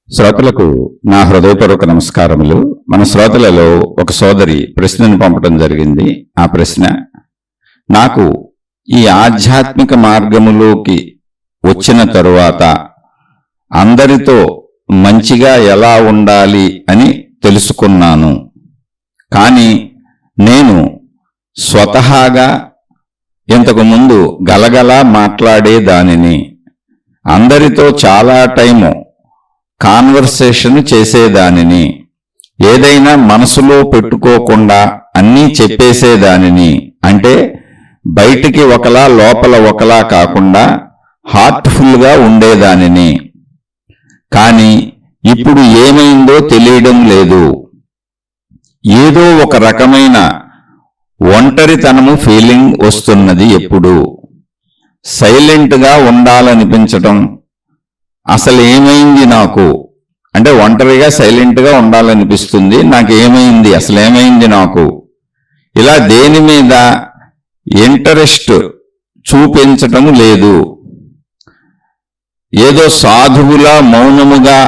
శ్రోతలకు నా హృదయపూర్వక నమస్కారములు. మన శ్రోతలలో ఒక సోదరి ప్రశ్నను పంపడం జరిగింది. ఆ ప్రశ్న, నాకు ఈ ఆధ్యాత్మిక మార్గములోకి వచ్చిన తరువాత అందరితో మంచిగా ఎలా ఉండాలి అని తెలుసుకున్నాను. కానీ నేను స్వతహాగా ఇంతకుముందు గలగలా మాట్లాడేదానిని, అందరితో చాలా టైము కాన్వర్సేషన్ చేసేదానిని, ఏదైనా మనసులో పెట్టుకోకుండా అన్నీ చెప్పేసేదానిని. అంటే బయటికి ఒకలా లోపల ఒకలా కాకుండా హార్ట్ఫుల్గా ఉండేదానిని. కానీ ఇప్పుడు ఏమైందో తెలియడం లేదు. ఏదో ఒక రకమైన ఒంటరితనము ఫీలింగ్ వస్తున్నది. ఎప్పుడు సైలెంట్గా ఉండాలనిపించటం. అసలు ఏమైంది నాకు అంటే ఒంటరిగా సైలెంట్గా ఉండాలనిపిస్తుంది. నాకేమైంది, అసలు ఏమైంది నాకు? ఇలా దేని మీద ఇంట్రెస్ట్ చూపించటం లేదు. ఏదో సాధువులా మౌనముగా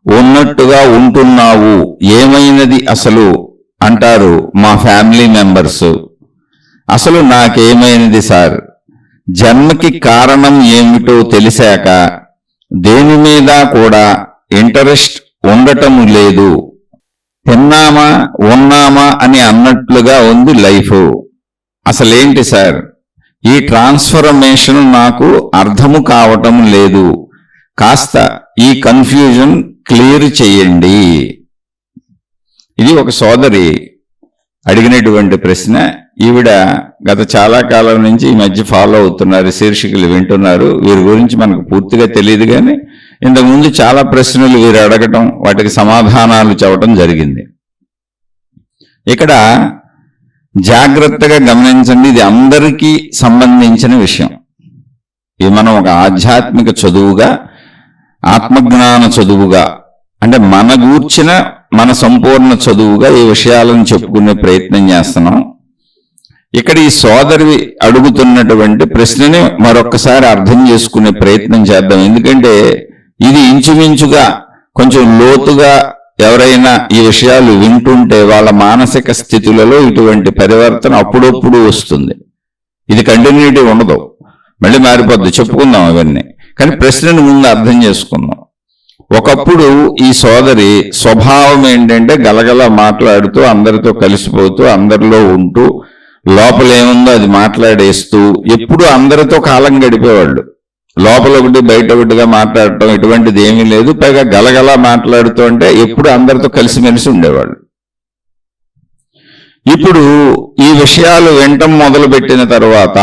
ఉన్నట్టుగా ఉంటున్నావు, ఏమైనది అసలు అంటారు మా ఫ్యామిలీ మెంబర్స్. అసలు నాకేమైనది సార్? జన్మకి కారణం ఏమిటో తెలిసాక దేని మీద కూడా ఇంట్రెస్ట్ ఉండటం లేదు. తిన్నామా ఉన్నామా అని అన్నట్లుగా ఉంది లైఫ్. అసలేంటి సార్? ఈ ట్రాన్స్ఫర్మేషన్ నాకు అర్థము కావటం లేదు. కాస్త ఈ కన్ఫ్యూజన్ క్లియర్ చేయండి. ఇది ఒక సోదరి అడిగినటువంటి ప్రశ్న. ఈవిడ గత చాలా కాలం నుంచి ఈ మధ్య ఫాలో అవుతున్నారు, శీర్షికలు వింటున్నారు. వీరి గురించి మనకు పూర్తిగా తెలియదు, కానీ ఇంతకుముందు చాలా ప్రశ్నలు వీరు అడగటం, వాటికి సమాధానాలు చెప్పడం జరిగింది. ఇక్కడ జాగ్రత్తగా గమనించండి, ఇది అందరికీ సంబంధించిన విషయం. ఇది మనం ఒక ఆధ్యాత్మిక చదువుగా, ఆత్మజ్ఞాన చదువుగా, అంటే మన గూర్చిన మన సంపూర్ణ చదువుగా ఈ విషయాలను చెప్పుకునే ప్రయత్నం చేస్తున్నాం. ఇక్కడ ఈ సోదరి అడుగుతున్నటువంటి ప్రశ్నని మరొక్కసారి అర్థం చేసుకునే ప్రయత్నం చేద్దాం. ఎందుకంటే ఇది ఇంచుమించుగా కొంచెం లోతుగా ఎవరైనా ఈ విషయాలు వింటుంటే వాళ్ళ మానసిక స్థితులలో ఇటువంటి పరివర్తన అప్పుడప్పుడు వస్తుంది. ఇది కంటిన్యూటీ ఉండదు, మళ్ళీ మారిపోద్ది. చెప్పుకుందాం అవన్నీ, కానీ ప్రశ్నను ముందు అర్థం చేసుకుందాం. ఒకప్పుడు ఈ సోదరి స్వభావం ఏంటంటే గలగల మాట్లాడుతూ, అందరితో కలిసిపోతూ, అందరిలో ఉంటూ, లోపల ఏముందో అది మాట్లాడేస్తూ, ఎప్పుడు అందరితో కాలం గడిపేవాళ్ళు. లోపల ఒకటి బయట ఒకటిగా మాట్లాడటం ఇటువంటిది ఏమీ లేదు. పైగా గలగల మాట్లాడుతూ అంటే ఎప్పుడు అందరితో కలిసిమెలిసి ఉండేవాళ్ళు. ఇప్పుడు ఈ విషయాలు వినటం మొదలుపెట్టిన తర్వాత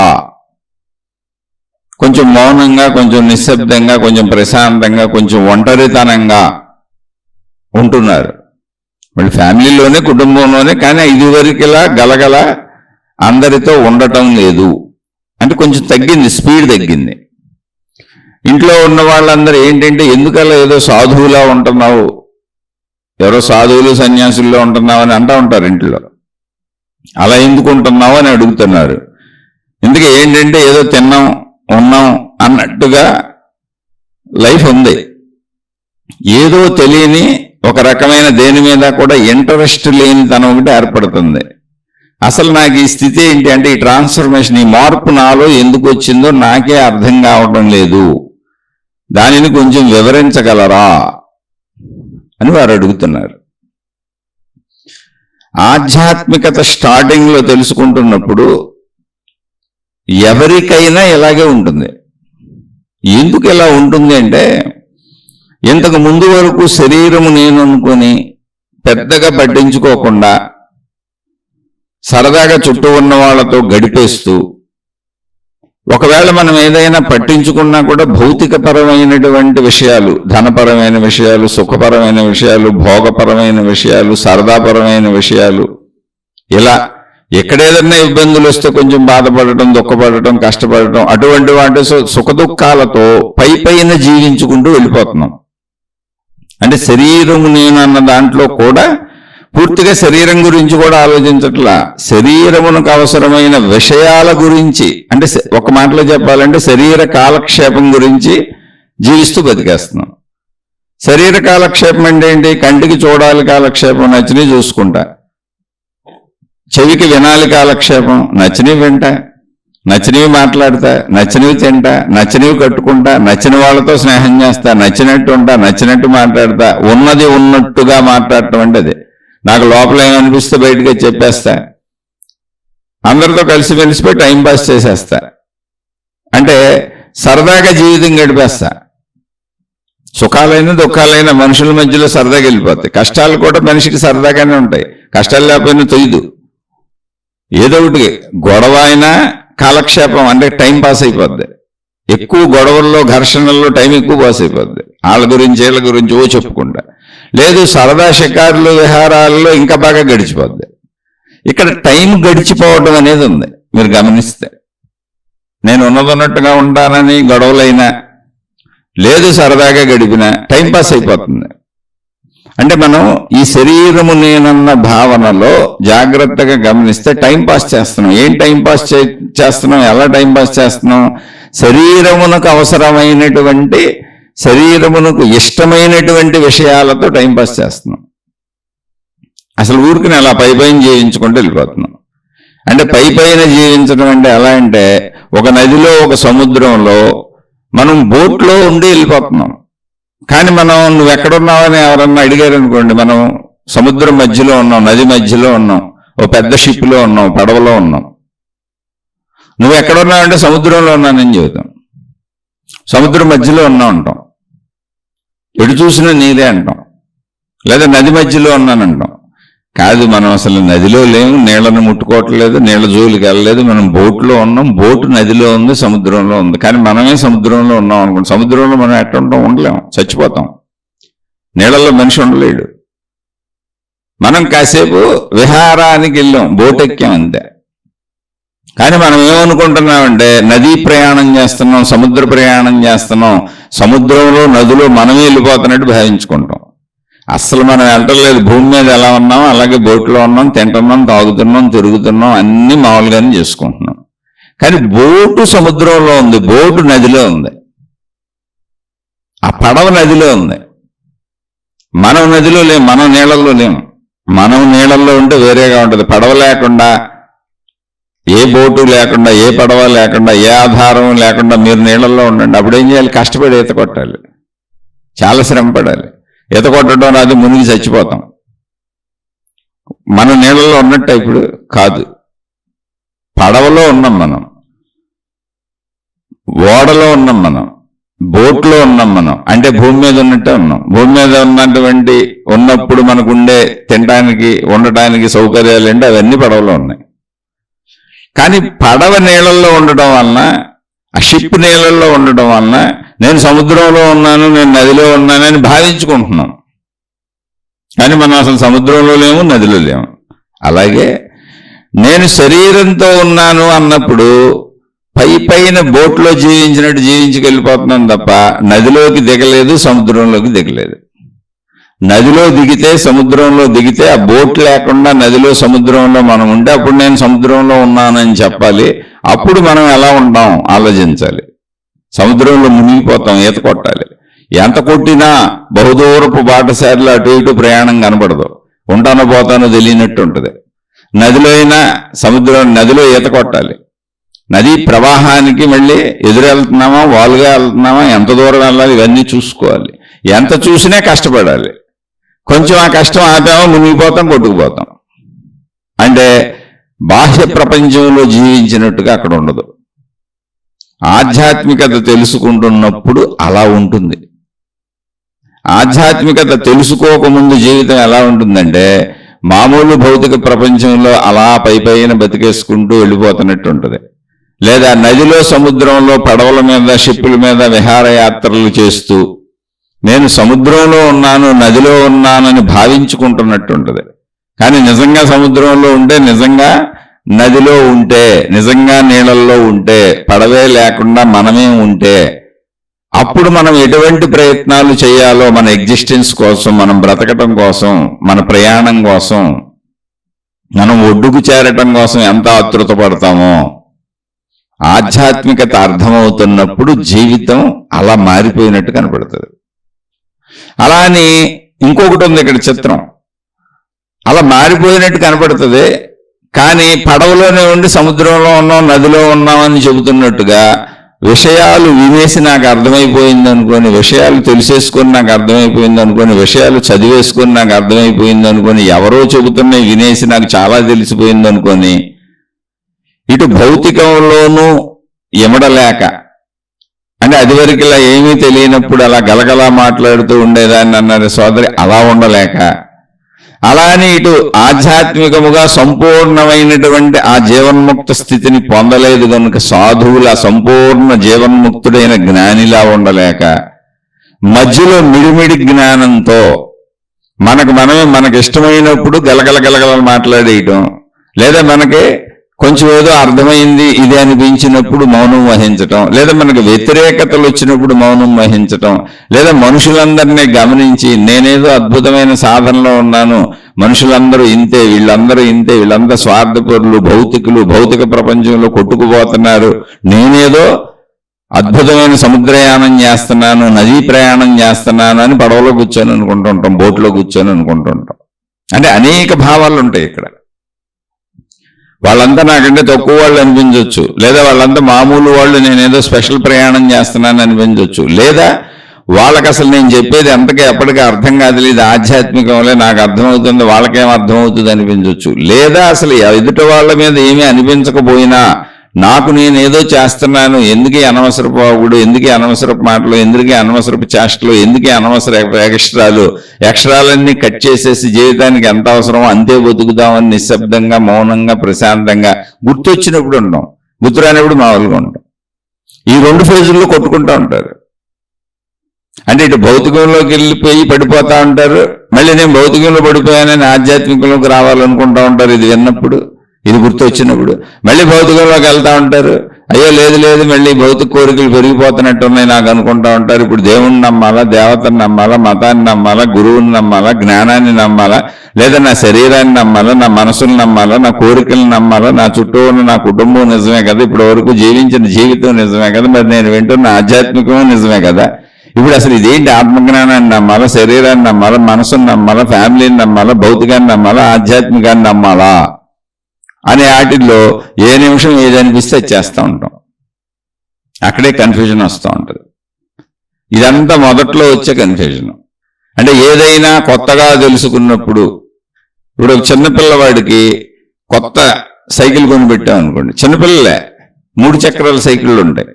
కొంచెం మౌనంగా, కొంచెం నిశ్శబ్దంగా, కొంచెం ప్రశాంతంగా, కొంచెం ఒంటరితనంగా ఉంటున్నారు. వాళ్ళు ఫ్యామిలీలోనే, కుటుంబంలోనే, కానీ ఇదివరకులా గలగల అందరితో ఉండటం లేదు. అంటే కొంచెం తగ్గింది, స్పీడ్ తగ్గింది. ఇంట్లో ఉన్న వాళ్ళందరూ ఏంటంటే, ఎందుకలా ఏదో సాధువులా ఉంటున్నావు, ఎవరో సాధువులు సన్యాసుల్లో ఉంటున్నావు అని అంటూ ఉంటారు ఇంట్లో. అలా ఎందుకు ఉంటున్నావు అని అడుగుతున్నారు. ఎందుకు ఏంటంటే ఏదో తిన్నాం ఉన్నాం అన్నట్టుగా లైఫ్ ఉంది. ఏదో తెలియని ఒక రకమైన దేని మీద కూడా ఇంట్రెస్ట్ లేని తనం ఒకటి ఏర్పడుతుంది. అసలు నాకు ఈ స్థితి ఏంటి అంటే, ఈ ట్రాన్స్ఫర్మేషన్, ఈ మార్పు నాలో ఎందుకు వచ్చిందో నాకే అర్థం కావడం లేదు, దానిని కొంచెం వివరించగలరా అని వారు అడుగుతున్నారు. ఆధ్యాత్మికత స్టార్టింగ్లో తెలుసుకుంటున్నప్పుడు ఎవరికైనా ఇలాగే ఉంటుంది. ఎందుకు ఇలా ఉంటుంది అంటే, ఇంతకు ముందు వరకు శరీరము నేను అనుకుని పెద్దగా పట్టించుకోకుండా సరదాగా చుట్టూ ఉన్న వాళ్ళతో గడిపేస్తూ, ఒకవేళ మనం ఏదైనా పట్టించుకున్నా కూడా భౌతికపరమైనటువంటి విషయాలు, ధనపరమైన విషయాలు, సుఖపరమైన విషయాలు, భోగపరమైన విషయాలు, సరదాపరమైన విషయాలు, ఇలా ఎక్కడేదన్నా ఇబ్బందులు వస్తే కొంచెం బాధపడటం, దుఃఖపడటం, కష్టపడటం, అటువంటి వాటి సుఖదుఖాలతో పైన జీవించుకుంటూ వెళ్ళిపోతున్నాం. అంటే శరీరము నేను అన్న దాంట్లో కూడా పూర్తిగా శరీరం గురించి కూడా ఆలోచించట్లా, శరీరమునకు అవసరమైన విషయాల గురించి, అంటే ఒక మాటలో చెప్పాలంటే శరీర కాలక్షేపం గురించి జీవిస్తూ బతికేస్తున్నాం. శరీర కాలక్షేపం అంటే ఏంటి? కంటికి చూడాలి కాలక్షేపం, నచ్చినవి చూసుకుంటా. చెవికి వినాలి కాలక్షేపం, నచ్చినవి వింటా, నచ్చినవి మాట్లాడతా, నచ్చినవి తింటా, నచ్చినవి కట్టుకుంటా, నచ్చిన వాళ్ళతో స్నేహం చేస్తా, నచ్చినట్టు ఉంటా, నచ్చినట్టు మాట్లాడతా. ఉన్నది ఉన్నట్టుగా మాట్లాడటం అంటే అదే. నాకు లోపల ఏమనిపిస్తే బయటగా చెప్పేస్తా, అందరితో కలిసి మెలిసిపోయి టైంపాస్ చేసేస్తా, అంటే సరదాగా జీవితం గడిపేస్తా. సుఖాలైనా దుఃఖాలైనా మనుషుల మధ్యలో సరదాగా వెళ్ళిపోతాయి. కష్టాలు కూడా మనిషికి సరదాగానే ఉంటాయి, కష్టాలు లేకపోయినా తొయ్యదు. ఏదో ఒకటి గొడవ అయినా కాలక్షేపం అంటే టైం పాస్ అయిపోద్ది. ఎక్కువ గొడవల్లో ఘర్షణల్లో టైం ఎక్కువ పాస్ అయిపోద్ది, వాళ్ళ గురించి వీళ్ళ గురించి ఓ చెప్పుకుంటా. లేదు సరదా షికారులు విహారాల్లో ఇంకా బాగా గడిచిపోద్ది. ఇక్కడ టైం గడిచిపోవడం అనేది ఉంది. మీరు గమనిస్తే నేను ఉన్నదన్నట్టుగా ఉంటానని గొడవలైనా, లేదు సరదాగా గడిపినా టైం పాస్ అయిపోతుంది. అంటే మనం ఈ శరీరము నేనన్న భావనలో జాగ్రత్తగా గమనిస్తే టైం పాస్ చేస్తున్నాం. ఏం టైం పాస్ చేస్తున్నాం? ఎలా టైం పాస్ చేస్తున్నాం? శరీరమునకు అవసరమైనటువంటి, శరీరమునకు ఇష్టమైనటువంటి విషయాలతో టైం పాస్ చేస్తున్నాం. అసలు ఊరికి అలా పై పైన జీవించుకుంటూ వెళ్ళిపోతున్నాం. అంటే పై పైన జీవించడం అంటే ఎలా అంటే, ఒక నదిలో ఒక సముద్రంలో మనం బోట్లో ఉండి వెళ్ళిపోతున్నాం. కానీ మనం నువ్వు ఎక్కడున్నావని ఎవరన్నా అడిగారు అనుకోండి, మనం సముద్రం మధ్యలో ఉన్నాం, నది మధ్యలో ఉన్నాం, ఓ పెద్ద షిప్లో ఉన్నాం, పడవలో ఉన్నాం. నువ్వు ఎక్కడున్నావంటే సముద్రంలో ఉన్నానని చెబుతాం. సముద్రం మధ్యలో ఉన్నా అంటాం, ఎటు చూసినా నీదే అంటాం. లేదా నది మధ్యలో ఉన్నానంటాం. కాదు, మనం అసలు నదిలో లేము, నీళ్లను ముట్టుకోవట్లేదు, నీళ్ల జోలికి వెళ్ళలేదు, మనం బోట్లో ఉన్నాం. బోటు నదిలో ఉంది, సముద్రంలో ఉంది, కానీ మనమే సముద్రంలో ఉన్నాం అనుకోండి. సముద్రంలో మనం ఎట్ట ఉంటాం? ఉండలేము, చచ్చిపోతాం. నీళ్ళల్లో మనిషి ఉండలేడు. మనం కాసేపు విహారానికి వెళ్ళాం, బోట్ ఎక్కాం అంతే. కానీ మనం ఏమనుకుంటున్నామంటే నదీ ప్రయాణం చేస్తున్నాం, సముద్ర ప్రయాణం చేస్తున్నాం, సముద్రంలో నదిలో మనమే వెళ్ళిపోతున్నట్టు భావించుకుంటాం. అస్సలు మనం వెళ్ళలేదు. భూమి మీద ఎలా ఉన్నాం అలాగే బోట్లో ఉన్నాం, తింటున్నాం, తాగుతున్నాం, తిరుగుతున్నాం, అన్ని మామూలుగానే చేసుకుంటున్నాం. కానీ బోటు సముద్రంలో ఉంది, బోటు నదిలో ఉంది, ఆ పడవ నదిలో ఉంది. మనం నదిలో లేం, మనం నీళ్ళల్లో లేం. మనం నీళ్ళల్లో ఉంటే వేరేగా ఉంటుంది. పడవ లేకుండా, ఏ బోటు లేకుండా, ఏ పడవ లేకుండా, ఏ ఆధారం లేకుండా మీరు నీళ్ళల్లో ఉండండి. అప్పుడు ఏం చేయాలి? కష్టపడి ఈత కొట్టాలి, చాలా శ్రమ పడాలి. ఈత కొట్టడం రాదు, మునిగి చచ్చిపోతాం. మన నీళ్ళలో ఉన్నట్టు ఇప్పుడు కాదు. పడవలో ఉన్నాం మనం, ఓడలో ఉన్నాం మనం, బోట్లో ఉన్నాం మనం. అంటే భూమి మీద ఉన్నట్టే ఉన్నాం. భూమి మీద ఉన్నప్పుడు మనకు ఉండే తినడానికి, ఉండటానికి సౌకర్యాలు ఏంటి, అవన్నీ పడవలో ఉన్నాయి. కానీ పడవ నీళ్ళల్లో ఉండడం వలన, ఆ షిప్ నీళ్ళల్లో ఉండడం వలన నేను సముద్రంలో ఉన్నాను, నేను నదిలో ఉన్నానని భావించుకుంటున్నాం. కానీ మనం అసలు సముద్రంలో లేము, నదిలో లేము. అలాగే నేను శరీరంతో ఉన్నాను అన్నప్పుడు పై పైన బోట్లో జీవించినట్టు జీవించుకెళ్ళిపోతున్నాను తప్ప నదిలోకి దిగలేదు, సముద్రంలోకి దిగలేదు. నదిలో దిగితే, సముద్రంలో దిగితే, ఆ బోట్ లేకుండా నదిలో సముద్రంలో మనం ఉంటే అప్పుడు నేను సముద్రంలో ఉన్నానని చెప్పాలి. అప్పుడు మనం ఎలా ఉంటాం ఆలోచించాలి. సముద్రంలో మునిగిపోతాం, ఈత కొట్టాలి. ఎంత కొట్టినా బహుదూరపు బాటసారిలో అటు ఇటు ప్రయాణం కనపడదు, ఉంటానో పోతానో తెలియనట్టు ఉంటుంది. నదిలో అయినా నదిలో ఈత కొట్టాలి. నదీ ప్రవాహానికి మళ్ళీ ఎదురెళ్తున్నామా, వాలుగా వెళ్తున్నామా, ఎంత దూరం వెళ్ళాలి, ఇవన్నీ చూసుకోవాలి. ఎంత చూసినా కష్టపడాలి. కొంచెం ఆ కష్టం ఆపామో మునిగిపోతాం, కొట్టుకుపోతాం. అంటే బాహ్య ప్రపంచంలో జీవించినట్టుగా అక్కడ ఉండదు. ఆధ్యాత్మికత తెలుసుకుంటున్నప్పుడు అలా ఉంటుంది. ఆధ్యాత్మికత తెలుసుకోకముందు జీవితం ఎలా ఉంటుందంటే మామూలు భౌతిక ప్రపంచంలో అలా పై పైన బతికేసుకుంటూ వెళ్ళిపోతున్నట్టు ఉంటుంది. లేదా నదిలో, సముద్రంలో, పడవల మీద, షిప్పుల మీద విహారయాత్రలు చేస్తూ నేను సముద్రంలో ఉన్నాను, నదిలో ఉన్నానని భావించుకుంటున్నట్టు ఉంటుంది. కానీ నిజంగా సముద్రంలో ఉంటే, నిజంగా నదిలో ఉంటే, నిజంగా నీళ్ళల్లో ఉంటే, పడవే లేకుండా మనమే ఉంటే, అప్పుడు మనం ఎటువంటి ప్రయత్నాలు చేయాలో మన ఎగ్జిస్టెన్స్ కోసం, మనం బ్రతకటం కోసం, మన ప్రయాణం కోసం, మనం ఒడ్డుకు చేరటం కోసం ఎంత ఆతృత పడతామో, ఆధ్యాత్మికత అర్థమవుతున్నప్పుడు జీవితం అలా మారిపోయినట్టు కనపడుతుంది. అలా అని ఇంకొకటి ఉంది ఇక్కడ చిత్రం. అలా మారిపోయినట్టు కనపడుతుంది, కానీ పడవలోనే ఉండి సముద్రంలో ఉన్నాం, నదిలో ఉన్నామని చెబుతున్నట్టుగా విషయాలు వినేసి నాకు అర్థమైపోయింది అనుకోని, విషయాలు తెలిసేసుకొని నాకు అర్థమైపోయింది అనుకోని, విషయాలు చదివేసుకొని నాకు అర్థమైపోయింది అనుకోని, ఎవరో చెబుతున్నాయి వినేసి నాకు చాలా తెలిసిపోయింది అనుకోని, ఇటు భౌతికంలోనూ ఇమడలేక, అంటే అదివరకు ఇలా ఏమీ తెలియనప్పుడు అలా గలగలా మాట్లాడుతూ ఉండేదాన్ని అన్నారు సోదరి, అలా ఉండలేక, అలా అని ఇటు ఆధ్యాత్మికముగా సంపూర్ణమైనటువంటి ఆ జీవన్ముక్త స్థితిని పొందలేదు కనుక సాధువుల సంపూర్ణ జీవన్ముక్తుడైన జ్ఞానిలా ఉండలేక, మధ్యలో మిడిమిడి జ్ఞానంతో మనకి ఇష్టమైనప్పుడు గలగల గలగల మాట్లాడేయటం, లేదా మనకి కొంచెం ఏదో అర్థమైంది ఇది అనిపించినప్పుడు మౌనం వహించటం, లేదా మనకు వ్యతిరేకతలు వచ్చినప్పుడు మౌనం వహించటం, లేదా మనుషులందరినీ గమనించి నేనేదో అద్భుతమైన సాధనలో ఉన్నాను, మనుషులందరూ ఇంతే, వీళ్ళందరూ ఇంతే, వీళ్ళందరూ స్వార్థపరులు, భౌతికులు, భౌతిక ప్రపంచంలో కొట్టుకుపోతున్నారు, నేనేదో అద్భుతమైన సముద్రయానం చేస్తున్నాను, నదీ ప్రయాణం చేస్తున్నాను అని పడవలో కూర్చొని అనుకుంటుంటాం, బోట్లో కూర్చొని అనుకుంటుంటాం. అంటే అనేక భావాలు ఉంటాయి ఇక్కడ. వాళ్ళంతా నాకంటే తక్కువ వాళ్ళు అనిపించవచ్చు, లేదా వాళ్ళంతా మామూలు వాళ్ళు, నేనేదో స్పెషల్ ప్రయాణం చేస్తున్నాను అనిపించవచ్చు, లేదా వాళ్ళకి అసలు నేను చెప్పేది ఎంతకీ ఎప్పటికీ అర్థం కాదు, ఇది ఆధ్యాత్మికంలో నాకు అర్థమవుతుంది, వాళ్ళకేం అర్థమవుతుంది అనిపించవచ్చు, లేదా అసలు ఎదుటి వాళ్ళ మీద ఏమీ అనిపించకపోయినా నాకు నేనేదో చేస్తున్నాను, ఎందుకు అనవసరపు వాగుడు, ఎందుకు అనవసరపు మాటలు, ఎందుకు అనవసరపు చేష్టలు, ఎందుకు అనవసర ఎక్స్ట్రాలన్నీ కట్ చేసేసి జీవితానికి ఎంత అవసరమో అంతే బతుకుదామని నిశ్శబ్దంగా, మౌనంగా, ప్రశాంతంగా గుర్తొచ్చినప్పుడు ఉంటాం, గుర్తు రానప్పుడు మామూలుగా ఉంటాం. ఈ రెండు ఫేజుల్లో కొట్టుకుంటూ ఉంటారు. అంటే ఇటు భౌతికంలోకి వెళ్ళిపోయి పడిపోతా ఉంటారు, మళ్ళీ నేను భౌతికంలో పడిపోయానని ఆధ్యాత్మికంలోకి రావాలనుకుంటా ఉంటారు ఇది విన్నప్పుడు, ఇది గుర్తొచ్చినప్పుడు. మళ్ళీ భౌతికంలోకి వెళ్తా ఉంటారు, అయ్యో లేదు లేదు మళ్ళీ భౌతిక కోరికలు పెరిగిపోతున్నట్టున్నాయి నాకు అనుకుంటా ఉంటారు. ఇప్పుడు దేవుణ్ణి నమ్మాలా, దేవతను నమ్మాలా, మతాన్ని నమ్మాలా, గురువుని నమ్మాలా, జ్ఞానాన్ని నమ్మాలా, లేదా నా శరీరాన్ని నమ్మాలా, నా మనసును నమ్మాలా, నా కోరికలను నమ్మాలా, నా చుట్టూ ఉన్న నా కుటుంబం నిజమే కదా, ఇప్పటి వరకు జీవించిన జీవితం నిజమే కదా, మరి నేను వింటున్న ఆధ్యాత్మికమే నిజమే కదా, ఇప్పుడు అసలు ఇదేంటి ఆత్మజ్ఞానాన్ని నమ్మాలా, శరీరాన్ని నమ్మాలా, మనసును నమ్మాలా, ఫ్యామిలీని నమ్మాలా, భౌతికాన్ని నమ్మాలా, ఆధ్యాత్మికాన్ని నమ్మాలా అనే వాటిల్లో ఏ నిమిషం ఏది అనిపిస్తే చేస్తూ ఉంటాం. అక్కడే కన్ఫ్యూజన్ వస్తూ ఉంటుంది. ఇదంతా మొదట్లో వచ్చే కన్ఫ్యూజన్. అంటే ఏదైనా కొత్తగా తెలుసుకున్నప్పుడు, ఇప్పుడు ఒక చిన్నపిల్లవాడికి కొత్త సైకిల్ కొనిపెట్టామనుకోండి, చిన్నపిల్లలే 3 చక్రాల సైకిళ్ళు ఉంటాయి,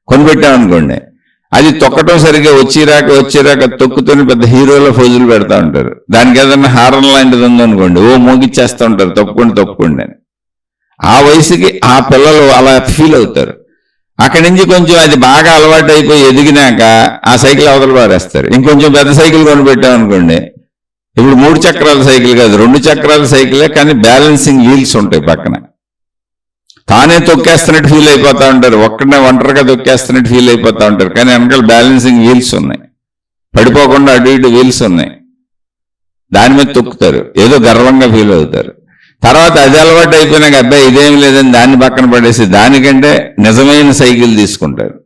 కొనిపెట్టామనుకోండి, అది తొక్కటం సరిగ్గా వచ్చిరాక తొక్కుతూనే పెద్ద హీరోల ఫోజులు పెడతా ఉంటారు. దానికి ఏదన్నా హారన్ లాంటిది ఉందనుకోండి, ఓ మోగిచ్చేస్తూ ఉంటారు తొక్కండి అని. ఆ వయసుకి ఆ పిల్లలు అలా ఫీల్ అవుతారు. అక్కడి నుంచి కొంచెం అది బాగా అలవాటు అయిపోయి ఎదిగినాక ఆ సైకిల్ అవతల పారేస్తారు. ఇంకొంచెం పెద్ద సైకిల్ కొనిపెట్టామనుకోండి, ఇప్పుడు 3 చక్రాల సైకిల్ కాదు, 2 చక్రాల సైకిలే, కానీ బ్యాలెన్సింగ్ వీల్స్ ఉంటాయి పక్కన. తానే తొక్కేస్తున్నట్టు ఫీల్ అయిపోతా ఉంటారు, ఒంటరిగా తొక్కేస్తున్నట్టు ఫీల్ అయిపోతా ఉంటారు, కానీ వెనకాల బ్యాలెన్సింగ్ వీల్స్ ఉన్నాయి, పడిపోకుండా అటు ఇటు వీల్స్ ఉన్నాయి, దాని మీద తొక్కుతారు, ఏదో గర్వంగా ఫీల్ అవుతారు. తర్వాత అది అలవాటు అయిపోయినాక అబ్బాయి ఇదేం లేదని దాన్ని పక్కన పడేసి దానికంటే నిజమైన సైకిల్ తీసుకుంటారు.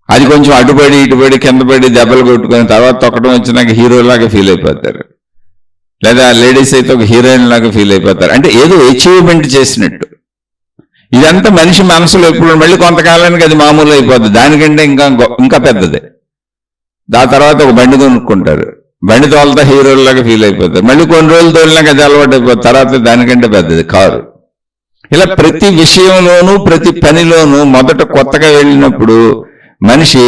అది కొంచెం అటుపడి ఇటుపడి కింద పడి దెబ్బలు కొట్టుకొని తర్వాత తొక్కడం వచ్చినాక హీరోలాగా ఫీల్ అయిపోతారు, లేదా లేడీస్ అయితే ఒక హీరోయిన్ లాగా ఫీల్ అయిపోతారు. అంటే ఏదో అచీవ్మెంట్ చేసినట్టు. ఇదంతా మనిషి మనసులో ఎప్పుడు మళ్ళీ కొంతకాలానికి అది మామూలు అయిపోతుంది, దానికంటే ఇంకా పెద్దదే. దాని తర్వాత ఒక బండి కొనుక్కుంటారు, బండి తోలతా హీరోలాగా ఫీల్ అయిపోతారు, మళ్ళీ కొన్ని రోజులు తోలినాక అది అలవాటు అయిపోతుంది, తర్వాత దానికంటే పెద్దది కారు. ఇలా ప్రతి విషయంలోనూ ప్రతి పనిలోనూ మొదట కొత్తగా వెళ్ళినప్పుడు మనిషి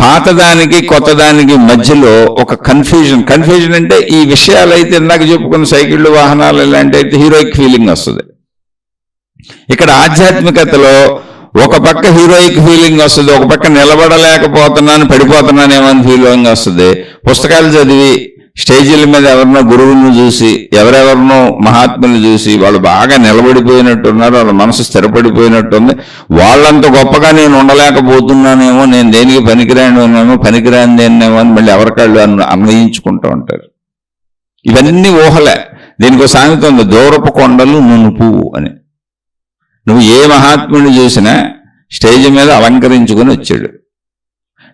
పాతదానికి కొత్తదానికి మధ్యలో ఒక కన్ఫ్యూజన్ అంటే ఈ విషయాలు అయితే ఇందాక చెప్పుకున్న సైకిళ్ళు, వాహనాలు ఇలాంటి అయితే హీరోయిక్ ఫీలింగ్ వస్తుంది. ఇక్కడ ఆధ్యాత్మికతలో ఒక పక్క హీరోయిక్ ఫీలింగ్ వస్తుంది, ఒక పక్క నిలబడలేకపోతున్నాను పడిపోతున్నానేమో అని ఫీలింగ్ వస్తుంది. పుస్తకాలు చదివి స్టేజీల మీద ఎవరినో గురువులను చూసి, ఎవరెవరినో మహాత్ములు చూసి వాళ్ళు బాగా నిలబడిపోయినట్టున్నారు, వాళ్ళ మనసు స్థిరపడిపోయినట్టుంది, వాళ్ళంత గొప్పగా నేను ఉండలేకపోతున్నానేమో, నేను దేనికి పనికిరానిదేమో అని మళ్ళీ ఎవరికాళ్ళు అన్వయించుకుంటూ ఉంటారు. ఇవన్నీ ఊహలే. దీనికి సామెత ఉంది, దూరపు కొండలు నునుపు అని. నువ్వు ఏ మహాత్ముడిని చూసినా స్టేజ్ మీద అలంకరించుకొని వచ్చాడు,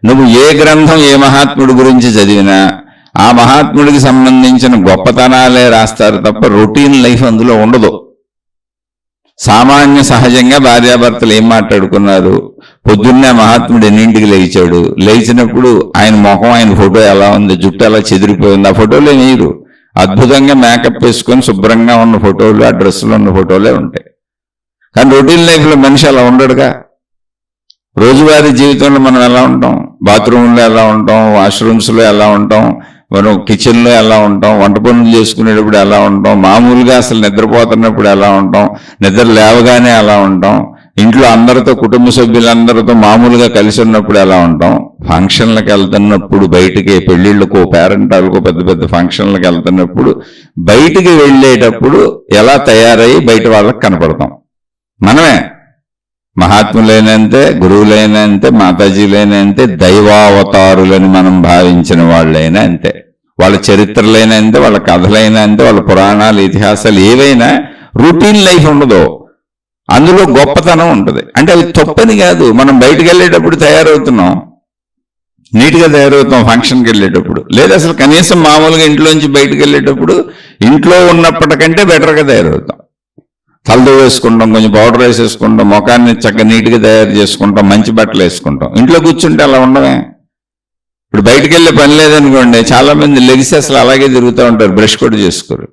నువ్వు ఏ గ్రంథం ఏ మహాత్ముడి గురించి చదివినా ఆ మహాత్ముడికి సంబంధించిన గొప్పతనాలే రాస్తారు తప్ప రొటీన్ లైఫ్ అందులో ఉండదు. సామాన్య సహజంగా భార్యాభర్తలు ఏం మాట్లాడుకున్నారు, పొద్దున్నే మహాత్ముడు ఎన్నింటికి లేచాడు, లేచినప్పుడు ఆయన ముఖం ఆయన ఫోటో ఎలా ఉంది, జుట్టు ఎలా చెదిరిపోయింది, ఆ ఫోటోలే నీరు అద్భుతంగా మేకప్ వేసుకొని శుభ్రంగా ఉన్న ఫోటోలు, ఆ డ్రెస్సులో ఉన్న ఫోటోలే ఉంటాయి. కానీ రొటీన్ లైఫ్లో మనిషి అలా ఉండడుగా. రోజువారీ జీవితంలో మనం ఎలా ఉంటాం, బాత్రూంలో ఎలా ఉంటాం, వాష్రూమ్స్లో ఎలా ఉంటాం, మనం కిచెన్లో ఎలా ఉంటాం, వంట పనులు చేసుకునేటప్పుడు ఎలా ఉంటాం, మామూలుగా అసలు నిద్రపోతున్నప్పుడు ఎలా ఉంటాం, నిద్ర లేవగానే ఎలా ఉంటాం, ఇంట్లో అందరితో కుటుంబ సభ్యులందరితో మామూలుగా కలిసి ఉన్నప్పుడు ఎలా ఉంటాం, ఫంక్షన్లకు వెళ్తున్నప్పుడు బయటికి పెళ్లిళ్ళకో పేరెంటాలకో పెద్ద పెద్ద ఫంక్షన్లకు వెళ్తున్నప్పుడు బయటికి వెళ్ళేటప్పుడు ఎలా తయారయ్యి బయట వాళ్ళకి కనపడతాం. మనమే మహాత్ములైనంతే, గురువులైనంతే, మాతాజీలైనంతే, దైవావతారులని మనం భావించిన వాళ్ళైనా అంతే. వాళ్ళ చరిత్రలైనా అంతే, వాళ్ళ కథలైనా అంతే, వాళ్ళ పురాణాలు ఇతిహాసాలు ఏవైనా రొటీన్ లైఫ్ ఉండదు, అందులో గొప్పతనం ఉంటుంది. అంటే అది తప్పని కాదు. మనం బయటకు వెళ్ళేటప్పుడు తయారవుతున్నాం, నీట్గా తయారవుతాం ఫంక్షన్కి వెళ్ళేటప్పుడు, లేదా అసలు కనీసం మామూలుగా ఇంట్లోంచి బయటకు వెళ్ళేటప్పుడు ఇంట్లో ఉన్నప్పటికంటే బెటర్గా తయారవుతాం. తలతో వేసుకుంటాం, కొంచెం పౌడర్ వేసేసుకుంటాం, ముఖాన్ని చక్కగా నీట్గా తయారు చేసుకుంటాం, మంచి బట్టలు వేసుకుంటాం. ఇంట్లో కూర్చుంటే అలా ఉండవే. ఇప్పుడు బయటకు వెళ్ళే పని లేదనుకోండి, చాలా మంది లెగిసి అసలు అలాగే తిరుగుతూ ఉంటారు, బ్రష్ కూడా చేసుకోరు.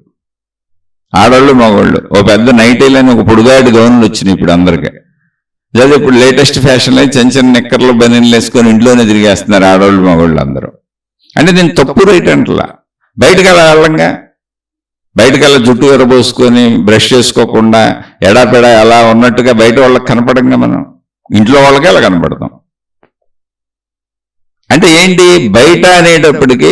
ఆడవాళ్ళు మగవాళ్ళు ఓ పెద్ద నైటీలని ఒక పొడుగాటి గౌన్లు వచ్చినాయి ఇప్పుడు అందరికీ. లేదా ఇప్పుడు లేటెస్ట్ ఫ్యాషన్లో చిన్న చిన్న నిక్కర్లు బనీన్లు వేసుకొని ఇంట్లోనే తిరిగేస్తున్నారు ఆడవాళ్ళు మగవాళ్ళు అందరూ. అంటే నేను తప్పు రైట్ అంటలా, బయటకు అలా వెళ్ళంగా, బయటకల్లా జుట్టు ఎరబోసుకొని బ్రష్ చేసుకోకుండా ఎడాపెడా అలా ఉన్నట్టుగా బయట వాళ్ళకి కనపడంగా మనం ఇంట్లో వాళ్ళకి అలా కనపడతాం. అంటే ఏంటి, బయట అనేటప్పటికీ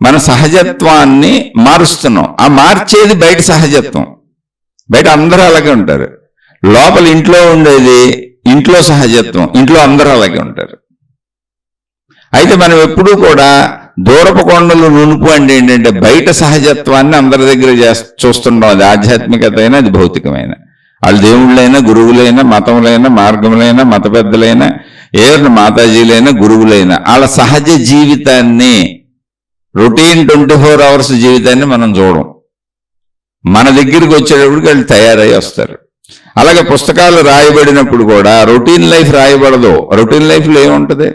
మన సహజత్వాన్ని మారుస్తున్నాం. ఆ మార్చేది బయట సహజత్వం. బయట అందరూ అలాగే ఉంటారు, లోపల ఇంట్లో ఉండేది ఇంట్లో సహజత్వం, ఇంట్లో అందరూ అలాగే ఉంటారు. అయితే మనం ఎప్పుడూ కూడా దూరపు కొండలు నునుపు అంటే ఏంటంటే బయట సహజత్వాన్ని అందరి దగ్గర చూస్తుంటాం. అది ఆధ్యాత్మికత అయినా అది భౌతికమైన, వాళ్ళు దేవుళ్ళైనా గురువులైనా మతములైనా మార్గములైనా మత పెద్దలైనా ఏదైనా మాతాజీలైనా గురువులైనా వాళ్ళ సహజ జీవితాన్ని, రొటీన్ 24 hours జీవితాన్ని మనం చూడం. మన దగ్గరికి వచ్చేటప్పటికి వాళ్ళు తయారై వస్తారు. అలాగే పుస్తకాలు రాయబడినప్పుడు కూడా రొటీన్ లైఫ్ రాయబడదు. రొటీన్ లైఫ్లో ఏముంటుంది,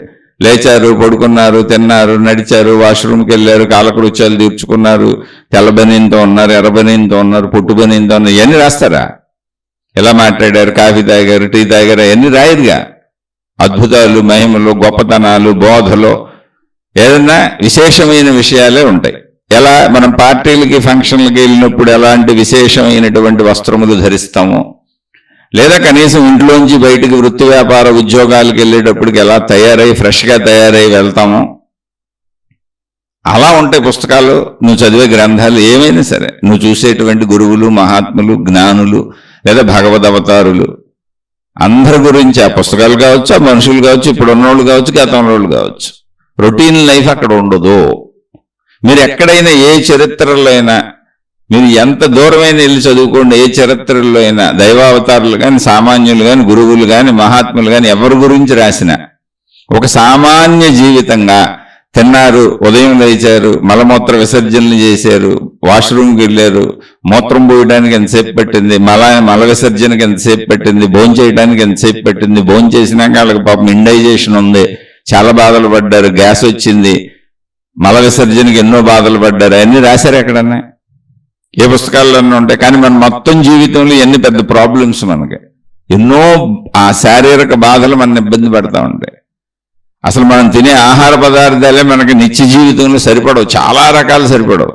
లేచారు, పడుకున్నారు, తిన్నారు, నడిచారు, వాష్రూమ్కి వెళ్ళారు, కాలకృత్యాలు తీర్చుకున్నారు, తెల్లబనీంతో ఉన్నారు, ఎర్రబనీంతో ఉన్నారు, పుట్టుబనీంతో ఉన్నారు, ఇవన్నీ రాస్తారా? ఎలా మాట్లాడారు, కాఫీ తాగారు, టీ తాగారు, అవన్నీ రాయరుగా. అద్భుతాలు, మహిమలు, గొప్పతనాలు, బోధలు, ఏదన్నా విశేషమైన విషయాలే ఉంటాయి. ఎలా మనం పార్టీలకి ఫంక్షన్లకి వెళ్ళినప్పుడు ఎలాంటి విశేషమైనటువంటి వస్త్రములు ధరిస్తామో, లేదా కనీసం ఇంట్లోంచి బయటికి వృత్తి వ్యాపార ఉద్యోగాలకు వెళ్ళేటప్పటికి ఎలా తయారై ఫ్రెష్గా తయారై వెళ్తామో అలా ఉంటాయి పుస్తకాలు, నువ్వు చదివే గ్రంథాలు ఏమైనా సరే, నువ్వు చూసేటువంటి గురువులు, మహాత్ములు, జ్ఞానులు, లేదా భగవద్ అవతారులు అందరి గురించి ఆ పుస్తకాలు కావచ్చు, ఆ మనుషులు కావచ్చు, ఇప్పుడు ఉన్నోళ్ళు కావచ్చు, గతంలో వాళ్ళు కావచ్చు. రొటీన్ లైఫ్ అక్కడ ఉండదు. మీరు ఎక్కడైనా ఏ చరిత్రలో అయినా, మీరు ఎంత దూరమైన వెళ్ళి చదువుకోండి, ఏ చరిత్రలో అయినా దైవావతారులు కానీ, సామాన్యులు కానీ, గురువులు కానీ, మహాత్ములు కానీ ఎవరి గురించి రాసినా ఒక సామాన్య జీవితంగా తిన్నారు, ఉదయం లేచారు, మలమూత్ర విసర్జనలు చేశారు, వాష్రూమ్కి వెళ్ళారు, మూత్రం పోయడానికి ఎంతసేపు పట్టింది, మల విసర్జనకి ఎంతసేపు పట్టింది, భోజనం చేయడానికి ఎంతసేపు పట్టింది, భోజనం చేసినాక వాళ్ళకి పాపం ఇండైజేషన్ ఉంది, చాలా బాధలు పడ్డారు, గ్యాస్ వచ్చింది, మల విసర్జనకి ఎన్నో బాధలు పడ్డారు, అన్నీ రాశారు ఎక్కడన్నా, ఏ పుస్తకాల్లోనే ఉంటాయి. కానీ మన మొత్తం జీవితంలో ఎన్ని పెద్ద ప్రాబ్లమ్స్, మనకి ఎన్నో ఆ శారీరక బాధలు మన ఇబ్బంది పడతా ఉంటాయి. అసలు మనం తినే ఆహార పదార్థాలే మనకి నిత్య జీవితంలో సరిపడవు, చాలా రకాలు సరిపడవు.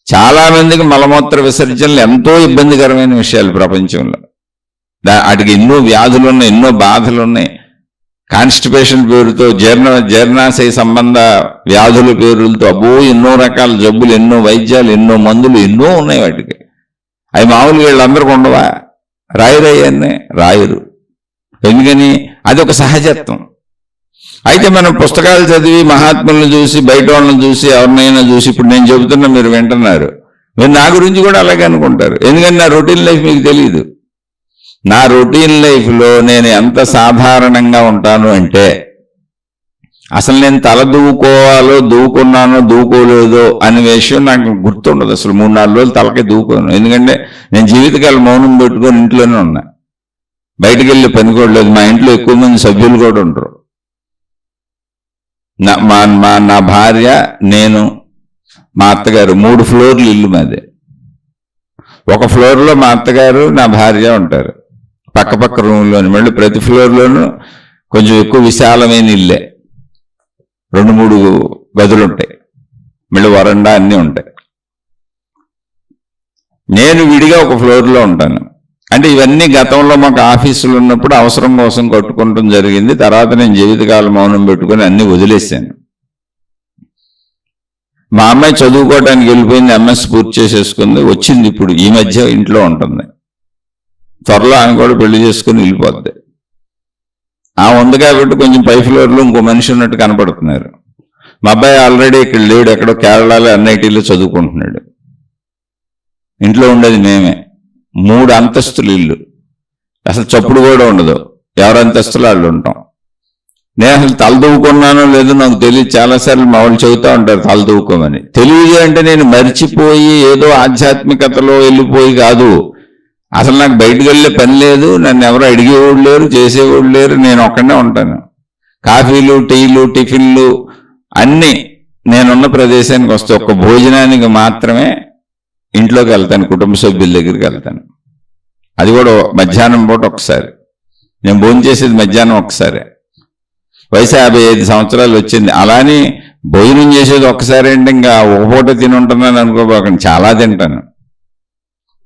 చాలా మందికి మలమూత్ర విసర్జనలు ఎంతో ఇబ్బందికరమైన విషయాలు ప్రపంచంలో. వాటికి ఎన్నో వ్యాధులు ఉన్నాయి, ఎన్నో బాధలు ఉన్నాయి. కాన్స్టిపేషన్ పేరుతో, జీర్ణాశయ సంబంధ వ్యాధుల పేరులతో అబ్బో ఎన్నో రకాల జబ్బులు, ఎన్నో వైద్యాలు, ఎన్నో మందులు ఎన్నో ఉన్నాయి వాటికి. అవి మామూలుగా వీళ్ళందరికీ ఉండవా? రాయరయ్యాన్ని రాయరు. ఎందుకని? అది ఒక సహజత్వం. అయితే మనం పుస్తకాలు చదివి మహాత్ములను చూసి, బయట వాళ్ళని చూసి, ఎవరినైనా చూసి, ఇప్పుడు నేను చెబుతున్నా మీరు వింటున్నారు, మీరు నా గురించి కూడా అలాగే అనుకుంటారు. ఎందుకంటే నా రొటీన్ లైఫ్ మీకు తెలియదు. నా రొటీన్ లైఫ్లో నేను ఎంత సాధారణంగా ఉంటాను అంటే, అసలు నేను తల దూకోవాలో దూకున్నానో దూకోలేదో అనే విషయం నాకు గుర్తుండదు. అసలు 3-4 రోజులు తలకే దూకోను. ఎందుకంటే నేను జీవితకాలం మౌనం పెట్టుకొని ఇంట్లోనే ఉన్నా, బయటకు వెళ్ళి పని కూడా లేదు. మా ఇంట్లో ఎక్కువ మంది సభ్యులు కూడా ఉండరు. నా భార్య, నేను, మా అత్తగారు, 3 ఫ్లోర్లు ఇల్లు మాది. ఒక ఫ్లోర్లో మా అత్తగారు నా భార్య ఉంటారు, పక్క రూమ్లోని. మళ్ళీ ప్రతి ఫ్లోర్లోనూ కొంచెం ఎక్కువ విశాలమైన ఇల్లే, 2-3 గదులు ఉంటాయి, మళ్ళీ వరండా అన్నీ ఉంటాయి. నేను విడిగా ఒక ఫ్లోర్లో ఉంటాను. అంటే ఇవన్నీ గతంలో మాకు ఆఫీసులు ఉన్నప్పుడు అవసరం కోసం కట్టుకుంటాం జరిగింది. తర్వాత నేను జీవితకాలం మౌనం పెట్టుకొని అన్నీ వదిలేశాను. మా అమ్మాయి చదువుకోవడానికి వెళ్ళిపోయింది, ఎంఎస్ పూర్తి చేసేసుకుంది, వచ్చింది. ఇప్పుడు ఈ మధ్య ఇంట్లో ఉంటుంది. త్వరలో ఆమె కూడా పెళ్లి చేసుకుని వెళ్ళిపోద్ది. ఆ ఉంది కాబట్టి కొంచెం పై ఫ్లోర్లో ఇంకో మనిషి ఉన్నట్టు కనపడుతున్నారు. మా అబ్బాయి ఆల్రెడీ ఇక్కడ లేడు, ఎక్కడో కేరళలో ఎన్ఐటీలో చదువుకుంటున్నాడు. ఇంట్లో ఉండేది మేమే, 3 అంతస్తులు ఇల్లు, అసలు చప్పుడు కూడా ఉండదు, ఎవరి అంతస్తులు వాళ్ళు ఉంటాం. నేను అసలు తలదూకున్నానో లేదో నాకు తెలియదు. చాలాసార్లు మా వాళ్ళు చెబుతూ ఉంటారు తలదూకోమని. తెలియదు అంటే నేను మర్చిపోయి ఏదో ఆధ్యాత్మికతలో వెళ్ళిపోయి కాదు. అసలు నాకు బయటకు వెళ్ళే పని లేదు, నన్ను ఎవరు అడిగేవాళ్ళు లేరు, చేసేవాళ్ళు లేరు, నేను ఒక్కడే ఉంటాను. కాఫీలు, టీలు, టిఫిన్లు అన్నీ నేనున్న ప్రదేశానికి వస్తే ఒక్క భోజనానికి మాత్రమే ఇంట్లోకి వెళ్తాను, కుటుంబ సభ్యుల దగ్గరికి వెళ్తాను. అది కూడా మధ్యాహ్నం పూట ఒకసారి. నేను భోజనం చేసేది మధ్యాహ్నం ఒకసారి. వయసు 55 సంవత్సరాలు వచ్చింది. అలానే భోజనం చేసేది ఒక్కసారి అంటే ఇంకా ఒక పూట తిని ఉంటున్నాను అనుకోబోకండి, చాలా తింటాను.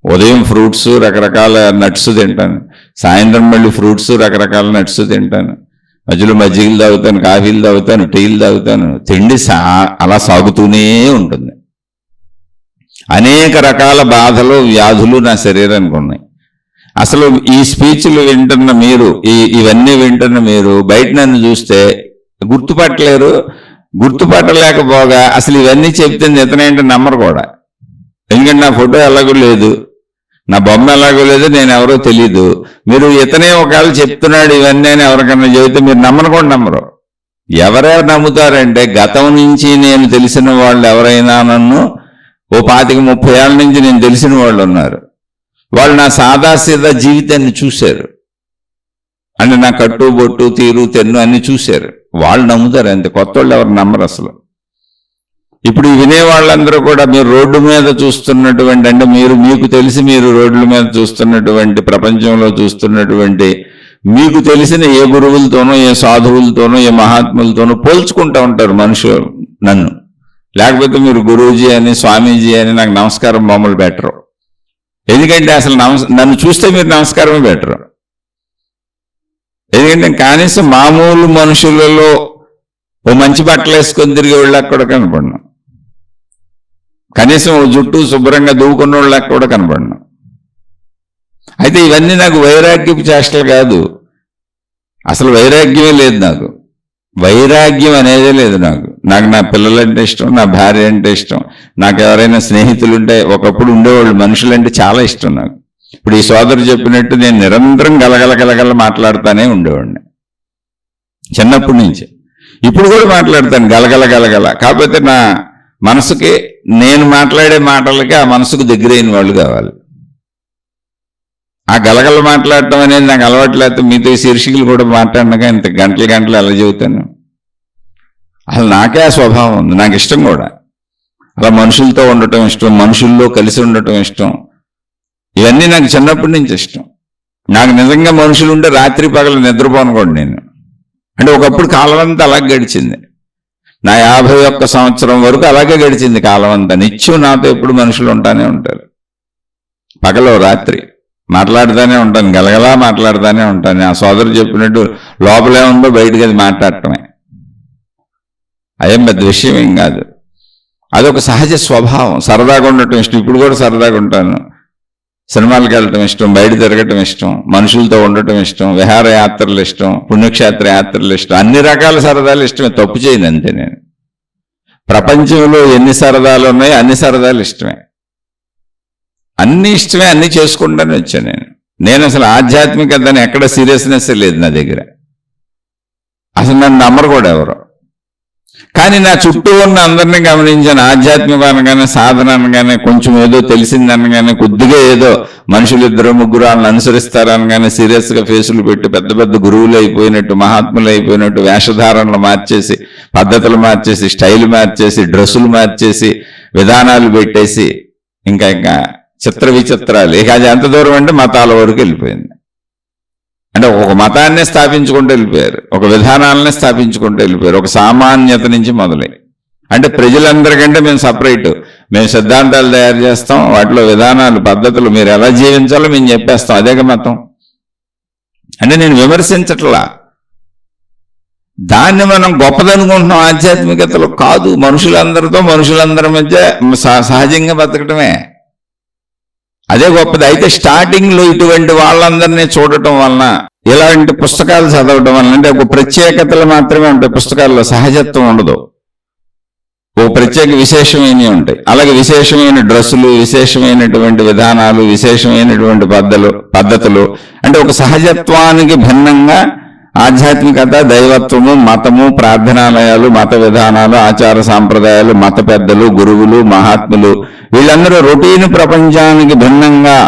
ఉదయం ఫ్రూట్స్, రకరకాల నట్స్ తింటాను, సాయంత్రం మళ్ళీ ఫ్రూట్స్, రకరకాల నట్స్ తింటాను, మధ్యలో మజ్జిగలు తాగుతాను, కాఫీలు తాగుతాను, టీలు తాగుతాను. తిండి అలా సాగుతూనే ఉంటుంది. అనేక రకాల బాధలు, వ్యాధులు నా శరీరానికి ఉన్నాయి. అసలు ఈ స్పీచ్లు వింటున్న మీరు, ఇవన్నీ వింటున్న మీరు బయట నన్ను చూస్తే గుర్తుపట్టలేరు. గుర్తుపట్టలేకపోగా అసలు ఇవన్నీ చెప్తే ఇతనేంటో నమ్మరు కూడా. ఎందుకంటే నా ఫోటో ఎలాగో లేదు, నా బొమ్మ ఎలాగో లేదు, నేను ఎవరో తెలీదు. మీరు ఇతనే ఒకవేళ చెప్తున్నాడు ఇవన్నీ అని ఎవరికన్నా చెబితే మీరు నమ్మను కూడా నమ్మరు. ఎవరెవరు నమ్ముతారంటే గతం నుంచి నేను తెలిసిన వాళ్ళు ఎవరైనా, నన్ను ఓ 25-30 ఏళ్ళ నుంచి నేను తెలిసిన వాళ్ళు ఉన్నారు. వాళ్ళు నా సాదాసీదా జీవితాన్ని చూశారు, అంటే నా కట్టు బొట్టు తీరు తెన్ను అన్ని చూశారు. వాళ్ళు నమ్ముతారు అంతే, కొత్త వాళ్ళు ఎవరు నమ్మరు అసలు. ఇప్పుడు వినేవాళ్ళందరూ కూడా మీరు రోడ్డు మీద చూస్తున్నటువంటి, అంటే మీకు తెలిసి మీరు రోడ్ల మీద చూస్తున్నటువంటి, ప్రపంచంలో చూస్తున్నటువంటి మీకు తెలిసిన ఏ గురువులతోనో, ఏ సాధువులతోనో, ఏ మహాత్ములతోనో పోల్చుకుంటూ ఉంటారు మనుషులు నన్ను. లేకపోతే మీరు గురూజీ అని, స్వామీజీ అని నాకు నమస్కారం మామూలు బెటరు. ఎందుకంటే అసలు నన్ను చూస్తే మీరు నమస్కారమే బెటరు. ఎందుకంటే కనీసం మామూలు మనుషులలో ఓ మంచి బట్టలు వేసుకొని తిరిగే వాళ్ళకి కూడా కనపడను, కనీసం జుట్టు శుభ్రంగా దూకున్న వాళ్ళకి కూడా కనపడను. అయితే ఇవన్నీ నాకు వైరాగ్యపు చేష్టలు కాదు. అసలు వైరాగ్యమే లేదు నాకు, వైరాగ్యం అనేదే లేదు నాకు. నా పిల్లలంటే ఇష్టం, నా భార్య అంటే ఇష్టం, నాకు ఎవరైనా స్నేహితులు ఉంటే, ఒకప్పుడు ఉండేవాళ్ళు మనుషులంటే చాలా ఇష్టం నాకు. ఇప్పుడు ఈ సోదరు చెప్పినట్టు నేను నిరంతరం గలగల మాట్లాడుతూనే ఉండేవాడిని చిన్నప్పటి నుంచి. ఇప్పుడు కూడా మాట్లాడతాను గలగల. కాకపోతే నా మనసుకి, నేను మాట్లాడే మాటలకి ఆ మనసుకు దగ్గరైన వాళ్ళు కావాలి. ఆ గలగల మాట్లాడటం అనేది నాకు అలవాటు లేకపోతే మీతో శీర్షికలు కూడా మాట్లాడినాక ఇంత గంటలు అలా చెబుతాను. అసలు నాకే ఆ స్వభావం ఉంది, నాకు ఇష్టం కూడా. అలా మనుషులతో ఉండటం ఇష్టం, మనుషుల్లో కలిసి ఉండటం ఇష్టం. ఇవన్నీ నాకు చిన్నప్పటి నుంచి ఇష్టం. నాకు నిజంగా మనుషులు ఉంటే రాత్రి పగలు నిద్రపోను కూడా నేను. అంటే ఒకప్పుడు కాలం అంతా అలాగే గడిచింది. నా 51 సంవత్సరం వరకు అలాగే గడిచింది కాలం అంతా. నిత్యం నాతో ఎప్పుడు మనుషులు ఉంటానే ఉంటారు, పగలో రాత్రి మాట్లాడుతూనే ఉంటాను, గలగలా మాట్లాడుతూనే ఉంటాను. ఆ సోదరు చెప్పినట్టు లోపలే ఉందో బయటకు అది మాట్లాడటమే, అదేం పెద్ద విషయం ఏం కాదు. అదొక సహజ స్వభావం. సరదాగా ఉండటం ఇష్టం, ఇప్పుడు కూడా సరదాగా ఉంటాను. సినిమాలకు వెళ్ళటం ఇష్టం, బయట తిరగటం ఇష్టం, మనుషులతో ఉండటం ఇష్టం, విహారయాత్రలు ఇష్టం, పుణ్యక్షేత్ర యాత్రలు ఇష్టం, అన్ని రకాల సరదాలు ఇష్టమే, తప్పు చేయను అంతే. నేను ప్రపంచంలో ఎన్ని సరదాలు ఉన్నాయో అన్ని సరదాలు ఇష్టమే, అన్ని ఇష్టమే, అన్ని చేసుకుంటానే వచ్చాను నేను అసలు ఆధ్యాత్మికతని ఎక్కడ సీరియస్నెస్ లేదు నా దగ్గర. అసలు నన్ను నమ్మరు కూడా ఎవరు. కానీ నా చుట్టూ ఉన్న అందరినీ గమనించాను. ఆధ్యాత్మిక అనగానే, సాధన అనగానే, కొంచెం ఏదో తెలిసిందనగానే, కొద్దిగా ఏదో మనుషులు 2-3 వాళ్ళని అనుసరిస్తారనగానే సీరియస్ గా ఫేసులు పెట్టి పెద్ద పెద్ద గురువులు అయిపోయినట్టు, మహాత్ములు అయిపోయినట్టు, వేషధారణలు మార్చేసి, పద్ధతులు మార్చేసి, స్టైల్ మార్చేసి, డ్రెస్సులు మార్చేసి, విధానాలు పెట్టేసి, ఇంకా చిత్ర విచిత్రాలు. ఇక అది ఎంత దూరం అంటే మతాల వరకు వెళ్ళిపోయింది. అంటే ఒక మతాన్నే స్థాపించుకుంటూ వెళ్ళిపోయారు, ఒక విధానాలనే స్థాపించుకుంటూ వెళ్ళిపోయారు, ఒక సామాన్యత నుంచి మొదలై. అంటే ప్రజలందరికంటే మేము సపరేట్, మేము సిద్ధాంతాలు తయారు చేస్తాం, వాటిలో విధానాలు, పద్ధతులు, మీరు ఎలా జీవించాలో మేము చెప్పేస్తాం, అదేగా మతం. అంటే నేను విమర్శించట్లా, దాన్ని మనం గొప్పదనుకుంటున్నాం. ఆధ్యాత్మికతలో కాదు, మనుషులందరితో, మనుషులందరి మధ్య సహజంగా బతకటమే అదే గొప్పది. అయితే స్టార్టింగ్ లో ఇటువంటి వాళ్ళందరినీ చూడటం వలన, ఇలాంటి పుస్తకాలు చదవటం వలన, అంటే ఒక ప్రత్యేకతలు మాత్రమే ఉంటాయి పుస్తకాల్లో, సహజత్వం ఉండదు. ఓ ప్రత్యేక విశేషమైనవి ఉంటాయి. అలాగే విశేషమైన డ్రెస్సులు, విశేషమైనటువంటి విధానాలు, విశేషమైనటువంటి పద్ధతులు, అంటే ఒక సహజత్వానికి భిన్నంగా ఆధ్యాత్మికత, దైవత్వము, మతము, ప్రార్థనాలయాలు, మత విధానాలు, ఆచార సాంప్రదాయాలు, మత పెద్దలు, గురువులు, మహాత్ములు, వీళ్ళందరూ రొటీన్ ప్రపంచానికి భిన్నంగా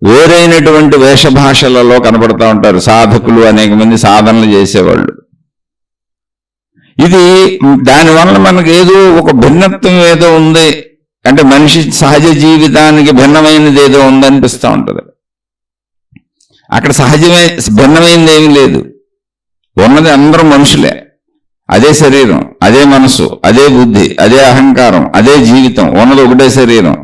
వేరైనటువంటి వేషభాషలలో కనబడుతూ ఉంటారు. సాధకులు, అనేక మంది సాధనలు చేసేవాళ్ళు. ఇది దానివల్ల మనకు ఏదో ఒక భిన్నత్వం ఏదో ఉంది, అంటే మనిషి సహజ జీవితానికి భిన్నమైనది ఏదో ఉందనిపిస్తూ ఉంటుంది. అక్కడ సహజమే, భిన్నమైనది ఏమీ లేదు, ఉన్నది అందరూ మనుషులే. అదే శరీరం, అదే మనసు, అదే బుద్ధి, అదే అహంకారం, అదే జీవితం, ఉన్నది ఒకటే శరీరం.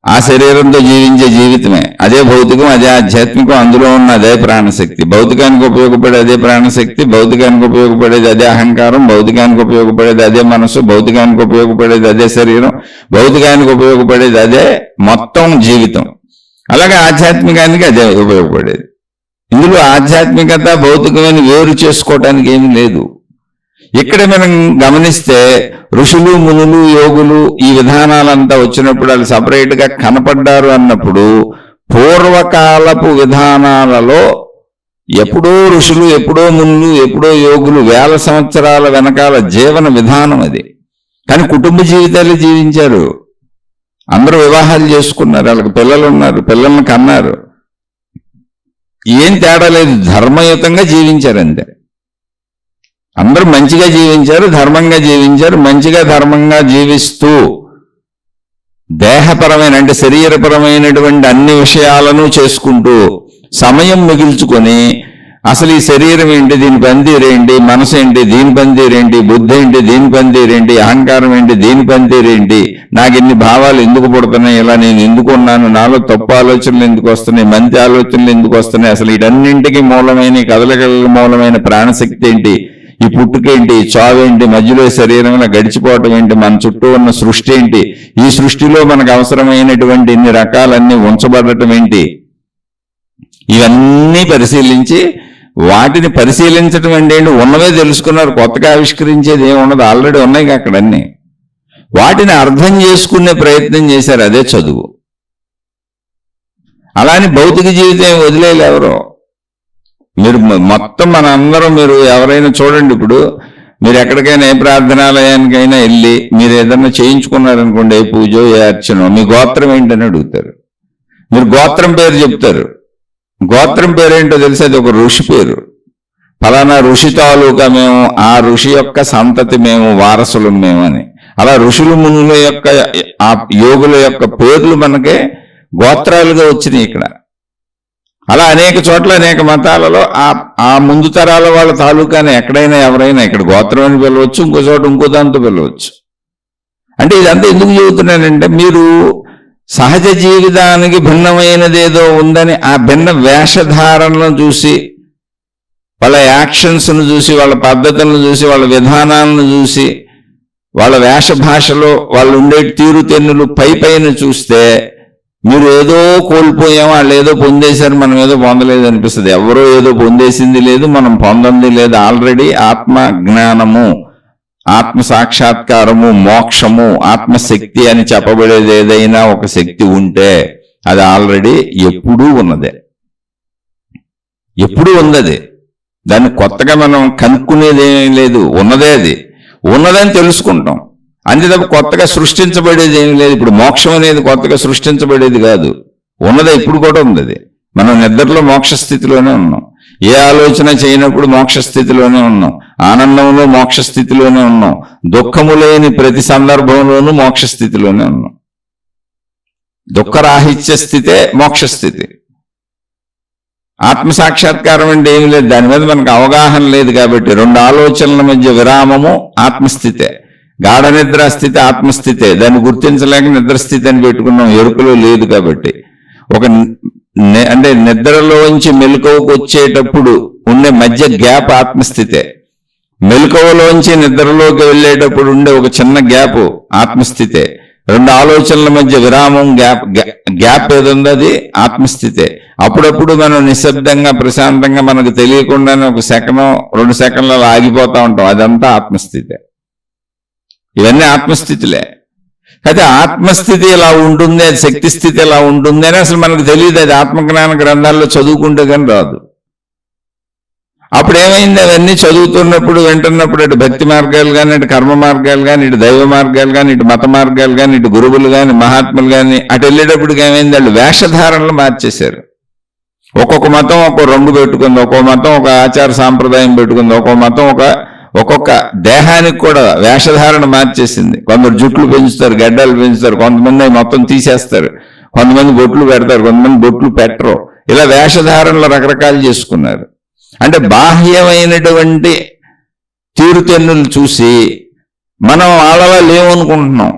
ఆ శరీరంతో జీవించే జీవితమే, అదే భౌతికం, అదే ఆధ్యాత్మికం, అందులో ఉన్న అదే ప్రాణశక్తి. భౌతికానికి ఉపయోగపడే అదే ప్రాణశక్తి, భౌతికానికి ఉపయోగపడేది అదే అహంకారం, భౌతికానికి ఉపయోగపడేది అదే మనసు, భౌతికానికి ఉపయోగపడేది అదే శరీరం, భౌతికానికి ఉపయోగపడేది అదే మొత్తం జీవితం. అలాగే ఆధ్యాత్మికానికి అదే ఉపయోగపడేది. ఇందులో ఆధ్యాత్మికత, భౌతికమైన వేరు చేసుకోవటానికి ఏమీ లేదు. ఇక్కడ మనం గమనిస్తే ఋషులు, మునులు, యోగులు, ఈ విధానాలంతా వచ్చినప్పుడు వాళ్ళు సపరేట్ గా కనపడ్డారు అన్నప్పుడు, పూర్వకాలపు విధానాలలో ఎప్పుడో ఋషులు, ఎప్పుడో మునులు, ఎప్పుడో యోగులు, 1000 సంవత్సరాల వెనకాల జీవన విధానం అది. కానీ కుటుంబ జీవితాలు జీవించారు, అందరూ వివాహాలు చేసుకున్నారు, వాళ్ళకి పిల్లలు ఉన్నారు, పిల్లల్ని కన్నారు, ఏం తేడా లేదు, ధర్మయుతంగా జీవించారు అంతే. అందరూ మంచిగా జీవించారు, ధర్మంగా జీవించారు. మంచిగా ధర్మంగా జీవిస్తూ దేహపరమైన, అంటే శరీరపరమైనటువంటి అన్ని విషయాలను చేసుకుంటూ సమయం మిగిల్చుకొని, అసలు ఈ శరీరం ఏంటి, దీని పనితీరేంటి, మనసు ఏంటి, దీని పనితీరేంటి, బుద్ధి ఏంటి, దీని పనితీరేంటి, అహంకారం ఏంటి, దీని పనితీరేంటి, నాకు ఇన్ని భావాలు ఎందుకు పుడుతున్నాయి, ఇలా నేను ఎందుకు ఉన్నాను, నాలో తప్పు ఆలోచనలు ఎందుకు వస్తున్నాయి, మంచి ఆలోచనలు ఎందుకు వస్తున్నాయి, అసలు వీటన్నింటికి మూలమైన, కదలికలకు మూలమైన ప్రాణశక్తి ఏంటి, ఈ పుట్టుకేంటి, ఈ చావేంటి, మధ్యలో శరీరంలో గడిచిపోవటం ఏంటి, మన చుట్టూ ఉన్న సృష్టి ఏంటి, ఈ సృష్టిలో మనకు అవసరమైనటువంటి ఇన్ని రకాలన్నీ ఉంచబడటం ఏంటి, ఇవన్నీ పరిశీలించి, వాటిని పరిశీలించడం అంటే ఉన్నవే తెలుసుకున్నారు, కొత్తగా ఆవిష్కరించేది ఏమి ఉండదు, ఆల్రెడీ ఉన్నాయి అక్కడ అన్ని. వాటిని అర్థం చేసుకునే ప్రయత్నం చేశారు, అదే చదువు. అలాని భౌతిక జీవితం వదిలేయాలి ఎవరో. మీరు మొత్తం మనందరం, మీరు ఎవరైనా చూడండి, ఇప్పుడు మీరు ఎక్కడికైనా ఏ ప్రార్థనాలయానికైనా వెళ్ళి మీరు ఏదన్నా చేయించుకున్నారనుకోండి, ఏ పూజో ఏ అర్చనో, మీ గోత్రం ఏంటని అడుగుతారు. మీరు గోత్రం పేరు చెప్తారు. గోత్రం పేరేంటో తెలిసి అది ఒక ఋషి పేరు. ఫలానా ఋషి తాలూకా మేము, ఆ ఋషి యొక్క సంతతి మేము, వారసులు మేము అని. అలా ఋషులు, మునుల యొక్క, ఆ యోగుల యొక్క పేర్లు మనకే గోత్రాలుగా వచ్చినాయి ఇక్కడ. అలా అనేక చోట్ల, అనేక మతాలలో ఆ ముందు తరాల వాళ్ళ తాలూకాని ఎక్కడైనా ఎవరైనా ఇక్కడ గోత్రం అని పిలవచ్చు, ఇంకో చోట ఇంకో దాంతో పిలవచ్చు. అంటే ఇదంతా ఎందుకు చెబుతున్నానంటే, మీరు సహజ జీవితానికి భిన్నమైనదేదో ఉందని ఆ భిన్న వేషధారణలను చూసి, వాళ్ళ యాక్షన్స్ను చూసి, వాళ్ళ పద్ధతులను చూసి, వాళ్ళ విధానాలను చూసి, వాళ్ళ వేష భాషలో వాళ్ళు ఉండే తీరుతెన్నులు పైన చూస్తే, మీరు ఏదో కోల్పోయాం, వాళ్ళు ఏదో పొందేశారు, మనం ఏదో పొందలేదు అనిపిస్తుంది. ఎవరో ఏదో పొందేసింది లేదు, మనం పొందంది లేదు. ఆల్రెడీ ఆత్మ జ్ఞానము, ఆత్మ సాక్షాత్కారము, మోక్షము, ఆత్మశక్తి అని చెప్పబడేది ఏదైనా ఒక శక్తి ఉంటే అది ఆల్రెడీ ఎప్పుడూ ఉన్నదే, ఎప్పుడూ ఉన్నది. దాన్ని కొత్తగా మనం కనుక్కునేది ఏమీ లేదు, ఉన్నదే అది. ఉన్నదని తెలుసుకుంటాం అంతే తప్ప కొత్తగా సృష్టించబడేది ఏమి లేదు. ఇప్పుడు మోక్షం అనేది కొత్తగా సృష్టించబడేది కాదు, ఉన్నదే ఇప్పుడు కూడా ఉంది. అది మనం నిద్రలో మోక్ష స్థితిలోనే ఉన్నాం, ఏ ఆలోచన చేయనప్పుడు మోక్ష స్థితిలోనే ఉన్నాం, ఆనందంలో మోక్ష స్థితిలోనే ఉన్నాం, దుఃఖము లేని ప్రతి సందర్భంలోనూ మోక్ష స్థితిలోనే ఉన్నాం. దుఃఖరాహిత్య స్థితే మోక్ష స్థితి. ఆత్మసాక్షాత్కారం అంటే ఏమి లేదు, దాని మీద మనకు అవగాహన లేదు కాబట్టి రెండు ఆలోచనల మధ్య విరామము ఆత్మస్థితే. గాఢ నిద్ర స్థితి ఆత్మస్థితే, దాన్ని గుర్తించలేక నిద్రస్థితి అని పెట్టుకున్నాం, ఎరుకలో లేదు కాబట్టి. ఒక అంటే నిద్రలోంచి మెలకువకు వచ్చేటప్పుడు ఉండే మధ్య గ్యాప్ ఆత్మస్థితే, మెలకువలోంచి నిద్రలోకి వెళ్ళేటప్పుడు ఉండే ఒక చిన్న గ్యాప్ ఆత్మస్థితే, రెండు ఆలోచనల మధ్య విరామం గ్యాప్ ఏదుందో అది ఆత్మస్థితే. అప్పుడప్పుడు మనం నిశ్శబ్దంగా ప్రశాంతంగా మనకు తెలియకుండానే 1 సెకను 2 సెకండ్లలో ఆగిపోతా ఉంటాం, అదంతా ఆత్మస్థితే. ఇవన్నీ ఆత్మస్థితులే. అయితే ఆత్మస్థితి ఇలా ఉంటుంది, అది శక్తి స్థితి ఇలా ఉంటుంది అని అసలు మనకు తెలియదు. అది ఆత్మజ్ఞాన గ్రంథాల్లో చదువుకుంటే కానీ రాదు. అప్పుడు ఏమైంది, అవన్నీ చదువుతున్నప్పుడు వింటున్నప్పుడు ఇటు భక్తి మార్గాలు కానీ, ఇటు కర్మ మార్గాలు కానీ, ఇటు దైవ మార్గాలు కానీ, ఇటు మత మార్గాలు కానీ, ఇటు గురువులు కానీ, మహాత్ములు కానీ అటు వెళ్ళేటప్పటికి ఏమైంది, వాళ్ళు వేషధారణలు మార్చేశారు. ఒక్కొక్క మతం ఒక్కొక్క రంగు పెట్టుకుంది, ఒక్కొక్క మతం ఒక ఆచార సాంప్రదాయం పెట్టుకుంది, ఒక్కొక్క మతం ఒక్కొక్క దేహానికి కూడా వేషధారణ మార్చేసింది. కొందరు జుట్లు పెంచుతారు, గడ్డలు పెంచుతారు, కొంతమంది మొత్తం తీసేస్తారు, కొంతమంది బొట్లు పెడతారు, కొంతమంది బొట్లు పెట్టరు. ఇలా వేషధారణలు రకరకాలు చేసుకున్నారు. అంటే బాహ్యమైనటువంటి తీరుతెన్నులు చూసి మనం వాళ్ళలా లేవనుకుంటున్నాం.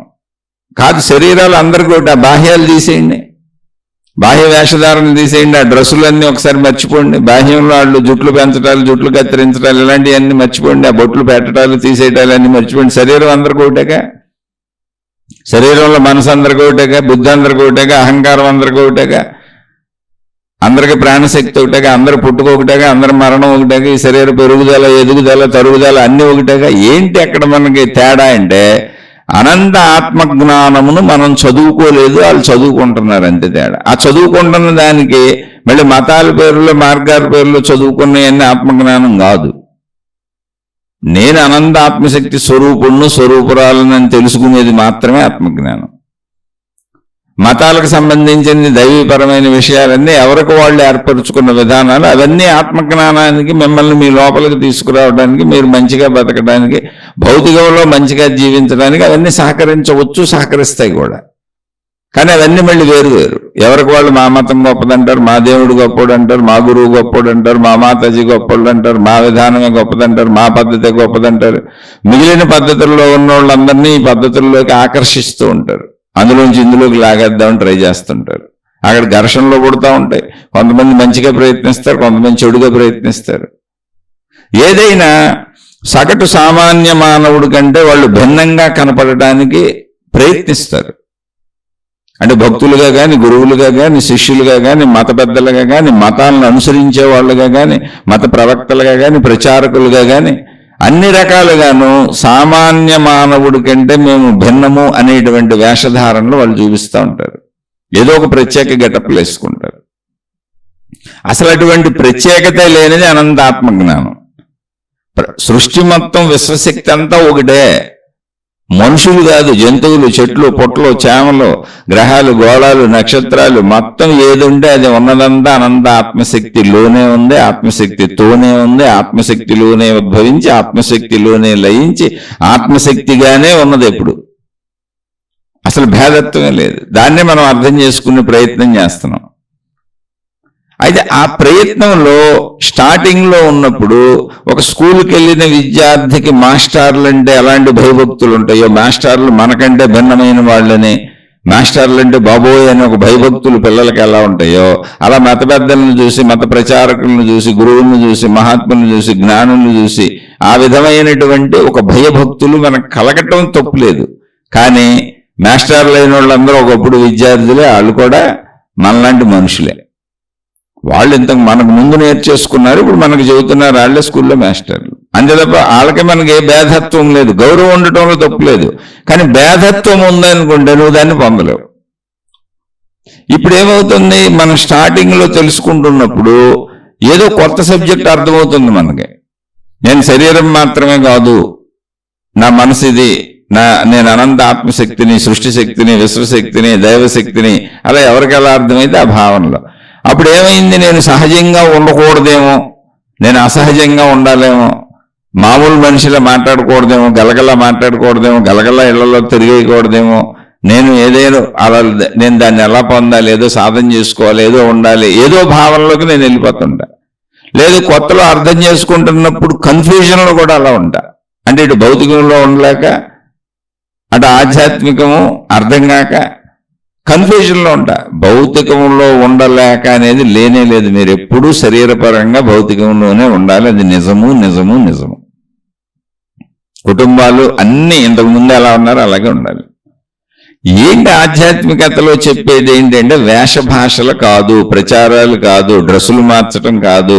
కాదు, శరీరాలు అందరికీ ఒకటి, ఆ బాహ్యాలు తీసేయండి, బాహ్య వేషధారణ తీసేయండి, ఆ డ్రెస్సులన్నీ ఒకసారి మర్చిపోండి, బాహ్యంలో వాళ్ళు జుట్లు పెంచడాలు, జుట్లు కత్తిరించడాలు ఇలాంటివన్నీ మర్చిపోండి, ఆ బొట్లు పెట్టడాలు తీసేయడాలు అన్ని మర్చిపోండి. శరీరం అందరికీ ఒకటేగా, శరీరంలో మనసు అందరికీ ఒకటేగా, బుద్ధి అందరికీ ఒకటేగా, అహంకారం అందరికీ ఒకటేగా, అందరికి ప్రాణశక్తి ఒకటేగా, అందరు పుట్టుక ఒకటేగా, అందరి మరణం ఒకటేగా, ఈ శరీర పెరుగుదల ఎదుగుదల తరుగుదల అన్ని ఒకటేగా. ఏంటి అక్కడ మనకి తేడా అంటే అనంత ఆత్మజ్ఞానమును మనం చదువుకోలేదు, వాళ్ళు చదువుకుంటున్నారు, అంతే తేడా. ఆ చదువుకుంటున్న దానికి మళ్ళీ మతాల పేర్లు మార్గాల పేర్లు చదువుకున్నాయన్నీ ఆత్మజ్ఞానం కాదు. నేను అనంత ఆత్మశక్తి స్వరూపుణ్ణు స్వరూపురాలని తెలుసుకునేది మాత్రమే ఆత్మజ్ఞానం. మతాలకు సంబంధించిన దైవీపరమైన విషయాలన్నీ ఎవరికి వాళ్ళు ఏర్పరచుకున్న విధానాలు అవన్నీ ఆత్మజ్ఞానానికి, మిమ్మల్ని మీ లోపలికి తీసుకురావడానికి, మీరు మంచిగా బతకడానికి, భౌతికంలో మంచిగా జీవించడానికి అవన్నీ సహకరించవచ్చు, సహకరిస్తాయి కూడా. కానీ అవన్నీ మళ్ళీ వేరు వేరు. ఎవరికి వాళ్ళు మా మతం గొప్పదంటారు, మా దేవుడు గొప్పడు అంటారు, మా గురువు గొప్పడు అంటారు, మా మాతాజీ గొప్పడు అంటారు, మా విధానమే గొప్పదంటారు, మా పద్ధతే గొప్పదంటారు. మిగిలిన పద్ధతుల్లో ఉన్న వాళ్ళందరినీ ఈ పద్ధతుల్లోకి ఆకర్షిస్తూ ఉంటారు, అందులోంచి ఇందులోకి లాగేద్దామని ట్రై చేస్తుంటారు. అక్కడ ఘర్షణలో పుడతా ఉంటాయి. కొంతమంది మంచిగా ప్రయత్నిస్తారు, కొంతమంది చెడుగా ప్రయత్నిస్తారు. ఏదైనా సగటు సామాన్య మానవుడి కంటే వాళ్ళు భిన్నంగా కనపడటానికి ప్రయత్నిస్తారు. అంటే భక్తులుగా కానీ, గురువులుగా కానీ, శిష్యులుగా కానీ, మత పెద్దలుగా కానీ, మతాలను అనుసరించే వాళ్ళుగా కానీ, మత ప్రవక్తలుగా కానీ, ప్రచారకులుగా కానీ, అన్ని రకాలుగాను సామాన్య మానవుడి కంటే మేము భిన్నము అనేటువంటి వేషధారణలు వాళ్ళు చూపిస్తూ ఉంటారు. ఏదో ఒక ప్రత్యేక గెటప్లు వేసుకుంటారు. అసలు అటువంటి ప్రత్యేకత లేనిది అనంత ఆత్మజ్ఞానం. సృష్టి మొత్తం విశ్వశక్తి అంతా ఒకటే. మనుషులు కాదు, జంతువులు, చెట్లు, పుట్టలు, చేమలు, గ్రహాలు, గోళాలు, నక్షత్రాలు మొత్తం ఏది ఉంటే అది ఉన్నదంతా అనంత ఆత్మశక్తిలోనే ఉంది, ఆత్మశక్తితోనే ఉంది, ఆత్మశక్తిలోనే ఉద్భవించి ఆత్మశక్తిలోనే లయించి ఆత్మశక్తిగానే ఉన్నది. ఎప్పుడు అసలు భేదత్వమే లేదు. దాన్నే మనం అర్థం చేసుకునే ప్రయత్నం చేస్తున్నాం. అయితే ఆ ప్రయత్నంలో స్టార్టింగ్లో ఉన్నప్పుడు ఒక స్కూల్కి వెళ్ళిన విద్యార్థికి మాస్టర్లు అంటే ఎలాంటి భయభక్తులు ఉంటాయో, మాస్టర్లు మనకంటే భిన్నమైన వాళ్ళని, మాస్టర్లు అంటే బాబోయ్ అని ఒక భయభక్తులు పిల్లలకి ఎలా ఉంటాయో, అలా మత పెద్దలను చూసి, మత ప్రచారకులను చూసి, గురువులను చూసి, మహాత్ములను చూసి, జ్ఞానులను చూసి ఆ విధమైనటువంటి ఒక భయభక్తులు మనకు కలగటం తప్పులేదు. కానీ మాస్టర్లు అయిన వాళ్ళందరూ ఒకప్పుడు విద్యార్థులే, వాళ్ళు కూడా మనలాంటి మనుషులే. వాళ్ళు ఇంతకు మనకు ముందు నేర్చేసుకున్నారు, ఇప్పుడు మనకు చెబుతున్నారు, వాళ్ళే స్కూల్లో మాస్టర్లు. అంతే తప్ప వాళ్ళకి మనకి ఏ భేదత్వం లేదు. గౌరవం ఉండటంలో తప్పు లేదు, కానీ భేదత్వం ఉందనుకుంటే నువ్వు దాన్ని పొందలేవు. ఇప్పుడు ఏమవుతుంది, మనం స్టార్టింగ్లో తెలుసుకుంటున్నప్పుడు ఏదో కొత్త సబ్జెక్ట్ అర్థమవుతుంది మనకి. నేను శరీరం మాత్రమే కాదు, నా మనసు ఇది, నేను అనంత ఆత్మశక్తిని, సృష్టి శక్తిని, విశ్వశక్తిని, దైవశక్తిని, అలా ఎవరికి ఎలా అర్థమైతే ఆ భావనలో. అప్పుడు ఏమైంది, నేను సహజంగా ఉండకూడదేమో, నేను అసహజంగా ఉండాలేమో, మామూలు మనిషిలా మాట్లాడకూడదేమో, గలగలా మాట్లాడకూడదేమో, గలగలా ఇళ్లలో తిరిగేయకూడదేమో, నేను ఏదేదో అలా నేను దాన్ని ఎలా పొందాలి, ఏదో సాధన చేసుకోవాలి, ఏదో ఉండాలి, ఏదో భావనలోకి నేను వెళ్ళిపోతుంటా. లేదు కొత్తలో అర్థం చేసుకుంటున్నప్పుడు కన్ఫ్యూజన్లో కూడా అలా ఉంటా. అంటే ఇటు భౌతికంలో ఉండలేక, అటు ఆధ్యాత్మికము అర్థం కాక కన్ఫ్యూజన్లో ఉంటా. భౌతికంలో ఉండలేక అనేది లేనే లేదు. మీరు ఎప్పుడూ శరీరపరంగా భౌతికంలోనే ఉండాలి. అది నిజము నిజము నిజము. కుటుంబాలు అన్నీ ఇంతకుముందు ఎలా ఉన్నారో అలాగే ఉండాలి. ఏంటి ఆధ్యాత్మికతలో చెప్పేది ఏంటంటే వేషభాషలు కాదు, ప్రచారాలు కాదు, డ్రెస్సులు మార్చడం కాదు,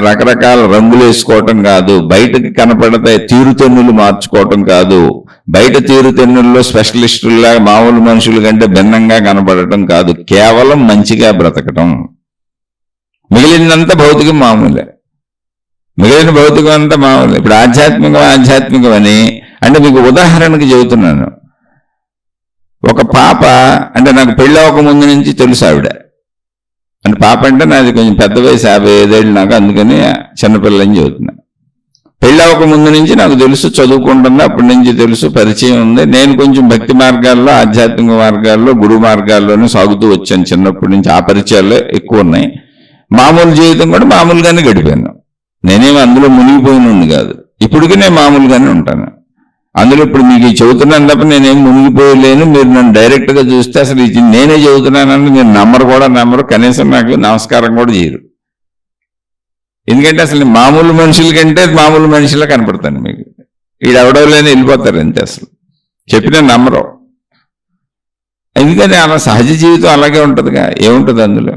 రకరకాల రంగులు వేసుకోవటం కాదు, బయటకు కనపడతాయి తీరుతెన్నులు మార్చుకోవటం కాదు, బయట తీరుతెన్నుల్లో స్పెషలిస్టుల్లా మామూలు మనుషుల కంటే భిన్నంగా కనపడటం కాదు, కేవలం మంచిగా బ్రతకటం. మిగిలినంతా భౌతికం మామూలే, మిగిలిన భౌతికం అంతా మామూలే. ఇప్పుడు ఆధ్యాత్మికం అని అంటే మీకు ఉదాహరణకి చెబుతున్నాను. ఒక పాప, అంటే నాకు పెళ్ళి అవ్వక ముందు నుంచి తెలుసు ఆవిడ, అంటే పాప అంటే నాది కొంచెం పెద్ద వయసు, 55 ఏళ్ళు నాకు, అందుకని చిన్నపిల్లని చెబుతున్నా. పెళ్ళి అవ్వక ముందు నుంచి నాకు తెలుసు, చదువుకుంటున్నా అప్పటి నుంచి తెలుసు, పరిచయం ఉంది. నేను కొంచెం భక్తి మార్గాల్లో, ఆధ్యాత్మిక మార్గాల్లో, గురు మార్గాల్లోనే సాగుతూ వచ్చాను చిన్నప్పటి నుంచి. ఆ పరిచయాలు ఎక్కువ ఉన్నాయి. మామూలు జీవితం కూడా మామూలుగానే గడిపాను. నేనేమి అందులో మునిగిపోయినండి కాదు, ఇప్పటికీ నేను మామూలుగానే ఉంటాను అందులో. ఇప్పుడు మీకు చెబుతున్నాను తప్ప నేనేం మునిగిపోయలేను. మీరు నన్ను డైరెక్ట్గా చూస్తే అసలు ఇది నేనే చెబుతున్నానని మీరు నమ్మరు, కనీసం నాకు నమస్కారం కూడా చేయరు. ఎందుకంటే అసలు మామూలు మనుషుల కంటే మామూలు మనిషిలా కనపడతాను మీకు. వీడెవడోలేని వెళ్ళిపోతారు అంతే, అసలు చెప్పినా నమ్మరు. ఎందుకని అలా సహజ జీవితం అలాగే ఉంటుందిగా, ఏముంటుంది అందులో.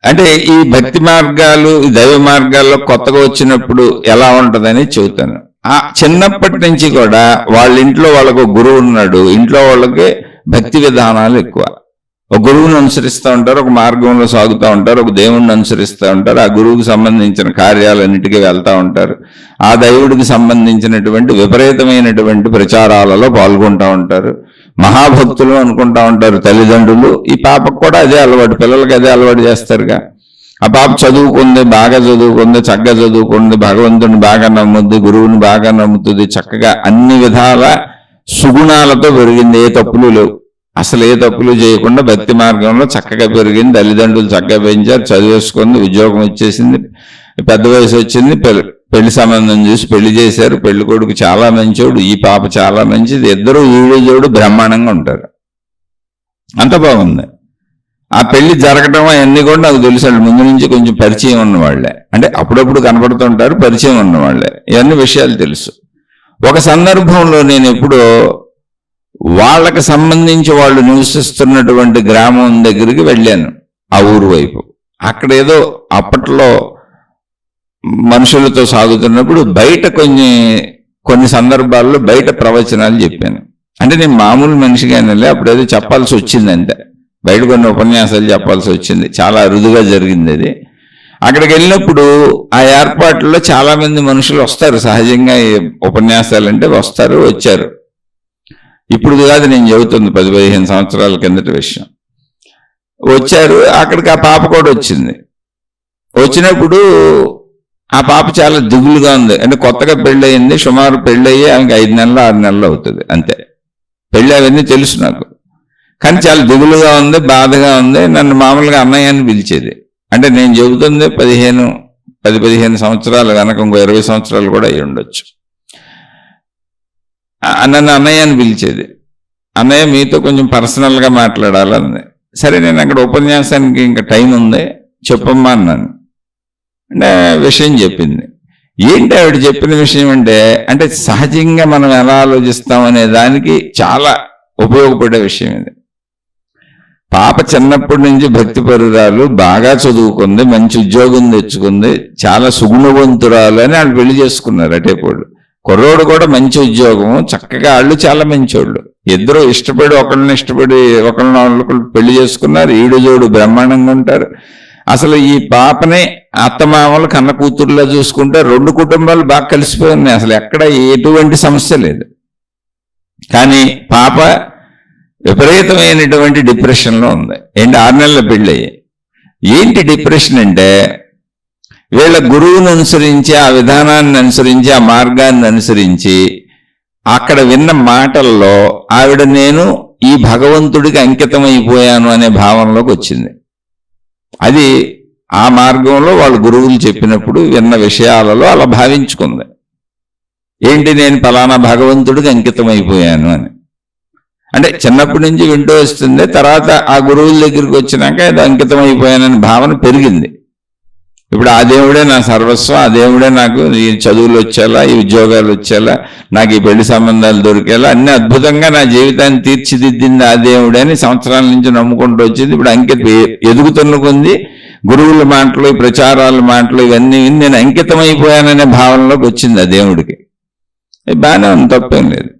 అంటే ఈ భక్తి మార్గాలు, ఈ దైవ మార్గాల్లో కొత్తగా వచ్చినప్పుడు ఎలా ఉంటుందని చెబుతాను. ఆ చిన్నప్పటి నుంచి కూడా వాళ్ళ ఇంట్లో వాళ్ళకు గురువు ఉన్నాడు, ఇంట్లో వాళ్ళకి భక్తి విధానాలు ఎక్కువ. ఒక గురువుని అనుసరిస్తూ ఉంటారు, ఒక మార్గంలో సాగుతూ ఉంటారు, ఒక దేవుణ్ణి అనుసరిస్తూ ఉంటారు, ఆ గురువుకి సంబంధించిన కార్యాలన్నిటికీ వెళ్తూ ఉంటారు, ఆ దైవుడికి సంబంధించినటువంటి విపరీతమైనటువంటి ప్రచారాలలో పాల్గొంటూ ఉంటారు, మహాభక్తులు అనుకుంటా ఉంటారు తల్లిదండ్రులు. ఈ పాపకు కూడా అదే అలవాటు, పిల్లలకి అదే అలవాటు చేస్తారుగా. ఆ పాప చదువుకుంది, బాగా చదువుకుంది, చక్కగా చదువుకుంది, భగవంతుని బాగా నమ్ముద్ది, గురువుని బాగా నమ్ముతుంది, చక్కగా అన్ని విధాల సుగుణాలతో పెరిగింది. ఏ తప్పులు లేవు, అసలు ఏ తప్పులు చేయకుండా భక్తి మార్గంలో చక్కగా పెరిగింది. తల్లిదండ్రులు చక్కగా పెంచారు, చదివేసుకుంది, ఉద్యోగం వచ్చేసింది, పెద్ద వయసు వచ్చింది, పెళ్లి సంబంధం చూసి పెళ్లి చేశారు. పెళ్లి కొడుకు చాలా మంచోడు, ఈ పాప చాలా మంచిది, ఇద్దరు ఈడేజోడు బ్రహ్మాండంగా ఉంటారు. అంత బాగుంది. ఆ పెళ్లి జరగటం అవన్నీ కూడా నాకు తెలుసు, ముందు నుంచి కొంచెం పరిచయం ఉన్నవాళ్లే, అంటే అప్పుడప్పుడు కనపడుతుంటారు, పరిచయం ఉన్నవాళ్లే, ఇవన్నీ విషయాలు తెలుసు. ఒక సందర్భంలో నేను ఎప్పుడో వాళ్ళకి సంబంధించి వాళ్ళు నివసిస్తున్నటువంటి గ్రామం దగ్గరికి వెళ్ళాను, ఆ ఊరు వైపు. అక్కడ ఏదో అప్పట్లో మనుషులతో సాగుతున్నప్పుడు బయట కొన్ని సందర్భాల్లో బయట ప్రవచనాలు చెప్పాను. అంటే నేను మామూలు మనిషిగానే అప్పుడు ఏదో చెప్పాల్సి వచ్చింది అంతే, బయట కొన్ని ఉపన్యాసాలు చెప్పాల్సి వచ్చింది, చాలా అరుదుగా జరిగింది అది. అక్కడికి వెళ్ళినప్పుడు ఆ ఏర్పాట్లలో చాలా మంది మనుషులు వస్తారు, సహజంగా ఉపన్యాసాలంటే వచ్చారు. ఇప్పుడు కాదు నేను చెబుతుంది, 10-15 సంవత్సరాల కిందటి విషయం. వచ్చారు, అక్కడికి ఆ పాప కూడా వచ్చింది. వచ్చినప్పుడు ఆ పాప చాలా దిగులుగా ఉంది, అంటే కొత్తగా పెళ్ళయింది, సుమారు పెళ్ళయ్యి ఆమెకి 5 నెలలు 6 నెలలు అవుతుంది అంతే. పెళ్ళి అవన్నీ తెలుసు నాకు, కానీ చాలా దిగులుగా ఉంది, బాధగా ఉంది. నన్ను మామూలుగా అన్నయ్య అని పిలిచేది. అంటే నేను చెబుతుంది 10-15 సంవత్సరాలు కనుక, ఇంకో 20 సంవత్సరాలు కూడా అయ్యి ఉండొచ్చు. నన్ను అన్నయ్య అని పిలిచేది. అన్నయ్య మీతో కొంచెం పర్సనల్గా మాట్లాడాలని. సరే నేను అక్కడ ఉపన్యాసానికి ఇంకా టైం ఉంది, చెప్పమ్మా అన్నాను. అంటే విషయం చెప్పింది. ఏంటి ఆవిడ చెప్పిన విషయం అంటే సహజంగా మనం ఎలా ఆలోచిస్తాం అనే దానికి చాలా ఉపయోగపడే విషయం ఇది. పాప చిన్నప్పటి నుంచి భక్తి పరురాలు, బాగా చదువుకుంది, మంచి ఉద్యోగం తెచ్చుకుంది, చాలా సుగుణవంతురాలు అని వాళ్ళు పెళ్లి చేసుకున్నారు. అటేపోళ్ళు కుర్రోడు కూడా మంచి ఉద్యోగం, చక్కగా వాళ్ళు చాలా మంచోళ్ళు. ఇద్దరు ఇష్టపడి ఒకళ్ళని పెళ్లి చేసుకున్నారు. ఈడు జోడు బ్రహ్మాండంగా ఉంటారు. అసలు ఈ పాపనే అత్తమామలు కన్న కూతుర్లా చూసుకుంటే 2 కుటుంబాలు బాగా కలిసిపోయి ఉన్నాయి, అసలు ఎక్కడ ఎటువంటి సమస్య లేదు. కానీ పాప విపరీతమైనటువంటి డిప్రెషన్లో ఉంది. 6 నెలల పెళ్ళయ్యి. ఏంటి డిప్రెషన్ అంటే, వీళ్ళ గురువుని అనుసరించి, ఆ విధానాన్ని అనుసరించి, ఆ మార్గాన్ని అనుసరించి అక్కడ విన్న మాటల్లో ఆవిడ నేను ఈ భగవంతుడికి అంకితం అయిపోయాను అనే భావనలోకి వచ్చింది. అది ఆ మార్గంలో వాళ్ళ గురువులు చెప్పినప్పుడు విన్న విషయాలలో అలా భావించుకుంది. ఏంటి, నేను ఫలానా భగవంతుడికి అంకితం అయిపోయాను అని. అంటే చిన్నప్పటి నుంచి వింటూ వస్తుంది. తర్వాత ఆ గురువుల దగ్గరికి వచ్చినాక అది అంకితం అయిపోయానని భావన పెరిగింది. ఇప్పుడు ఆ దేవుడే నా సర్వస్వం, ఆ దేవుడే నాకు ఈ చదువులు వచ్చేలా, ఈ ఉద్యోగాలు వచ్చేలా, నాకు ఈ పెళ్లి సంబంధాలు దొరికేలా, అన్ని అద్భుతంగా నా జీవితాన్ని తీర్చిదిద్దింది ఆ దేవుడే అని సంవత్సరాల నుంచి నమ్ముకుంటూ వచ్చింది. ఇప్పుడు ఎదుగుతున్న కొంది గురువుల మాటలు, ప్రచారాల మాటలు ఇవన్నీ నేను అంకితం అయిపోయాననే భావనలోకి వచ్చింది ఆ దేవుడికి. బాగానే ఉంది, తప్పేం లేదు.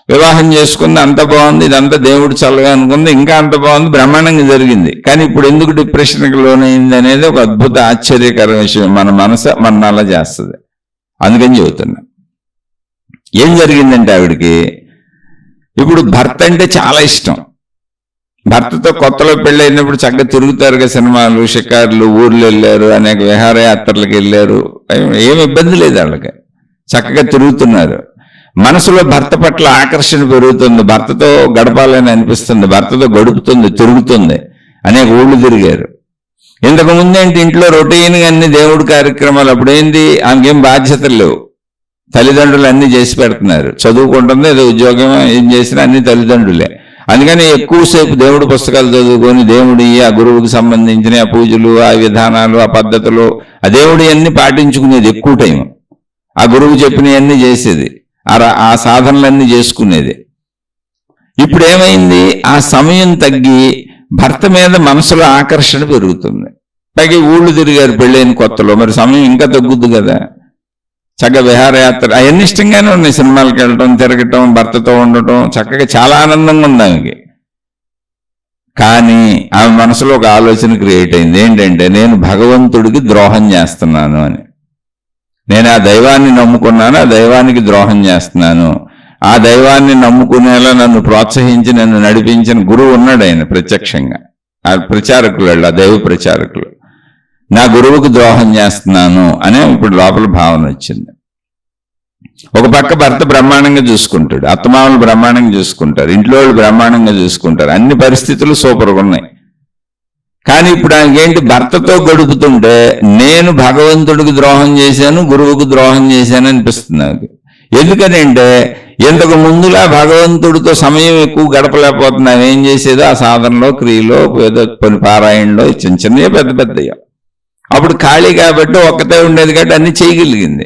వివాహం చేసుకుంది, అంత బాగుంది, ఇదంతా దేవుడు చల్లగా అనుకుంది, ఇంకా అంత బాగుంది, బ్రహ్మాండంగా జరిగింది. కానీ ఇప్పుడు ఎందుకు డిప్రెషన్కి లోనైంది అనేది ఒక అద్భుత ఆశ్చర్యకర విషయం. మన మనసు మన అలా చేస్తుంది. అందుకని చెబుతున్నా. ఏం జరిగిందంటే ఆవిడికి ఇప్పుడు భర్త అంటే చాలా ఇష్టం. భర్తతో కొత్తలో పెళ్ళైనప్పుడు చక్కగా తిరుగుతారుగా, సినిమాలు, షికారులు, ఊర్లు వెళ్ళారు, అనేక విహారయాత్రలకు వెళ్ళారు, ఏమి ఇబ్బంది లేదు వాళ్ళకి, చక్కగా తిరుగుతున్నారు. మనసులో భర్త పట్ల ఆకర్షణ పెరుగుతుంది, భర్తతో గడపాలని అనిపిస్తుంది, భర్తతో గడుపుతుంది, తిరుగుతుంది, అనేక ఊళ్ళు తిరిగారు. ఇంతకు ముందేంటి ఇంట్లో రొటీన్గా అన్ని దేవుడి కార్యక్రమాలు. అప్పుడేంటి, ఆమెకేం బాధ్యతలు లేవు, తల్లిదండ్రులు అన్ని చేసి పెడుతున్నారు, చదువుకుంటుంది, ఏదో ఉద్యోగం ఏం చేసినా అన్ని తల్లిదండ్రులే. అందుకని ఎక్కువసేపు దేవుడి పుస్తకాలు చదువుకొని దేవుడి ఆ గురువుకి సంబంధించిన ఆ పూజలు, ఆ విధానాలు, ఆ పద్ధతులు, ఆ దేవుడి అన్ని పాటించుకునేది ఎక్కువ టైం. ఆ గురువు చెప్పినవన్నీ చేసేది, ఆ సాధనలన్నీ చేసుకునేది. ఇప్పుడు ఏమైంది, ఆ సమయం తగ్గి భర్త మీద మనసులో ఆకర్షణ పెరుగుతుంది. పైకి ఊళ్ళు తిరిగారు పెళ్ళైన కొత్తలో, మరి సమయం ఇంకా తగ్గుద్ది కదా. చక్కగా విహారయాత్ర అవన్నీ ఇష్టంగానే ఉన్నాయి, సినిమాలకు వెళ్ళటం, తిరగటం, భర్తతో ఉండటం, చక్కగా చాలా ఆనందంగా ఉంది ఆమెకి. కానీ ఆమె మనసులో ఒక ఆలోచన క్రియేట్ అయింది. ఏంటంటే, నేను భగవంతుడికి ద్రోహం చేస్తున్నాను అని. నేను ఆ దైవాన్ని నమ్ముకున్నాను, ఆ దైవానికి ద్రోహం చేస్తున్నాను. ఆ దైవాన్ని నమ్ముకునేలా నన్ను ప్రోత్సహించి నన్ను నడిపించిన గురువు ఉన్నాడు, ఆయన ప్రత్యక్షంగా. ఆ ప్రచారకులు, ఆ దైవ ప్రచారకులు, నా గురువుకు ద్రోహం చేస్తున్నాను అనే ఇప్పుడు లోపల భావన వచ్చింది. ఒక పక్క భర్త బ్రహ్మాండంగా చూసుకుంటాడు, అత్తమామలు బ్రహ్మాండంగా చూసుకుంటారు, ఇంట్లో వాళ్ళు బ్రహ్మాండంగా చూసుకుంటారు, అన్ని పరిస్థితులు సూపర్గా ఉన్నాయి. కానీ ఇప్పుడు ఆయనకేంటి, భర్తతో గడుపుతుంటే నేను భగవంతుడికి ద్రోహం చేశాను, గురువుకు ద్రోహం చేశాను అనిపిస్తుంది నాకు. ఎందుకని అంటే, ఇంతకు ముందులా భగవంతుడితో సమయం ఎక్కువ గడపలేకపోతున్నాను. ఏం చేసేదో ఆ సాధనలో, క్రియలో, ఏదో కొన్ని పారాయణలో, చిన్న చిన్నవి, పెద్ద పెద్దయ్యా. అప్పుడు ఖాళీ కాబట్టి ఒక్కతే ఉండేది కాబట్టి అన్ని చేయగలిగింది.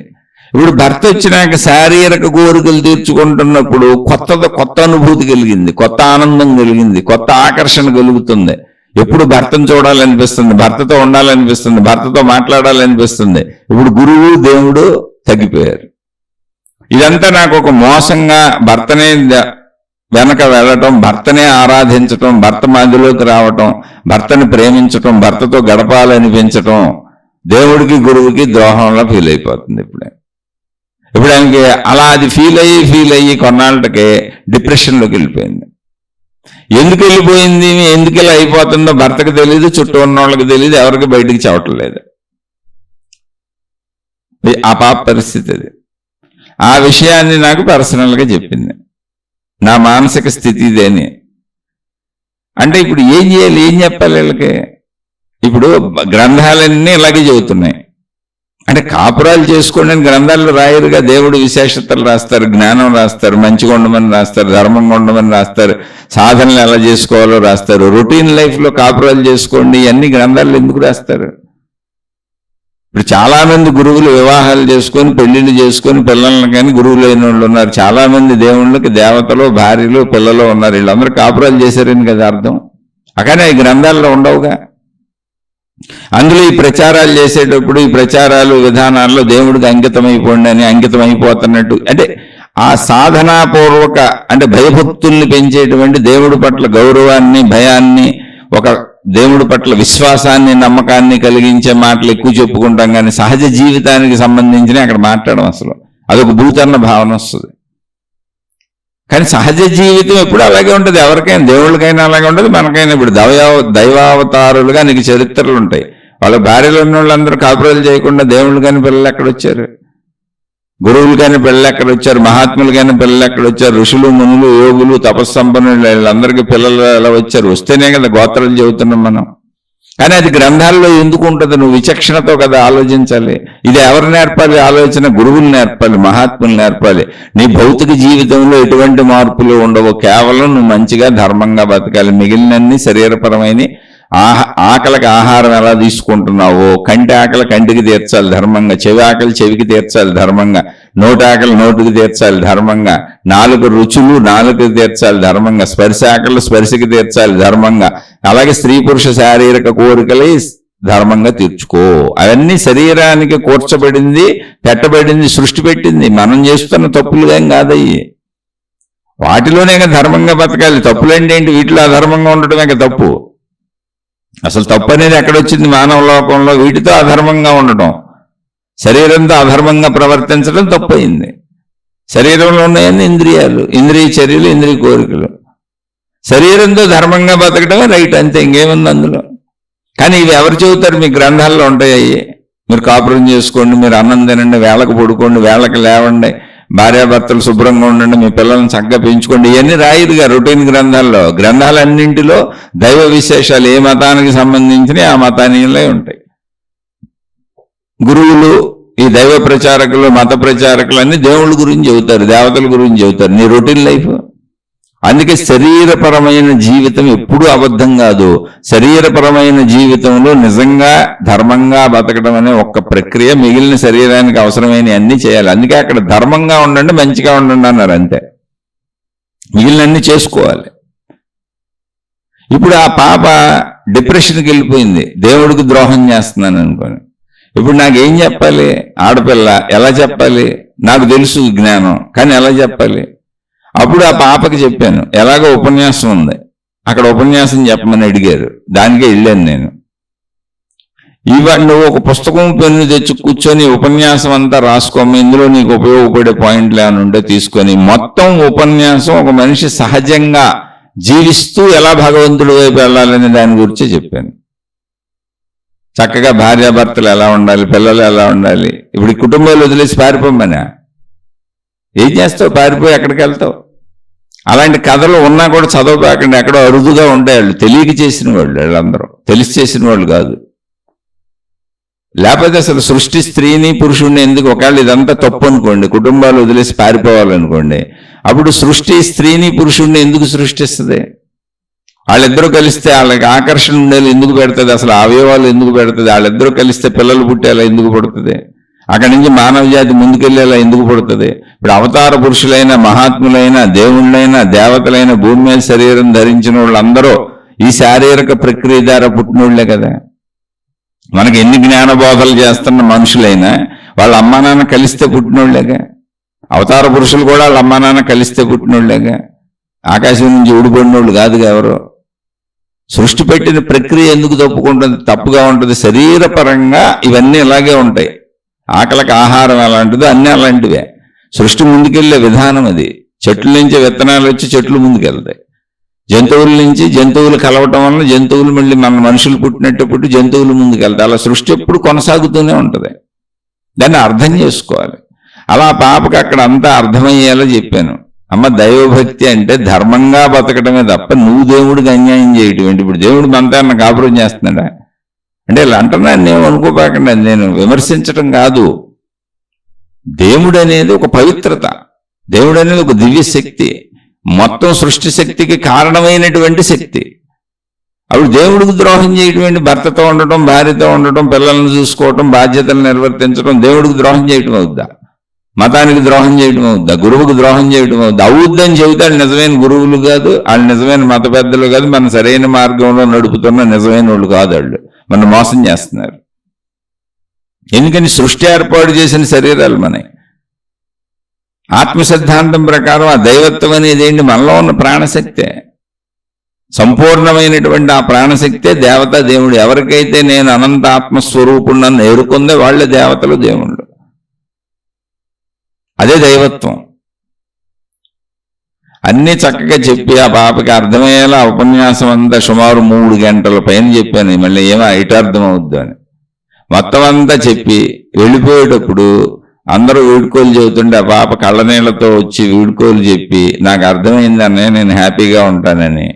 ఇప్పుడు భర్త వచ్చినాక శారీరక కోరికలు తీర్చుకుంటున్నప్పుడు కొత్త అనుభూతి కలిగింది, కొత్త ఆనందం కలిగింది, కొత్త ఆకర్షణ కలుగుతుంది. ఎప్పుడు భర్తను చూడాలనిపిస్తుంది, భర్తతో ఉండాలనిపిస్తుంది, భర్తతో మాట్లాడాలనిపిస్తుంది. ఇప్పుడు గురువు దేవుడు తగ్గిపోయారు. ఇదంతా నాకు ఒక మోసంగా, భర్తనే వెనక వెళ్ళటం, భర్తనే ఆరాధించటం, భర్త మధ్యలోకి రావటం, భర్తని ప్రేమించటం, భర్తతో గడపాలనిపించటం, దేవుడికి గురువుకి ద్రోహంలో ఫీల్ అయిపోతుంది. ఇప్పుడు ఆయనకి అలా అది ఫీల్ అయ్యి కొన్నాళ్ళకే డిప్రెషన్లోకి వెళ్ళిపోయింది. ఎందుకు వెళ్ళిపోయింది, ఎందుకు ఇలా అయిపోతుందో భర్తకు తెలియదు, చుట్టూ ఉన్న వాళ్ళకి తెలియదు, ఎవరికి బయటికి చెప్పట్లేదు. ఆ పాప పరిస్థితి అది. ఆ విషయాన్ని నాకు పర్సనల్గా చెప్పింది. నా మానసిక స్థితి ఇదేని. అంటే ఇప్పుడు ఏం చేయాలి, ఏం చెప్పాలి వీళ్ళకి? ఇప్పుడు గ్రంథాలన్నీ ఇలాగే చెబుతున్నాయి. అంటే కాపురాలు చేసుకోండి అని గ్రంథాల్లో రాయరుగా. దేవుడు విశేషతలు రాస్తారు, జ్ఞానం రాస్తారు, మంచిగా ఉండమని రాస్తారు, ధర్మంగా ఉండమని రాస్తారు, సాధనలు ఎలా చేసుకోవాలో రాస్తారు. రొటీన్ లైఫ్లో కాపురాలు చేసుకోండి ఇవన్నీ గ్రంథాలు ఎందుకు రాస్తారు? ఇప్పుడు చాలా మంది గురువులు వివాహాలు చేసుకొని, పెళ్లిళ్ళు చేసుకొని, పిల్లలను కానీ గురువులు అయిన వాళ్ళు ఉన్నారు. చాలా మంది దేవుళ్ళకి దేవతలు, భార్యలు, పిల్లలు ఉన్నారు. వీళ్ళందరూ కాపురాలు చేశారని కదా అర్థం. కానీ ఈ గ్రంథాల్లో ఉండవుగా. అందులో ఈ ప్రచారాలు చేసేటప్పుడు, ఈ ప్రచారాలు విధానాల్లో దేవుడికి అంకితం అయిపోండి అని అంకితం అయిపోతున్నట్టు, అంటే ఆ సాధనాపూర్వక, అంటే భయభక్తుల్ని పెంచేటువంటి, దేవుడి పట్ల గౌరవాన్ని, భయాన్ని ఒక దేవుడి పట్ల విశ్వాసాన్ని నమ్మకాన్ని కలిగించే మాటలు ఎక్కువ చెప్పుకుంటాం, కానీ సహజ జీవితానికి సంబంధించిన అక్కడ మాట్లాడడం అసలు అదొక భూతన్న భావన వస్తుంది. కానీ సహజ జీవితం ఎప్పుడు అలాగే ఉంటుంది, ఎవరికైనా దేవుళ్ళకైనా అలాగే ఉంటుంది, మనకైనా. ఇప్పుడు దైవావతారులుగా నీకు చరిత్రలు ఉంటాయి. వాళ్ళ భార్యలు ఉన్న వాళ్ళందరూ కాపురాలు చేయకుండా దేవుళ్ళు కానీ పిల్లలు ఎక్కడొచ్చారు, గురువులు కానీ పిల్లలు ఎక్కడొచ్చారు, మహాత్ములు కానీ పిల్లలు ఎక్కడొచ్చారు, ఋషులు మునులు యోగులు తపస్సంపన్నులు వీళ్ళందరికీ పిల్లలు ఎలా వచ్చారు? వస్తేనే కదా గోత్రాలు చెబుతున్నాం మనం. కానీ అది గ్రంథాల్లో ఎందుకు ఉంటుంది? నువ్వు విచక్షణతో కదా ఆలోచించాలి. ఇది ఎవరు నేర్పాలి ఆలోచన? గురువులు నేర్పాలి, మహాత్ములు నేర్పాలి. నీ భౌతిక జీవితంలో ఎటువంటి మార్పులు ఉండవు, కేవలం నువ్వు మంచిగా ధర్మంగా బతకాలి. మిగిలినన్ని శరీరపరమైన ఆకలికి ఆహారం ఎలా తీసుకుంటున్నావో, కంటి ఆకలి కంటికి తీర్చాలి ధర్మంగా, చెవి ఆకలి చెవికి తీర్చాలి ధర్మంగా, నోటి ఆకలి నోటికి తీర్చాలి ధర్మంగా, నాలుగు రుచులు నాలుగుకి తీర్చాలి ధర్మంగా, స్పర్శ ఆకలి స్పర్శకి తీర్చాలి ధర్మంగా, అలాగే స్త్రీ పురుష శారీరక కోరికలు ధర్మంగా తీర్చుకో. అవన్నీ శరీరానికి కూర్చబడింది, పెట్టబడింది, సృష్టి పెట్టింది. మనం చేస్తున్న తప్పులుగా కాదయ్యి, వాటిలోనే ధర్మంగా బతకాలి. తప్పులంటే ఏంటి? వీటిలో అధర్మంగా ఉండటమే తప్పు. అసలు తప్పు అనేది ఎక్కడొచ్చింది? మానవ లోకంలో వీటితో అధర్మంగా ఉండటం, శరీరంతో అధర్మంగా ప్రవర్తించడం తప్పయింది. శరీరంలో ఉన్నాయని ఇంద్రియాలు, ఇంద్రియ చర్యలు, ఇంద్రియ కోరికలు. శరీరంతో ధర్మంగా బతకడమే రైట్, అంతే, ఇంకేముంది అందులో. కానీ ఇవి ఎవరు చెబుతారు? మీ గ్రంథాల్లో ఉంటాయి. మీరు కాపురం చేసుకోండి, మీరు అన్నం తినండి, వేళకు పడుకోండి, వేళకు లేవండి, భార్యాభర్తలు శుభ్రంగా ఉండండి, మీ పిల్లల్ని చక్కగా పెంచుకోండి, ఇవన్నీ రాయిరుగా రొటీన్ గ్రంథాల్లో. గ్రంథాలన్నింటిలో దైవ విశేషాలు ఏ మతానికి సంబంధించినవి ఆ మతానిలే ఉంటాయి. గురువులు, ఈ దైవ ప్రచారకులు, మత ప్రచారకులు అన్ని దేవుళ్ళ గురించి చెబుతారు, దేవతల గురించి చెబుతారు. నీ రొటీన్ లైఫ్. అందుకే శరీరపరమైన జీవితం ఎప్పుడూ అబద్ధం కాదు. శరీరపరమైన జీవితంలో నిజంగా ధర్మంగా బతకడం అనే ఒక్క ప్రక్రియ, మిగిలిన శరీరానికి అవసరమైన అన్ని చేయాలి. అందుకే అక్కడ ధర్మంగా ఉండండి, మంచిగా ఉండండి అన్నారు, అంతే. మిగిలిన అన్ని చేసుకోవాలి. ఇప్పుడు ఆ పాప డిప్రెషన్కి వెళ్ళిపోయింది, దేవుడికి ద్రోహం చేస్తున్నాను అనుకోని. ఇప్పుడు నాకేం చెప్పాలి? ఆడపిల్ల ఎలా చెప్పాలి? నాకు తెలుసు జ్ఞానం, కానీ ఎలా చెప్పాలి? అప్పుడు ఆ పాపకి చెప్పాను, ఎలాగో ఉపన్యాసం ఉంది, అక్కడ ఉపన్యాసం చెప్పమని అడిగారు, దానికే వెళ్ళాను నేను. నువ్వు ఒక పుస్తకం పెన్ను తెచ్చి కూర్చొని ఉపన్యాసం అంతా రాసుకోమ, ఇందులో నీకు ఉపయోగపడే పాయింట్లు ఏమైనా ఉంటే తీసుకొని, మొత్తం ఉపన్యాసం ఒక మనిషి సహజంగా జీవిస్తూ ఎలా భగవంతుడి వైపు వెళ్ళాలని దాని గురించి చెప్పాను. చక్కగా భార్యాభర్తలు ఎలా ఉండాలి, పిల్లలు ఎలా ఉండాలి. ఇప్పుడు కుటుంబాలు వదిలేసి పారిపోమనా? ఏం చేస్తావు? పారిపోయి ఎక్కడికి వెళ్తావు? అలాంటి కథలు ఉన్నా కూడా చదవబాకండి, ఎక్కడో అరుదుగా ఉంటాయి. వాళ్ళు తెలియక చేసిన వాళ్ళు, వాళ్ళందరూ తెలిసి చేసిన వాళ్ళు కాదు. లేకపోతే అసలు సృష్టి స్త్రీని పురుషుడిని ఎందుకు? ఒకవేళ ఇదంతా తప్పు అనుకోండి, కుటుంబాలు వదిలేసి పారిపోవాలనుకోండి, అప్పుడు సృష్టి స్త్రీని పురుషుడిని ఎందుకు సృష్టిస్తుంది? వాళ్ళిద్దరూ కలిస్తే వాళ్ళకి ఆకర్షణ ఉండేది ఎందుకు పెడుతుంది? అసలు అవయవాలు ఎందుకు పెడుతుంది? వాళ్ళిద్దరూ కలిస్తే పిల్లలు పుట్టేలా ఎందుకు పడుతుంది? అక్కడి నుంచి మానవ జాతి ముందుకెళ్లేలా ఎందుకు పడుతుంది? ఇప్పుడు అవతార పురుషులైన, మహాత్ములైన, దేవుళ్ళైన, దేవతలైన, భూమి మీద శరీరం ధరించిన వాళ్ళందరూ ఈ శారీరక ప్రక్రియ ద్వారా పుట్టినోళ్లే కదా. మనకి ఎన్ని జ్ఞానబోధలు చేస్తున్న మనుషులైనా వాళ్ళ అమ్మా నాన్న కలిస్తే పుట్టినోళ్లేగా. అవతార పురుషులు కూడా వాళ్ళ అమ్మా నాన్న కలిస్తే పుట్టినోళ్లేగా, ఆకాశం నుంచి ఊడిపడినోళ్ళు కాదుగా ఎవరు. సృష్టి పెట్టిన ప్రక్రియ ఎందుకు తప్పుగా ఉంటుంది? శరీరపరంగా ఇవన్నీ ఇలాగే ఉంటాయి. ఆకలికి ఆహారం ఎలాంటిదో అన్నీ అలాంటివే. సృష్టి ముందుకెళ్లే విధానం అది. చెట్ల నుంచి విత్తనాలు వచ్చి చెట్లు ముందుకెళ్తాయి, జంతువుల నుంచి జంతువులు కలవటం వల్ల జంతువులు మళ్ళీ మన మనుషులు పుట్టినప్పుడు జంతువులు ముందుకెళ్తాయి. అలా సృష్టి ఎప్పుడు కొనసాగుతూనే ఉంటుంది. దాన్ని అర్థం చేసుకోవాలి. అలా పాపకి అక్కడ అంతా అర్థమయ్యేలా చెప్పాను. అమ్మ, దైవభక్తి అంటే ధర్మంగా బతకటమే తప్ప నువ్వు దేవుడికి అన్యాయం చేయటం ఏంటి? ఇప్పుడు దేవుడు మనతో అన్న కాపురం చేస్తున్నాడా అంటే ఇలా అంటున్నాను, నేను అనుకోపాకండి, నేను విమర్శించటం కాదు. దేవుడు అనేది ఒక పవిత్రత, దేవుడు అనేది ఒక దివ్య శక్తి, మొత్తం సృష్టి శక్తికి కారణమైనటువంటి శక్తి. అప్పుడు దేవుడికి ద్రోహం చేయటం, భర్తతో ఉండటం, భార్యతో ఉండటం, పిల్లలను చూసుకోవటం, బాధ్యతలు నిర్వర్తించడం దేవుడికి ద్రోహం చేయటం అవుద్దా? మతానికి ద్రోహం చేయటం అవుద్దా? గురువుకు ద్రోహం చేయటం అవుద్దా? అవుద్దని చెబుతాడు నిజమైన గురువులు కాదు, వాళ్ళు నిజమైన మత పెద్దలు కాదు, మన సరైన మార్గంలో నడుపుతున్న నిజమైన వాళ్ళు కాదు. వాళ్ళు మనం మోసం చేస్తున్నారు. ఎందుకని? సృష్టి ఏర్పాటు చేసిన శరీరాలు మనవి. ఆత్మ సిద్ధాంతం ప్రకారం ఆ దైవత్వం అనేది ఏంటి? మనలో ఉన్న ప్రాణశక్తే. సంపూర్ణమైనటువంటి ఆ ప్రాణశక్తే దేవత దేవుడు. ఎవరికైతే నేను అనంత ఆత్మస్వరూపుణ్ణి ఎరుకుందో వాళ్ళే దేవతలు దేవుళ్ళు. అదే దైవత్వం. అన్నీ చక్కగా చెప్పి ఆ పాపకి అర్థమయ్యేలా ఉపన్యాసం అంతా సుమారు 3 గంటల పైన చెప్పాను. మళ్ళీ ఏమో ఇటార్థం అవుద్దు అని మొత్తం అంతా చెప్పి వెళ్ళిపోయేటప్పుడు అందరూ వీడుకోలు చెబుతుంటే ఆ పాప కళ్ళనీళ్లతో వచ్చి వీడుకోలు చెప్పి నాకు అర్థమైందనే నేను హ్యాపీగా ఉంటానని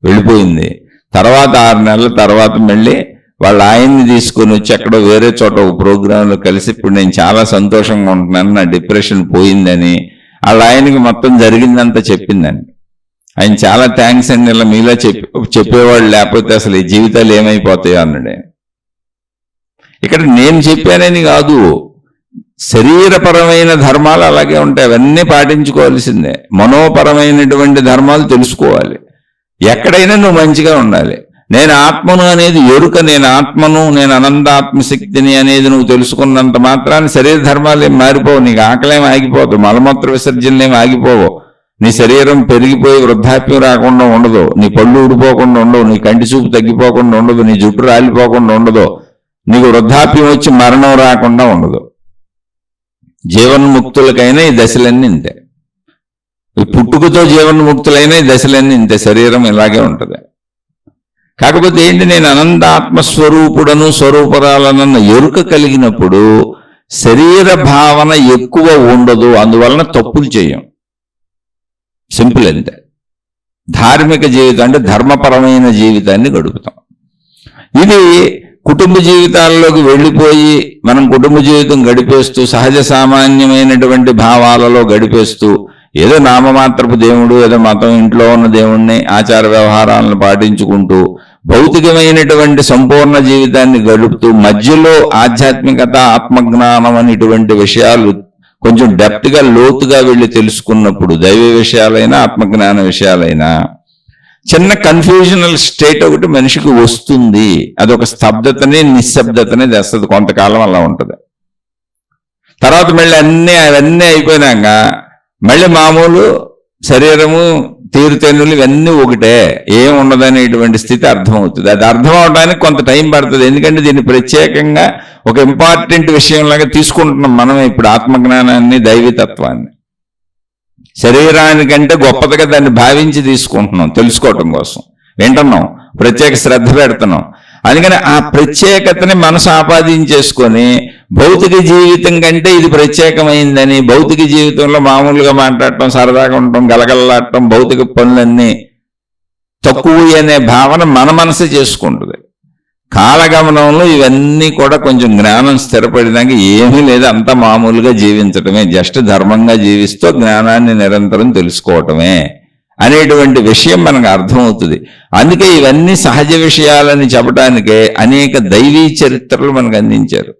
వెళ్ళిపోయింది. తర్వాత 6 నెలల తర్వాత మళ్ళీ వాళ్ళ ఆయన్ని తీసుకొని వచ్చి ఎక్కడో వేరే చోట ఒక ప్రోగ్రాంలో కలిసి ఇప్పుడు నేను చాలా సంతోషంగా ఉంటున్నాను, నా డిప్రెషన్ పోయిందని వాళ్ళ ఆయనకి మొత్తం జరిగిందంతా చెప్పిందని. ఆయన చాలా థ్యాంక్స్ అండి, ఇలా మీలా చెప్పేవాళ్ళు లేకపోతే అసలు ఈ జీవితాలు ఏమైపోతాయో అన్నాడు. ఇక్కడ నేను చెప్పానని కాదు, శరీరపరమైన ధర్మాలు అలాగే ఉంటాయి, అవన్నీ పాటించుకోవాల్సిందే. మనోపరమైనటువంటి ధర్మాలు తెలుసుకోవాలి. ఎక్కడైనా నువ్వు మంచిగా ఉండాలి. నేను ఆత్మను అనేది ఎరుక, నేను ఆత్మను, నేను అనంతాత్మశక్తిని అనేది నువ్వు తెలుసుకున్నంత మాత్రాన్ని శరీర ధర్మాలు ఏం మారిపోవు. నీకు ఆకలేం ఆగిపోదు, మలమూత్ర విసర్జనలేం ఆగిపోవు, నీ శరీరం పెరిగిపోయి వృద్ధాప్యం రాకుండా ఉండదు, నీ పళ్ళు ఊడిపోకుండా ఉండవు, నీ కంటి చూపు తగ్గిపోకుండా ఉండదు, నీ జుట్టు రాలిపోకుండా ఉండదు, నీకు వృద్ధాప్యం వచ్చి మరణం రాకుండా ఉండదు. జీవన్ముక్తులకైనా ఈ దశలన్నీ ఇంతే. ఈ పుట్టుకతో జీవన్ముక్తులైన ఈ దశలన్నీ ఇంతే. శరీరం ఇలాగే ఉంటుంది. కాకపోతే ఏంటి, నేను అనంతాత్మస్వరూపుడను స్వరూపరాలనన్న ఎరుక కలిగినప్పుడు శరీర భావన ఎక్కువ ఉండదు, అందువలన తప్పులు చేయం. సింపుల్ అంతే. ధార్మిక జీవితం అంటే ధర్మపరమైన జీవితాన్ని గడుపుతాం. ఇది కుటుంబ జీవితాల్లోకి వెళ్ళిపోయి మనం కుటుంబ జీవితం గడిపేస్తూ సహజ సామాన్యమైనటువంటి భావాలలో గడిపేస్తూ ఏదో నామమాత్రపు దేవుడు, ఏదో మతం, ఇంట్లో ఉన్న దేవుణ్ణి, ఆచార వ్యవహారాలను పాటించుకుంటూ భౌతికమైనటువంటి సంపూర్ణ జీవితాన్ని గడుపుతూ మధ్యలో ఆధ్యాత్మికత, ఆత్మజ్ఞానం అనేటువంటి విషయాలు కొంచెం డెప్త్గా లోతుగా వెళ్ళి తెలుసుకున్నప్పుడు దైవ విషయాలైనా ఆత్మజ్ఞాన విషయాలైనా చిన్న కన్ఫ్యూజనల్ స్టేట్ ఒకటి మనిషికి వస్తుంది. అదొక స్తబ్దతని, నిశ్శబ్దతని తెస్తుంది. కొంతకాలం అలా ఉంటుంది. తర్వాత మళ్ళీ అవన్నీ అయిపోయినాక మళ్ళీ మామూలు శరీరము, తీరుతెన్నులు ఇవన్నీ ఒకటే, ఏం ఉండదనేటువంటి స్థితి అర్థమవుతుంది. అది అర్థం అవడానికి కొంత టైం పడుతుంది. ఎందుకంటే దీన్ని ప్రత్యేకంగా ఒక ఇంపార్టెంట్ విషయంలాగా తీసుకుంటున్నాం మనం ఇప్పుడు ఆత్మజ్ఞానాన్ని, దైవీతత్వాన్ని. శరీరానికంటే గొప్పదిగా దాన్ని భావించి తీసుకుంటున్నాం తెలుసుకోవటం కోసం, వింటున్నాం, ప్రత్యేక శ్రద్ధ పెడుతున్నాం. అందుకని ఆ ప్రత్యేకతని మనసు ఆపాదించేసుకొని భౌతిక జీవితం కంటే ఇది ప్రత్యేకమైందని, భౌతిక జీవితంలో మామూలుగా మాట్లాడటం, సరదాగా ఉండటం, గలగలలాడటం, భౌతిక పనులన్నీ తక్కువ అనే భావన మన మనసే చేసుకుంటుంది. కాలగమనంలో ఇవన్నీ కూడా కొంచెం జ్ఞానం స్థిరపడినాక ఏమీ లేదు, అంతా మామూలుగా జీవించటమే, జస్ట్ ధర్మంగా జీవిస్తూ జ్ఞానాన్ని నిరంతరం తెలుసుకోవటమే అనేటువంటి విషయం మనకు అర్థమవుతుంది. అందుకే ఇవన్నీ సహజ విషయాలని చెప్పడానికే అనేక దైవీ చరిత్రలు మనకు అందించారు.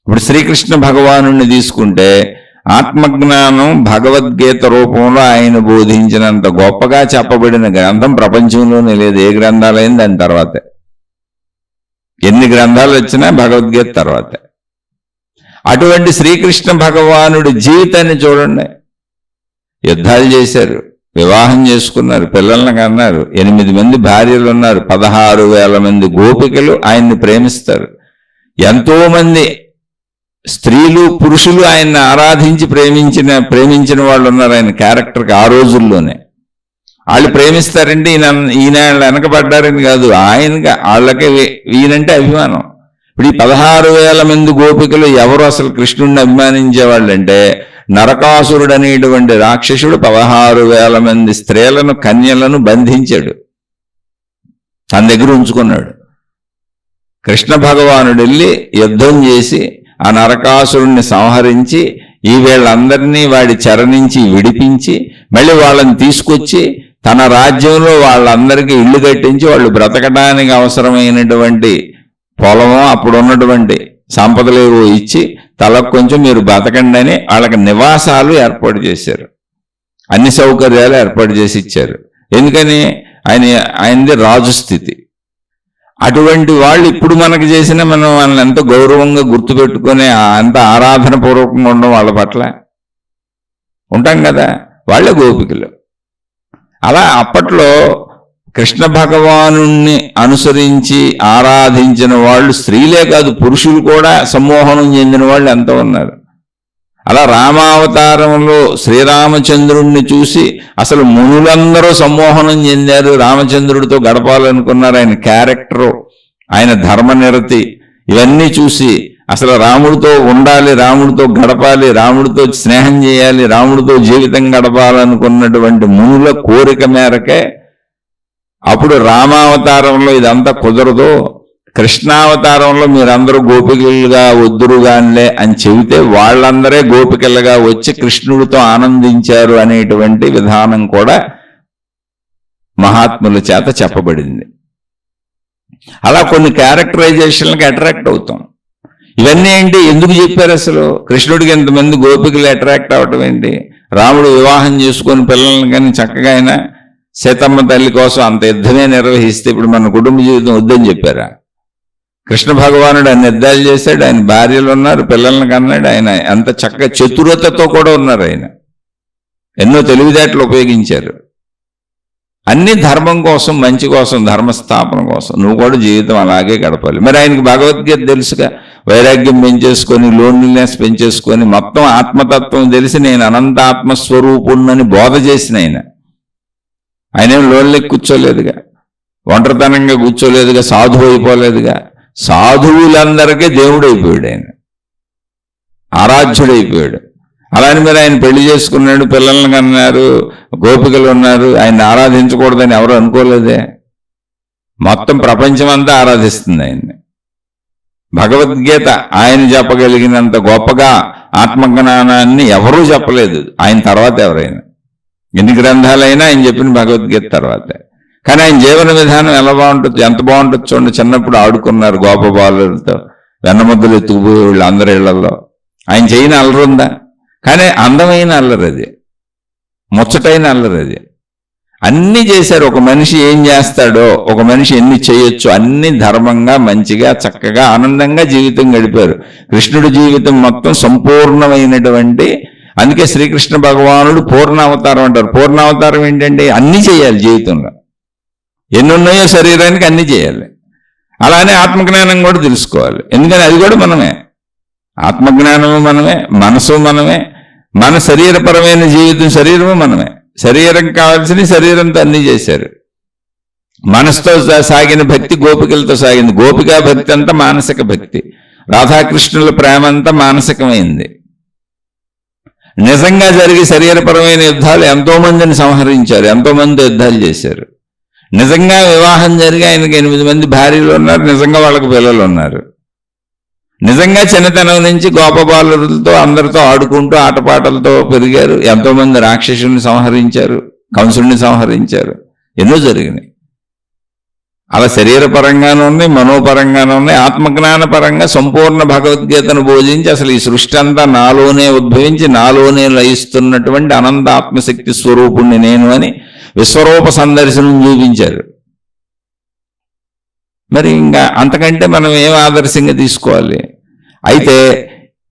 ఇప్పుడు శ్రీకృష్ణ భగవానుడిని తీసుకుంటే ఆత్మజ్ఞానం భగవద్గీత రూపంలో ఆయన బోధించినంత గొప్పగా చెప్పబడిన గ్రంథం ప్రపంచంలోనే లేదు. ఏ గ్రంథాలైంది దాని తర్వాతే, ఎన్ని గ్రంథాలు వచ్చినా భగవద్గీత తర్వాతే. అటువంటి శ్రీకృష్ణ భగవానుడి జీవితాన్ని చూడండి. యుద్ధాలు చేశారు, వివాహం చేసుకున్నారు, పిల్లల్ని కన్నారు, 8 మంది భార్యలు ఉన్నారు, 16,000 మంది గోపికలు ఆయన్ని ప్రేమిస్తారు. ఎంతో మంది స్త్రీలు, పురుషులు ఆయన్ని ఆరాధించి ప్రేమించిన వాళ్ళు ఉన్నారు ఆయన క్యారెక్టర్కి. ఆ రోజుల్లోనే వాళ్ళు ప్రేమిస్తారంటే ఈయన వెనకబడ్డారని కాదు, ఆయనగా వాళ్ళకే ఈయనంటే అభిమానం. ఇప్పుడు ఈ 16,000 మంది గోపికలు ఎవరు అసలు కృష్ణుడిని అభిమానించేవాళ్ళంటే, నరకాసురుడు అనేటువంటి రాక్షసుడు 16,000 మంది స్త్రీలను, కన్యలను బంధించాడు, తన దగ్గర ఉంచుకున్నాడు. కృష్ణ భగవానుడు వెళ్ళి యుద్ధం చేసి ఆ నరకాసురుణ్ణి సంహరించి ఈ వీళ్ళందరినీ వాడి చెర నుంచి విడిపించి మళ్ళీ వాళ్ళని తీసుకొచ్చి తన రాజ్యంలో వాళ్ళందరికీ ఇల్లు కట్టించి వాళ్ళు బ్రతకడానికి అవసరమైనటువంటి పొలము, అప్పుడు ఉన్నటువంటి సంపదలేవో ఇచ్చి తలకు కొంచెం మీరు బతకండి అని వాళ్ళకి నివాసాలు ఏర్పాటు చేశారు, అన్ని సౌకర్యాలు ఏర్పాటు చేసి ఇచ్చారు. ఎందుకని ఆయనది రాజు స్థితి. అటువంటి వాళ్ళు ఇప్పుడు మనకు చేసిన మనం వాళ్ళని ఎంతో గౌరవంగా గుర్తుపెట్టుకొని అంత ఆరాధన పూర్వకంగా ఉండడం వాళ్ళ పట్ల ఉంటాం కదా, వాళ్ళే గోపికలు. అలా అప్పట్లో కృష్ణ భగవానుణ్ణి అనుసరించి ఆరాధించిన వాళ్ళు స్త్రీలే కాదు, పురుషులు కూడా సమ్మోహనం చెందిన వాళ్ళు ఎంతో ఉన్నారు. అలా రామావతారంలో శ్రీరామచంద్రుణ్ణి చూసి అసలు మునులందరూ సమ్మోహనం చెందారు, రామచంద్రుడితో గడపాలనుకున్నారు. ఆయన క్యారెక్టరు, ఆయన ధర్మనిరతి ఇవన్నీ చూసి అసలు రాముడితో ఉండాలి, రాముడితో గడపాలి, రాముడితో స్నేహం చేయాలి, రాముడితో జీవితం గడపాలనుకున్నటువంటి మునుల కోరిక మేరకే అప్పుడు రామావతారంలో ఇదంతా కుదరదు, కృష్ణావతారంలో మీరందరూ గోపికలుగా వద్దురుగానిలే అని చెబితే వాళ్ళందరే గోపికలుగా వచ్చి కృష్ణుడితో ఆనందించారు అనేటువంటి విధానం కూడా మహాత్ముల చేత చెప్పబడింది. అలా కొన్ని క్యారెక్టరైజేషన్లకు అట్రాక్ట్ అవుతాం. ఇవన్నీ ఏంటి, ఎందుకు చెప్పారు అసలు? కృష్ణుడికి ఎంతమంది గోపికలు అట్రాక్ట్ అవటం ఏంటి? రాముడు వివాహం చేసుకొని పిల్లల్ని కానీ చక్కగా ఆయన సీతమ్మ తల్లి కోసం అంత యుద్ధమే నిర్వహిస్తే ఇప్పుడు మన కుటుంబ జీవితం వద్దని చెప్పారా? కృష్ణ భగవానుడు ఆయన యుద్ధాలు చేశాడు, ఆయన భార్యలు ఉన్నారు, పిల్లల్ని కన్నాడు, ఆయన అంత చక్కగా చతురతతో కూడా ఉన్నారు. ఆయన ఎన్నో తెలివితేటలు ఉపయోగించారు. అన్ని ధర్మం కోసం, మంచి కోసం, ధర్మస్థాపన కోసం. నువ్వు కూడా జీవితం అలాగే గడపాలి. మరి ఆయనకి భగవద్గీత తెలుసుగా, వైరాగ్యం పెంచేసుకొని, లోన్లీనెస్ పెంచేసుకొని, మొత్తం ఆత్మతత్వం తెలిసి నేను అనంత ఆత్మస్వరూపుణ్ణని బోధ చేసిన ఆయన ఏం లోన్లెక్కి కూర్చోలేదుగా, ఒంటరితనంగా కూర్చోలేదుగా, సాధువు అయిపోలేదుగా. సాధువులందరికీ దేవుడు అయిపోయాడు, ఆయన ఆరాధ్యుడైపోయాడు. అలానే మరి ఆయన పెళ్లి చేసుకున్నాడు, పిల్లల్ని కన్నారు, గోపికలు ఉన్నారు. ఆయన ఆరాధించకూడదని ఎవరు అనుకోలేదే. మొత్తం ప్రపంచం అంతా ఆరాధిస్తుంది ఆయన్ని. భగవద్గీత ఆయన చెప్పగలిగినంత గొప్పగా ఆత్మజ్ఞానాన్ని ఎవరూ చెప్పలేదు ఆయన తర్వాత. ఎవరైనా ఎన్ని గ్రంథాలైనా ఆయన చెప్పిన భగవద్గీత తర్వాతే. కానీ ఆయన జీవన విధానం ఎలా బాగుంటుంది, ఎంత బాగుంటుంది చూడండి. చిన్నప్పుడు ఆడుకున్నారు గోపబాలులతో, వెన్నముద్దలు ఎత్తుకుపోయే వాళ్ళు అందరి ఇళ్లలో. ఆయన చేయని అల్లరుందా? కానీ అందమైన అల్లరి అది, ముచ్చటైన అల్లరి అది. అన్నీ చేశారు. ఒక మనిషి ఏం చేస్తాడో, ఒక మనిషి ఎన్ని చేయొచ్చు అన్ని ధర్మంగా, మంచిగా, చక్కగా, ఆనందంగా జీవితం గడిపారు. కృష్ణుడి జీవితం మొత్తం సంపూర్ణమైనటువంటి, అందుకే శ్రీకృష్ణ భగవానుడు పూర్ణావతారం అంటారు. పూర్ణావతారం ఏంటంటే అన్నీ చేయాలి జీవితంలో, ఎన్ని ఉన్నాయో శరీరానికి అన్నీ చేయాలి. అలానే ఆత్మజ్ఞానం కూడా తెలుసుకోవాలి, ఎందుకని అది కూడా మనమే. ఆత్మజ్ఞానము మనమే, మనసు మనమే, మన శరీరపరమైన జీవితం, శరీరము మనమే. శరీరం కావాల్సిన శరీరంతో అన్నీ చేశారు. మనసుతో సాగిన భక్తి గోపికలతో సాగింది. గోపికా భక్తి అంతా మానసిక భక్తి. రాధాకృష్ణుల ప్రేమ అంతా మానసికమైంది. నిజంగా జరిగి శరీరపరమైన యుద్ధాలు ఎంతో మందిని సంహరించారు, ఎంతో మంది యుద్ధాలు చేశారు. నిజంగా వివాహం జరిగి ఆయనకి 8 మంది భార్యలు ఉన్నారు, నిజంగా వాళ్ళకి పిల్లలు ఉన్నారు. నిజంగా చిన్నతనం నుంచి గోపబాలులతో అందరితో ఆడుకుంటూ ఆటపాటలతో పెరిగారు. ఎంతో మంది రాక్షసుల్ని సంహరించారు, కంసుడిని సంహరించారు, ఎన్నో జరిగినాయి. అలా శరీరపరంగానూ ఉన్నాయి, మనోపరంగానూ ఉన్నాయి. ఆత్మజ్ఞాన పరంగా సంపూర్ణ భగవద్గీతను బోధించి అసలు ఈ సృష్టి అంతా నాలోనే ఉద్భవించి నాలోనే లయిస్తున్నటువంటి అనంత ఆత్మశక్తి స్వరూపుణ్ణి నేను అని విశ్వరూప సందర్శనం చూపించారు. మరి ఇంకా అంతకంటే మనం ఏం ఆదర్శంగా తీసుకోవాలి? అయితే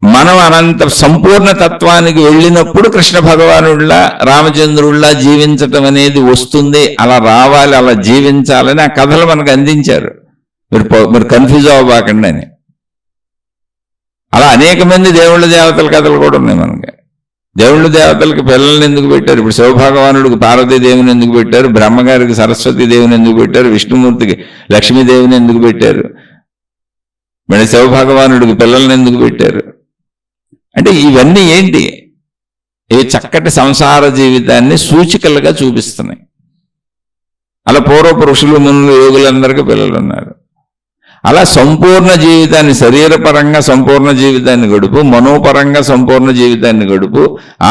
మనం అనంత సంపూర్ణ తత్వానికి వెళ్ళినప్పుడు కృష్ణ భగవానుడిలా, రామచంద్రుడిలా జీవించటం అనేది వస్తుంది. అలా రావాలి, అలా జీవించాలని ఆ కథలు మనకు అందించారు. మీరు కన్ఫ్యూజ్ అవ్వబాకండి అని. అలా అనేక మంది దేవుళ్ళ దేవతల కథలు కూడా ఉన్నాయి మనకి. దేవుళ్ళు దేవతలకి పిల్లల్ని ఎందుకు పెట్టారు? ఇప్పుడు శివభగవానుడికి పార్వతీదేవిని ఎందుకు పెట్టారు? బ్రహ్మగారికి సరస్వతీదేవిని ఎందుకు పెట్టారు? విష్ణుమూర్తికి లక్ష్మీదేవిని ఎందుకు పెట్టారు? మరి శివభగవానుడికి పిల్లల్ని ఎందుకు పెట్టారు? అంటే ఇవన్నీ ఏంటి? ఇవి చక్కటి సంసార జీవితాన్ని సూచికలుగా చూపిస్తున్నాయి. అలా పూర్వపు ఋషులు, మునులు, యోగులందరికీ పిల్లలు ఉన్నారు. అలా సంపూర్ణ జీవితాన్ని, శరీరపరంగా సంపూర్ణ జీవితాన్ని గడుపు, మనోపరంగా సంపూర్ణ జీవితాన్ని గడుపు,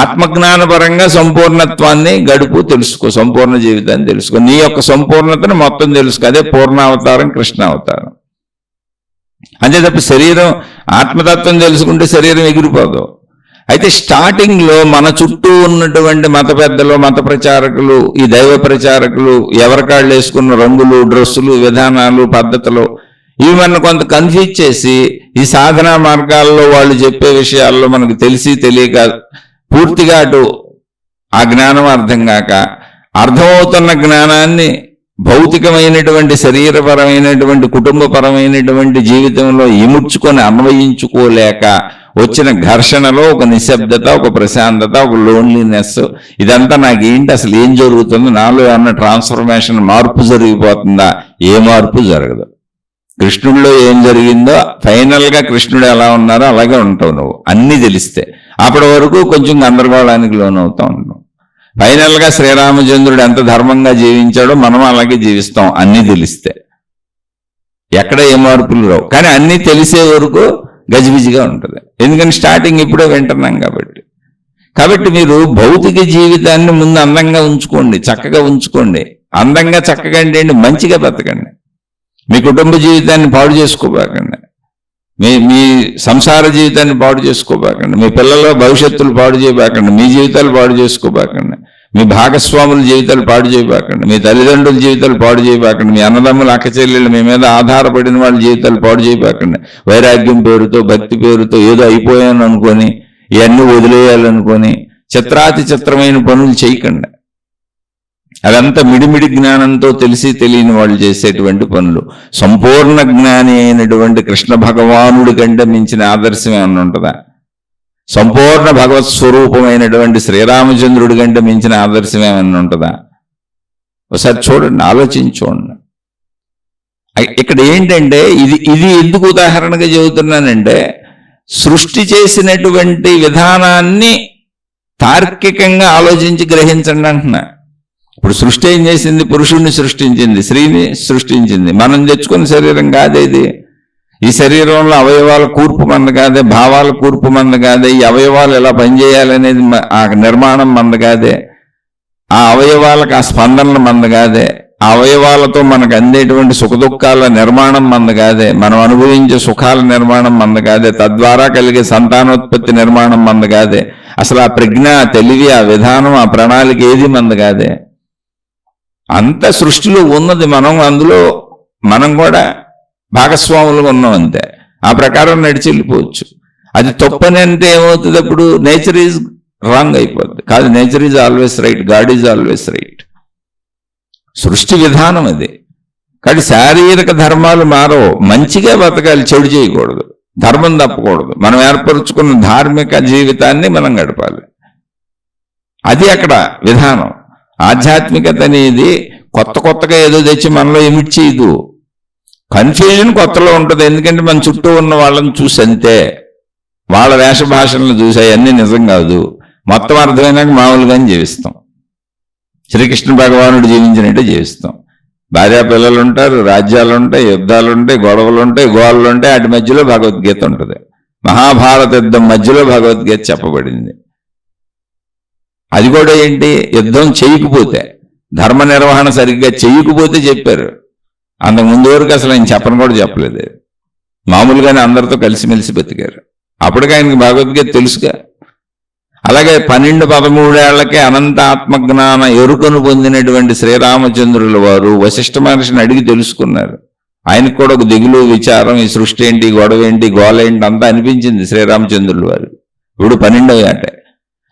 ఆత్మజ్ఞానపరంగా సంపూర్ణత్వాన్ని గడుపు. తెలుసుకో, సంపూర్ణ జీవితాన్ని తెలుసుకో, నీ యొక్క సంపూర్ణతను మొత్తం తెలుసుకో. అదే పూర్ణావతారం, కృష్ణావతారం. అంతే తప్ప శరీరం, ఆత్మతత్వం తెలుసుకుంటే శరీరం ఎగిరిపోదు. అయితే స్టార్టింగ్లో మన చుట్టూ ఉన్నటువంటి మత పెద్దలు, మత ప్రచారకులు, ఈ దైవ ప్రచారకులు ఎవరికాళ్ళు వేసుకున్న రంగులు, డ్రెస్సులు, విధానాలు, పద్ధతులు ఇవి మనం కొంత కన్ఫ్యూజ్ చేసి ఈ సాధనా మార్గాల్లో వాళ్ళు చెప్పే విషయాల్లో మనకు తెలిసి తెలియక పూర్తిగా అటు ఆ జ్ఞానం అర్థం కాక, అర్థమవుతున్న జ్ఞానాన్ని భౌతికమైనటువంటి శరీరపరమైనటువంటి కుటుంబపరమైనటువంటి జీవితంలో ఇముడ్చుకొని అన్వయించుకోలేక వచ్చిన ఘర్షణలో ఒక నిశ్శబ్దత, ఒక ప్రశాంతత, ఒక లోన్లీనెస్, ఇదంతా నాకేంటి, అసలు ఏం జరుగుతుంది, నాలో ఏమన్నా ట్రాన్స్ఫర్మేషన్, మార్పు జరిగిపోతుందా? ఏ మార్పు జరగదు. కృష్ణుడిలో ఏం జరిగిందో ఫైనల్ గా కృష్ణుడు ఎలా ఉన్నారో అలాగే ఉంటావు నువ్వు, అన్ని తెలిస్తే. అప్పటి వరకు కొంచెం గందరగోళానికి లోనవుతా ఉంటాం. ఫైనల్ గా శ్రీరామచంద్రుడు ఎంత ధర్మంగా జీవించాడో మనం అలాగే జీవిస్తాం, అన్ని తెలిస్తే. ఎక్కడ ఏ మార్పులు రావు, కానీ అన్ని తెలిసే వరకు గజిబిజిగా ఉంటుంది. ఎందుకంటే స్టార్టింగ్ ఇప్పుడే వింటున్నాం కాబట్టి మీరు భౌతిక జీవితాన్ని ముందు అందంగా ఉంచుకోండి, చక్కగా ఉంచుకోండి. అందంగా చక్కగా అంటే మంచిగా బతకండి. మీ కుటుంబ జీవితాన్ని పాడు చేసుకోబాకండి, మీ సంసార జీవితాన్ని పాడు చేసుకోబాకండి, మీ పిల్లల భవిష్యత్తులు పాడు చేయబాకండి, మీ జీవితాలు పాడు చేసుకోబాకండి, మీ భాగస్వాముల జీవితాలు పాడు చేయబాకండి, మీ తల్లిదండ్రుల జీవితాలు పాడు చేయబాకండి, మీ అన్నదమ్ముల అక్కచెల్లెళ్ళు మీ మీద ఆధారపడిన వాళ్ళ జీవితాలు పాడు చేయబాకండి. వైరాగ్యం పేరుతో, భక్తి పేరుతో ఏదో అయిపోయాను అనుకొని, ఇవన్నీ వదిలేయాలనుకొని చిత్రాతి చిత్రమైన పనులు చేయకండి. అదంతా మిడిమిడి జ్ఞానంతో తెలిసి తెలియని వాళ్ళు చేసేటువంటి పనులు. సంపూర్ణ జ్ఞాని అయినటువంటి కృష్ణ భగవానుడి కంటే మించిన ఆదర్శం ఏమన్నా ఉంటుందా? సంపూర్ణ భగవత్ స్వరూపమైనటువంటి శ్రీరామచంద్రుడి కంటే మించిన ఆదర్శం ఏమన్నా ఉంటుందా? ఒకసారి చూడండి, ఆలోచించి చూడండి. ఇక్కడ ఏంటంటే ఇది ఎందుకు ఉదాహరణగా చెబుతున్నానంటే, సృష్టి చేసినటువంటి విధానాన్ని తార్కికంగా ఆలోచించి గ్రహించండి అంటున్నా. ఇప్పుడు సృష్టి ఏం చేసింది? పురుషుణ్ణి సృష్టించింది, స్త్రీని సృష్టించింది. మనం తెచ్చుకున్న శరీరం కాదే ఇది. ఈ శరీరంలో అవయవాల కూర్పు మంద కాదే, భావాల కూర్పు మంద కాదే, ఈ అవయవాలు ఎలా పనిచేయాలనేది ఆ నిర్మాణం మంద కాదే, ఆ అవయవాలకు ఆ స్పందనల మంద కాదే, ఆ అవయవాలతో మనకు అందేటువంటి సుఖదుఖాల నిర్మాణం మంద కాదే, మనం అనుభవించే సుఖాల నిర్మాణం మంద కాదే, తద్వారా కలిగే సంతానోత్పత్తి నిర్మాణం మంద కాదే, అసలు ఆ ప్రజ్ఞ, ఆ తెలివి, ఆ విధానం, ఆ ప్రణాళిక ఏది మంద కాదే. అంత సృష్టిలో ఉన్నది. అందులో మనం కూడా భాగస్వాములుగా ఉన్నాం అంతే. ఆ ప్రకారం నడిచి వెళ్ళిపోవచ్చు. అది తప్పని అంటే ఏమవుతుంది? అప్పుడు నేచర్ ఈజ్ రాంగ్ అయిపోద్ది. కాదు, nature is always right, God is always right. సృష్టి విధానం అది. కాబట్టి శారీరక ధర్మాలు మారవు. మంచిగా బతకాలి, చెడు చేయకూడదు, ధర్మం తప్పకూడదు. మనం ఏర్పరచుకున్న ధార్మిక జీవితాన్ని మనం గడపాలి. అది అక్కడ విధానం. ఆధ్యాత్మికత అనేది కొత్తగా ఏదో తెచ్చి మనలో ఎమిట్ చేయదు. కన్ఫ్యూజన్ కొత్తలో ఉంటుంది. ఎందుకంటే మన చుట్టూ ఉన్న వాళ్ళని చూసి అంతే, వాళ్ళ వేషభాషలను చూసి అవన్నీ నిజం కాదు. మొత్తం అర్థమైనాక మామూలుగానే జీవిస్తాం. శ్రీకృష్ణ భగవానుడు జీవించినట్టే జీవిస్తాం. భార్యా పిల్లలు ఉంటారు, రాజ్యాలు ఉంటాయి, యుద్ధాలు ఉంటాయి, గొడవలు ఉంటాయి, గోళ్ళు ఉంటాయి. వాటి మధ్యలో భగవద్గీత ఉంటుంది. మహాభారత యుద్ధం మధ్యలో భగవద్గీత చెప్పబడింది. అది కూడా ఏంటి? యుద్ధం చేయకపోతే, ధర్మ నిర్వహణ సరిగ్గా చేయకపోతే చెప్పారు. అంతకుముందు వరకు అసలు ఆయన చెప్పని కూడా చెప్పలేదు. మామూలుగానే అందరితో కలిసిమెలిసి బతికారు. అప్పటికి ఆయనకి భగవద్గీత తెలుసుగా. అలాగే 12-13 ఏళ్లకే అనంత ఆత్మజ్ఞాన ఎరుకను పొందినటువంటి శ్రీరామచంద్రుల వారు వశిష్ఠ మహర్షిని అడిగి తెలుసుకున్నారు. ఆయనకు కూడా ఒక దిగులు, విచారం, ఈ సృష్టి ఏంటి, గొడవ ఏంటి, గోల ఏంటి అంతా అనిపించింది శ్రీరామచంద్రుల వారు. ఇప్పుడు 12వ ఏట.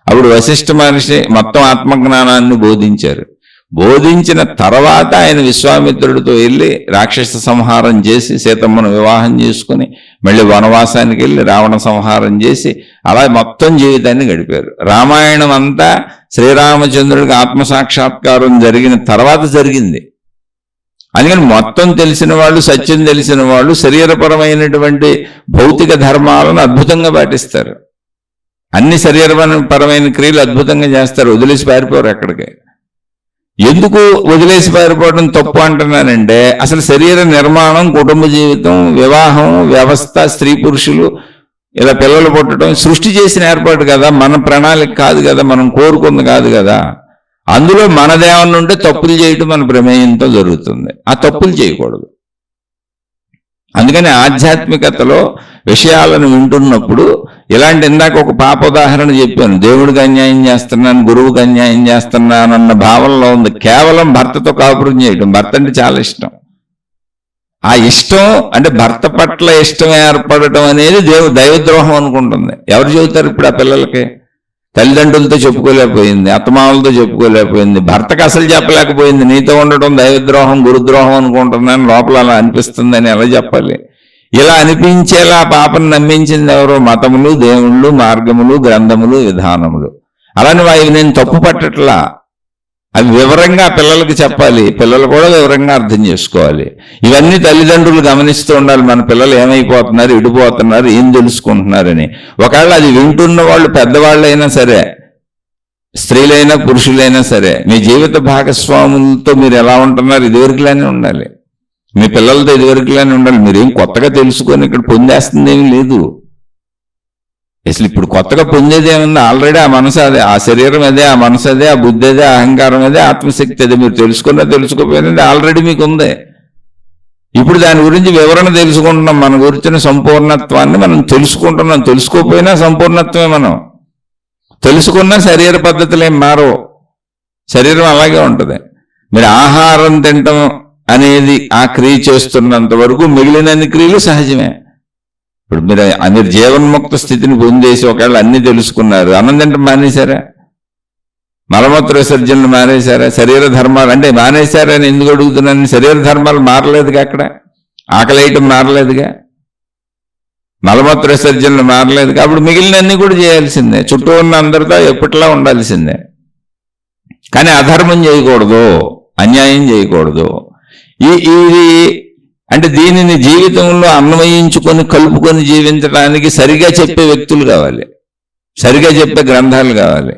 అప్పుడు వశిష్ఠ మహర్షి మొత్తం ఆత్మజ్ఞానాన్ని బోధించారు. బోధించిన తర్వాత ఆయన విశ్వామిత్రుడితో వెళ్ళి రాక్షస సంహారం చేసి సీతమ్మను వివాహం చేసుకుని మళ్ళీ వనవాసానికి వెళ్ళి రావణ సంహారం చేసి అలా మొత్తం జీవితాన్ని గడిపారు. రామాయణం అంతా శ్రీరామచంద్రుడికి ఆత్మసాక్షాత్కారం జరిగిన తర్వాత జరిగింది. అందుకని మొత్తం తెలిసిన వాళ్ళు, సత్యం తెలిసిన వాళ్ళు శరీరపరమైనటువంటి భౌతిక ధర్మాలను అద్భుతంగా పాటిస్తారు. అన్ని శరీరపరమైన క్రియలు అద్భుతంగా చేస్తారు. వదిలేసి పారిపోరు ఎక్కడికి. ఎందుకు వదిలేసి పారిపోవడం తప్పు అంటున్నానంటే, అసలు శరీర నిర్మాణం, కుటుంబ జీవితం, వివాహం వ్యవస్థ, స్త్రీ పురుషులు ఇలా పిల్లలు పుట్టడం సృష్టి చేసిన ఏర్పాటు కదా, మన ప్రణాళిక కాదు కదా, మనం కోరుకుంది కాదు కదా. అందులో మనదేమన్నా ఉంటే తప్పులు చేయటం మన ప్రమేయంతో జరుగుతుంది. ఆ తప్పులు చేయకూడదు. అందుకని ఆధ్యాత్మికతలో విషయాలను వింటున్నప్పుడు ఇలాంటి, ఇందాక ఒక పాప ఉదాహరణ చెప్పాను, దేవుడికి అన్యాయం చేస్తున్నాను, గురువుకి అన్యాయం చేస్తున్నాను అన్న భావనలో ఉంది. కేవలం భర్తతో కాపురం చేయడం. భర్త అంటే చాలా ఇష్టం. ఆ ఇష్టం అంటే భర్త పట్ల ఇష్టం ఏర్పడటం అనేది దైవద్రోహం అనుకుంటుంది. ఎవరు చెబుతారు ఇప్పుడు ఆ పిల్లలకి? తల్లిదండ్రులతో చెప్పుకోలేకపోయింది, అత్తమామలతో చెప్పుకోలేకపోయింది, భర్తకు అసలు చెప్పలేకపోయింది. నీతో ఉండటం దైవద్రోహం గురుద్రోహం అనుకుంటున్నాను, లోపల అలా అనిపిస్తుందని ఎలా చెప్పాలి? ఇలా అనిపించేలా పాపను నమ్మించింది ఎవరో? మతములు, దేవుళ్ళు, మార్గములు, గ్రంథములు, విధానములు. అలానే అవి నేను తప్పు పట్టట్లా, అవి వివరంగా పిల్లలకి చెప్పాలి, పిల్లలు కూడా వివరంగా అర్థం చేసుకోవాలి. ఇవన్నీ తల్లిదండ్రులు గమనిస్తూ ఉండాలి. మన పిల్లలు ఏమైపోతున్నారు, ఇడిపోతున్నారు, ఏం తెలుసుకుంటున్నారని. ఒకవేళ అది వింటున్న వాళ్ళు పెద్దవాళ్ళైనా సరే, స్త్రీలైనా పురుషులైనా సరే, మీ జీవిత భాగస్వాములతో మీరు ఎలా ఉంటున్నారు, ఇదివరకులానే ఉండాలి. మీ పిల్లలతో ఇదివరకులానే ఉండాలి. మీరేం కొత్తగా తెలుసుకొని ఇక్కడ పొందేస్తుంది ఏమీ లేదు. అసలు ఇప్పుడు కొత్తగా పొందేది ఏముంది? ఆల్రెడీ ఆ మనసు అదే, ఆ శరీరం అదే, ఆ మనసు అదే, ఆ బుద్ధి అదే, అహంకారం అదే, ఆత్మశక్తి అదే. మీరు తెలుసుకున్నా తెలుసుకోపోయినది ఆల్రెడీ మీకు ఉంది. ఇప్పుడు దాని గురించి వివరణ తెలుసుకుంటున్నాం. మన గురించిన సంపూర్ణత్వాన్ని మనం తెలుసుకుంటున్నాం. తెలుసుకోపోయినా సంపూర్ణత్వమే. మనం తెలుసుకున్నా శరీర పద్ధతులు ఏం మారవు, శరీరం అలాగే ఉంటుంది. మీరు ఆహారం తినటం అనేది ఆ క్రియ చేస్తున్నంత వరకు మిగిలినన్ని క్రియలు సహజమే. ఇప్పుడు మీరు జీవన్ముక్త స్థితిని పొందేసి ఒకవేళ అన్ని తెలుసుకున్నారు, అన్నం తింటే మానేశారా? మలమూత్ర విసర్జనలు మానేశారా? శరీర ధర్మాలు అంటే మానేశారని ఎందుకు అడుగుతున్నాను? శరీర ధర్మాలు మారలేదుగా, అక్కడ ఆకలేయటం మారలేదుగా, మలమూత్ర విసర్జనలు మారలేదుగా. అప్పుడు మిగిలినన్ని కూడా చేయాల్సిందే, చుట్టూ ఉన్న అందరితో ఎప్పటిలా ఉండాల్సిందే. కానీ అధర్మం చేయకూడదు, అన్యాయం చేయకూడదు. ఇది అంటే దీనిని జీవితంలో అన్వయించుకొని కలుపుకొని జీవించడానికి సరిగా చెప్పే వ్యక్తులు కావాలి, సరిగా చెప్పే గ్రంథాలు కావాలి.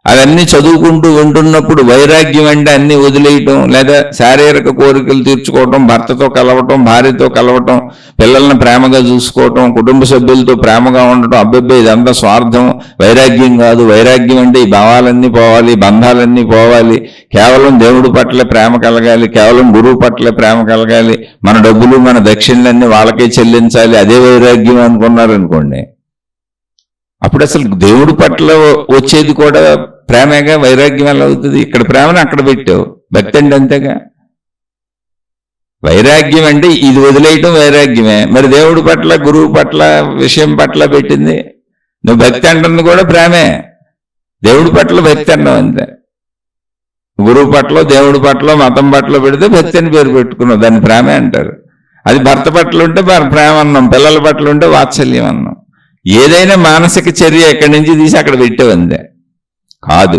అవన్నీ చదువుకుంటూ వింటున్నప్పుడు వైరాగ్యం అంటే అన్ని వదిలేయటం, లేదా శారీరక కోరికలు తీర్చుకోవటం, భర్తతో కలవటం, భార్యతో కలవటం, పిల్లల్ని ప్రేమగా చూసుకోవటం, కుటుంబ సభ్యులతో ప్రేమగా ఉండటం, అబ్బెబ్బే ఇదంతా స్వార్థం, వైరాగ్యం కాదు. వైరాగ్యం అంటే ఈ భావాలన్నీ పోవాలి, బంధాలన్నీ పోవాలి, కేవలం దేవుడి పట్ల ప్రేమ కలగాలి, కేవలం గురువు పట్ల ప్రేమ కలగాలి, మన డబ్బులు మన దక్షిణలన్నీ వాళ్ళకే చెల్లించాలి, అదే వైరాగ్యం అనుకున్నారనుకోండి, అప్పుడు అసలు దేవుడి పట్ల వచ్చేది కూడా ప్రేమగా, వైరాగ్యం ఎలా అవుతుంది? ఇక్కడ ప్రేమను అక్కడ పెట్టావు. భక్తి అంటే అంతేగా. వైరాగ్యం అంటే ఇది వదిలేయటం వైరాగ్యమే. మరి దేవుడి పట్ల గురువు పట్ల విషయం పట్ల పెట్టింది నువ్వు భక్తి అంటుంది కూడా ప్రేమే. దేవుడి పట్ల భక్తి అన్నావు అంతే. గురువు పట్ల, దేవుడి పట్ల, మతం పట్ల పెడితే భక్తి అని పేరు పెట్టుకున్నావు, దాన్ని ప్రేమే అంటారు. అది భర్త పట్ల ఉంటే ప్రేమ అన్నాం, పిల్లల పట్ల ఉంటే వాత్సల్యం అన్నాం. ఏదైనా మానసిక చర్య ఎక్కడి నుంచి తీసి అక్కడ పెట్టేవందే కాదు.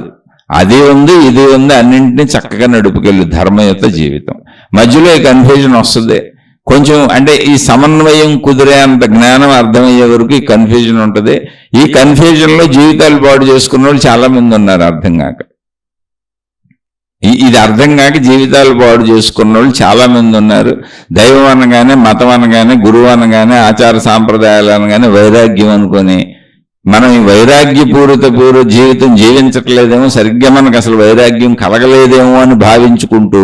అది ఉంది, ఇది ఉంది, అన్నింటినీ చక్కగా నడుపుకెళ్ళు ధర్మయుత జీవితం. మధ్యలో ఈ కన్ఫ్యూజన్ వస్తుంది కొంచెం, అంటే ఈ సమన్వయం కుదిరే అంత జ్ఞానం అర్థమయ్యే వరకు ఈ కన్ఫ్యూజన్ ఉంటుంది. ఈ కన్ఫ్యూజన్లో జీవితాలు పాడు చేసుకున్న వాళ్ళు చాలా మంది ఉన్నారు, అర్థం కాక. ఇది అర్థం కాక జీవితాలు పాడు చేసుకున్న వాళ్ళు చాలా మంది ఉన్నారు. దైవం అనగానే, మతం అనగానే, గురువు అనగానే, ఆచార సాంప్రదాయాలు అనగానే వైరాగ్యం అనుకొని మనం ఈ వైరాగ్యపూరిత జీవితం జీవించట్లేదేమో, సరిగ్గా మనకు అసలు వైరాగ్యం కలగలేదేమో అని భావించుకుంటూ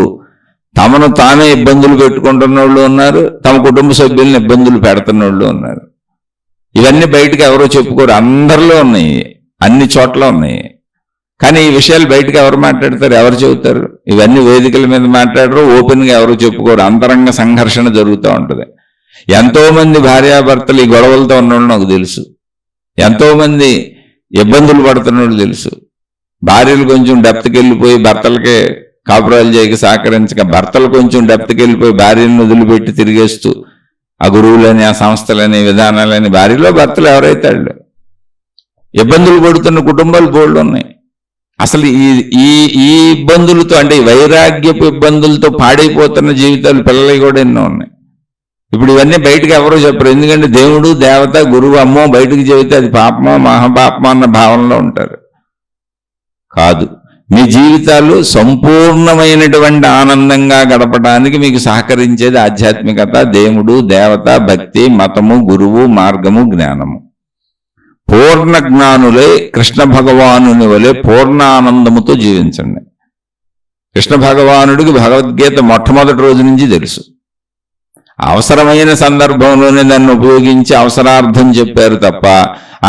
తమను తానే ఇబ్బందులు పెట్టుకుంటున్న వాళ్ళు ఉన్నారు, తమ కుటుంబ సభ్యులను ఇబ్బందులు పెడుతున్న వాళ్ళు ఉన్నారు. ఇవన్నీ బయటకు ఎవరో చెప్పుకోరు, అందరిలో ఉన్నాయి, అన్ని చోట్ల ఉన్నాయి. కానీ ఈ విషయాలు బయటకు ఎవరు మాట్లాడతారు, ఎవరు చెబుతారు? ఇవన్నీ వేదికల మీద మాట్లాడరు, ఓపెన్గా ఎవరు చెప్పుకోరు. అంతరంగ సంఘర్షణ జరుగుతూ ఉంటుంది. ఎంతో మంది భార్యాభర్తలు ఈ గొడవలతో ఉన్నవాళ్ళు నాకు తెలుసు, ఎంతో మంది ఇబ్బందులు పడుతున్న వాళ్ళు తెలుసు. భార్యలు కొంచెం డెప్త్కి వెళ్ళిపోయి భర్తలకే కాపురాలు చేయక సహకరించక, భర్తలు కొంచెం డెప్త్కి వెళ్ళిపోయి భార్యలను వదిలిపెట్టి తిరిగేస్తూ ఆ గురువులని, ఆ సంస్థలని, విధానాలని, భార్యలో భర్తలు ఎవరైతే వాళ్ళు ఇబ్బందులు పడుతున్న కుటుంబాలు బోల్డ్ ఉన్నాయి. అసలు ఈ ఇబ్బందులతో, అంటే వైరాగ్యపు ఇబ్బందులతో పాడైపోతున్న జీవితాలు పిల్లలకి కూడా ఎన్నో ఉన్నాయి. ఇప్పుడు ఇవన్నీ బయటకు ఎవరో చెప్పరు, ఎందుకంటే దేవుడు, దేవత, గురువు, అమ్మో బయటకు చెబితే అది పాపమో మహాపాపమో అన్న భావనలో ఉంటారు. కాదు, మీ జీవితాలు సంపూర్ణమైనటువంటి ఆనందంగా గడపడానికి మీకు సహకరించేది ఆధ్యాత్మికత, దేవుడు, దేవత, భక్తి, మతము, గురువు, మార్గము, జ్ఞానము. పూర్ణ జ్ఞానులే కృష్ణ భగవానుని వలె పూర్ణ ఆనందముతో జీవించండి. కృష్ణ భగవానుడికి భగవద్గీత మొట్టమొదటి రోజు నుంచి తెలుసు. అవసరమైన సందర్భంలోనే దాన్ని ఉపయోగించి అవసరార్థం చెప్పారు తప్ప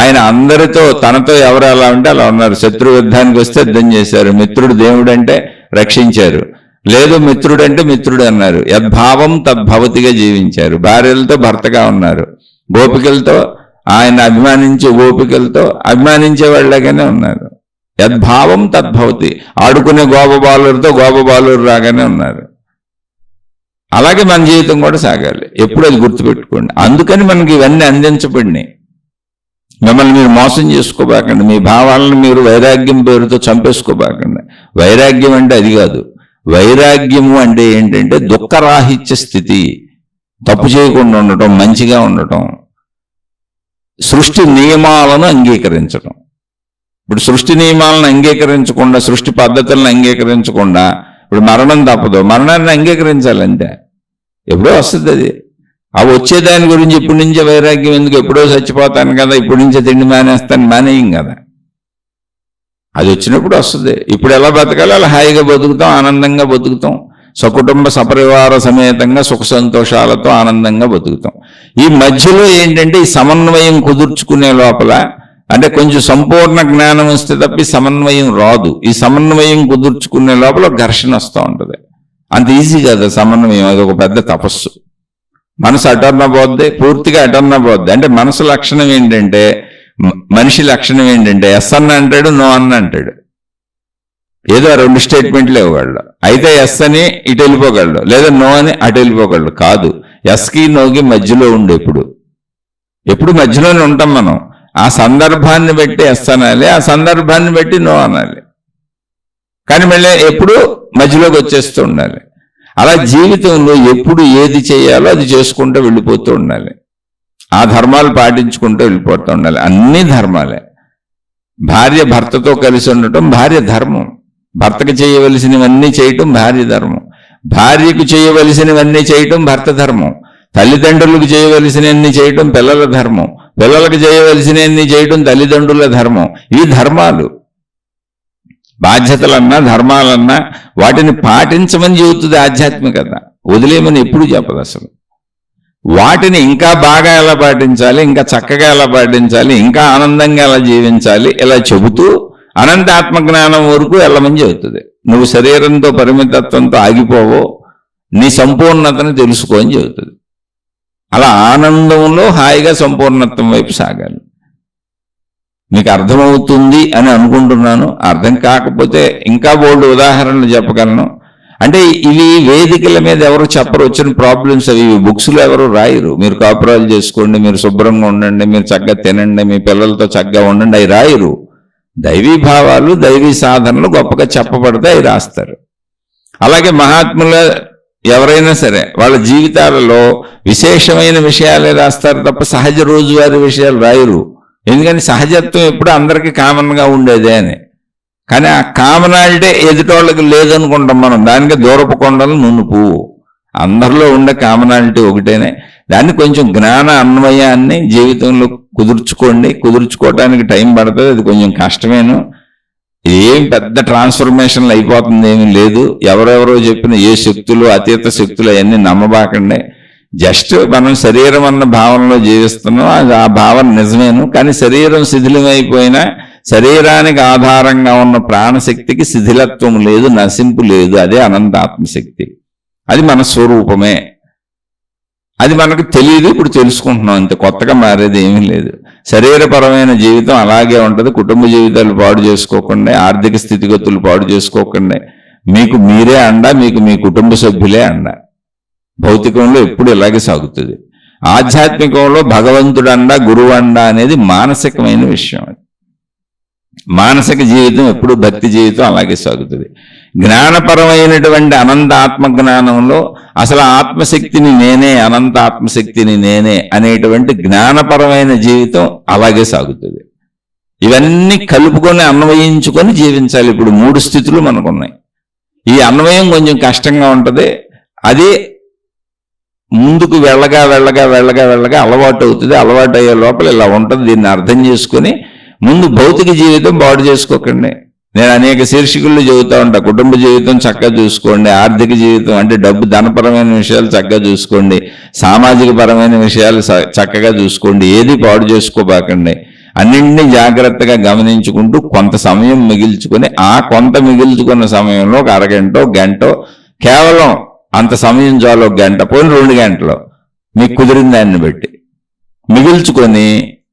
ఆయన అందరితో, తనతో ఎవరు ఎలా ఉంటే అలా ఉన్నారు. శత్రు యుద్ధానికి వస్తే యుద్ధం చేశారు, మిత్రుడు దేవుడు అంటే రక్షించారు, లేదు మిత్రుడు అంటే మిత్రుడు అన్నారు, యద్భావం తద్భవతిగా జీవించారు. భార్యలతో భర్తగా ఉన్నారు, గోపికలతో ఆయన అభిమానించే ఓపికలతో అభిమానించే వాళ్ళగానే ఉన్నారు. యద్భావం తద్భవతి. ఆడుకునే గోపబాలుడితో గోపబాలుడు రాగానే ఉన్నారు. అలాగే మన జీవితం కూడా సాగాలి. ఎప్పుడు అది గుర్తుపెట్టుకోండి. అందుకని మనకి ఇవన్నీ అందించబడినాయి. మిమ్మల్ని మీరు మోసం చేసుకోబాకండి. మీ భావాలను మీరు వైరాగ్యం పేరుతో చంపేసుకోబాకండి. వైరాగ్యం అంటే అది కాదు. వైరాగ్యము అంటే ఏంటంటే దుఃఖరాహిత్య స్థితి, తప్పు చేయకుండా ఉండటం, మంచిగా ఉండటం, సృష్టి నియమాలను అంగీకరించటం. ఇప్పుడు సృష్టి నియమాలను అంగీకరించకుండా, సృష్టి పద్ధతులను అంగీకరించకుండా ఇప్పుడు మరణం తప్పదు. మరణాన్ని అంగీకరించాలంటే ఎప్పుడో వస్తుంది అది. ఆ వచ్చేదాని గురించి ఇప్పటి నుంచే వైరాగ్యం ఎందుకు? ఎప్పుడో చచ్చిపోతాను కదా, ఇప్పటి నుంచే తిండి మానేస్తాను, మానేయం కదా. అది వచ్చినప్పుడు వస్తుంది. ఇప్పుడు ఎలా బతకాలి అలా హాయిగా బతుకుతాం, ఆనందంగా బతుకుతాం, సకుటుంబ సపరివార సమేతంగా సుఖ సంతోషాలతో ఆనందంగా బతుకుతాం. ఈ మధ్యలో ఏంటంటే ఈ సమన్వయం కుదుర్చుకునే లోపల, అంటే కొంచెం సంపూర్ణ జ్ఞానం వస్తే తప్ప ఈ సమన్వయం రాదు. ఈ సమన్వయం కుదుర్చుకునే లోపల ఘర్షణ వస్తూ ఉంటుంది. అంత ఈజీ కాదు సమన్వయం. అది ఒక పెద్ద తపస్సు. మనసు అటర్న పోద్ది, పూర్తిగా అటర్న పోద్ది. అంటే మనసు లక్షణం ఏంటంటే, మనిషి లక్షణం ఏంటంటే ఎస్ అన్న అంటాడు, నో అన్న అంటాడు. ఏదో 2 స్టేట్మెంట్లు ఇవ్వగలడు. అయితే ఎస్ అని ఇటు వెళ్ళిపోగలడు, లేదా నో అని అటు వెళ్ళిపోగలడు. కాదు, ఎస్కి నోకి మధ్యలో ఉండు. ఎప్పుడు మధ్యలోనే ఉంటాం మనం. ఆ సందర్భాన్ని బట్టి ఎస్ అనాలి, ఆ సందర్భాన్ని బట్టి నో అనాలి. కానీ మళ్ళీ ఎప్పుడు మధ్యలోకి వచ్చేస్తూ ఉండాలి. అలా జీవితంలో ఎప్పుడు ఏది చేయాలో అది చేసుకుంటూ వెళ్ళిపోతూ ఉండాలి. ఆ ధర్మాలు పాటించుకుంటూ వెళ్ళిపోతూ ఉండాలి. అన్ని ధర్మాలే. భార్య భర్తతో కలిసి ఉండటం భార్య ధర్మం. భర్తకు చేయవలసినవన్నీ చేయటం భార్య ధర్మం. భార్యకు చేయవలసినవన్నీ చేయటం భర్త ధర్మం. తల్లిదండ్రులకు చేయవలసినవన్నీ చేయటం పిల్లల ధర్మం. పిల్లలకు చేయవలసినవన్నీ చేయటం తల్లిదండ్రుల ధర్మం. ఈ ధర్మాలు, బాధ్యతలన్నా ధర్మాలన్నా వాటిని పాటించమని చెబుతుంది ఆధ్యాత్మికత. వదిలేయమని ఎప్పుడు చెప్పదు అసలు. వాటిని ఇంకా బాగా ఎలా పాటించాలి, ఇంకా చక్కగా ఎలా పాటించాలి, ఇంకా ఆనందంగా ఎలా జీవించాలి, ఇలా చెబుతూ అనంత ఆత్మజ్ఞానం వరకు వెళ్ళమని చెబుతుంది. నువ్వు శరీరంతో పరిమితత్వంతో ఆగిపోవో, నీ సంపూర్ణతను తెలుసుకో అని చెబుతుంది. అలా ఆనందంలో హాయిగా సంపూర్ణత్వం వైపు సాగాలి. మీకు అర్థమవుతుంది అని అనుకుంటున్నాను. అర్థం కాకపోతే ఇంకా బోల్డ్ ఉదాహరణలు చెప్పగలను. అంటే ఇవి వేదికల మీద ఎవరు చెప్పరు. వచ్చిన ప్రాబ్లమ్స్ అవి బుక్స్లో ఎవరు రాయరు. మీరు కాపురాలు చేసుకోండి, మీరు శుభ్రంగా ఉండండి, మీరు చక్కగా తినండి, మీ పిల్లలతో చక్కగా ఉండండి, అవి రాయరు. దైవీ భావాలు, దైవీ సాధనలు గొప్పగా చెప్పబడితే అవి రాస్తారు. అలాగే మహాత్ములు ఎవరైనా సరే వాళ్ళ జీవితాలలో విశేషమైన విషయాలే రాస్తారు తప్ప సహజ రోజువారీ విషయాలు రాయరు. ఎందుకని సహజత్వం ఎప్పుడు అందరికీ కామన్గా ఉండేదే అని. కానీ ఆ కామనాలిటీ ఎదుటోళ్ళకి లేదనుకుంటాం మనం. దానికి దూరపు కొండలు నునుపు. అందరిలో ఉండే కామనాలిటీ ఒకటేనే. దాన్ని కొంచెం జ్ఞాన అన్వయాన్ని జీవితంలో కుదుర్చుకోవడానికి టైం పడుతుంది. అది కొంచెం కష్టమేను. ఏం పెద్ద ట్రాన్స్ఫర్మేషన్లు అయిపోతుంది ఏమీ లేదు. ఎవరెవరో చెప్పిన ఏ శక్తులు, అతీత శక్తులు అవన్నీ నమ్మబాకండి. జస్ట్ మనం శరీరం అన్న భావనలో జీవిస్తున్నాం. అది ఆ భావన నిజమేను. కానీ శరీరం శిథిలమైపోయినా శరీరానికి ఆధారంగా ఉన్న ప్రాణశక్తికి శిథిలత్వం లేదు, నశింపు లేదు. అదే అనంతాత్మశక్తి. అది మన స్వరూపమే. అది మనకు తెలియదు, ఇప్పుడు తెలుసుకుంటున్నాం. ఇంత కొత్తగా మారేది ఏమీ లేదు. శరీరపరమైన జీవితం అలాగే ఉంటుంది. కుటుంబ జీవితాలు పాడు చేసుకోకుండా, ఆర్థిక స్థితిగతులు పాడు చేసుకోకుండా, మీకు మీరే అండ, మీకు మీ కుటుంబ సభ్యులే అండ. భౌతికంలో ఎప్పుడు ఇలాగే సాగుతుంది. ఆధ్యాత్మికంలో భగవంతుడు అండ, గురువు అండ అనేది మానసికమైన విషయం. మానసిక జీవితం ఎప్పుడు భక్తి జీవితం అలాగే సాగుతుంది. జ్ఞానపరమైనటువంటి అనంత ఆత్మజ్ఞానంలో అసలు ఆత్మశక్తిని నేనే, అనంత ఆత్మశక్తిని నేనే అనేటువంటి జ్ఞానపరమైన జీవితం అలాగే సాగుతుంది. ఇవన్నీ కలుపుకొని అన్వయించుకొని జీవించాలి. ఇప్పుడు 3 స్థితులు మనకున్నాయి. ఈ అన్వయం కొంచెం కష్టంగా ఉంటుంది. అది ముందుకు వెళ్ళగా అలవాటు అవుతుంది. అలవాటు అయ్యే లోపల ఇలా ఉంటుంది. దీన్ని అర్థం చేసుకుని ముందు భౌతిక జీవితం పాడు చేసుకోకండి. నేను అనేక శీర్షికలు చెబుతా ఉంటా. కుటుంబ జీవితం చక్కగా చూసుకోండి, ఆర్థిక జీవితం అంటే డబ్బు ధనపరమైన విషయాలు చక్కగా చూసుకోండి, సామాజిక పరమైన విషయాలు చక్కగా చూసుకోండి. ఏది పాడు చేసుకోబాకండి. అన్నింటినీ జాగ్రత్తగా గమనించుకుంటూ కొంత సమయం మిగిల్చుకొని, ఆ కొంత మిగిల్చుకున్న సమయంలో ఒక అరగంటో గంటో, కేవలం అంత సమయం చాలు, 1 గంట పోయిన 2 గంటలు మీకు కుదిరిన దాన్ని బట్టి మిగిల్చుకొని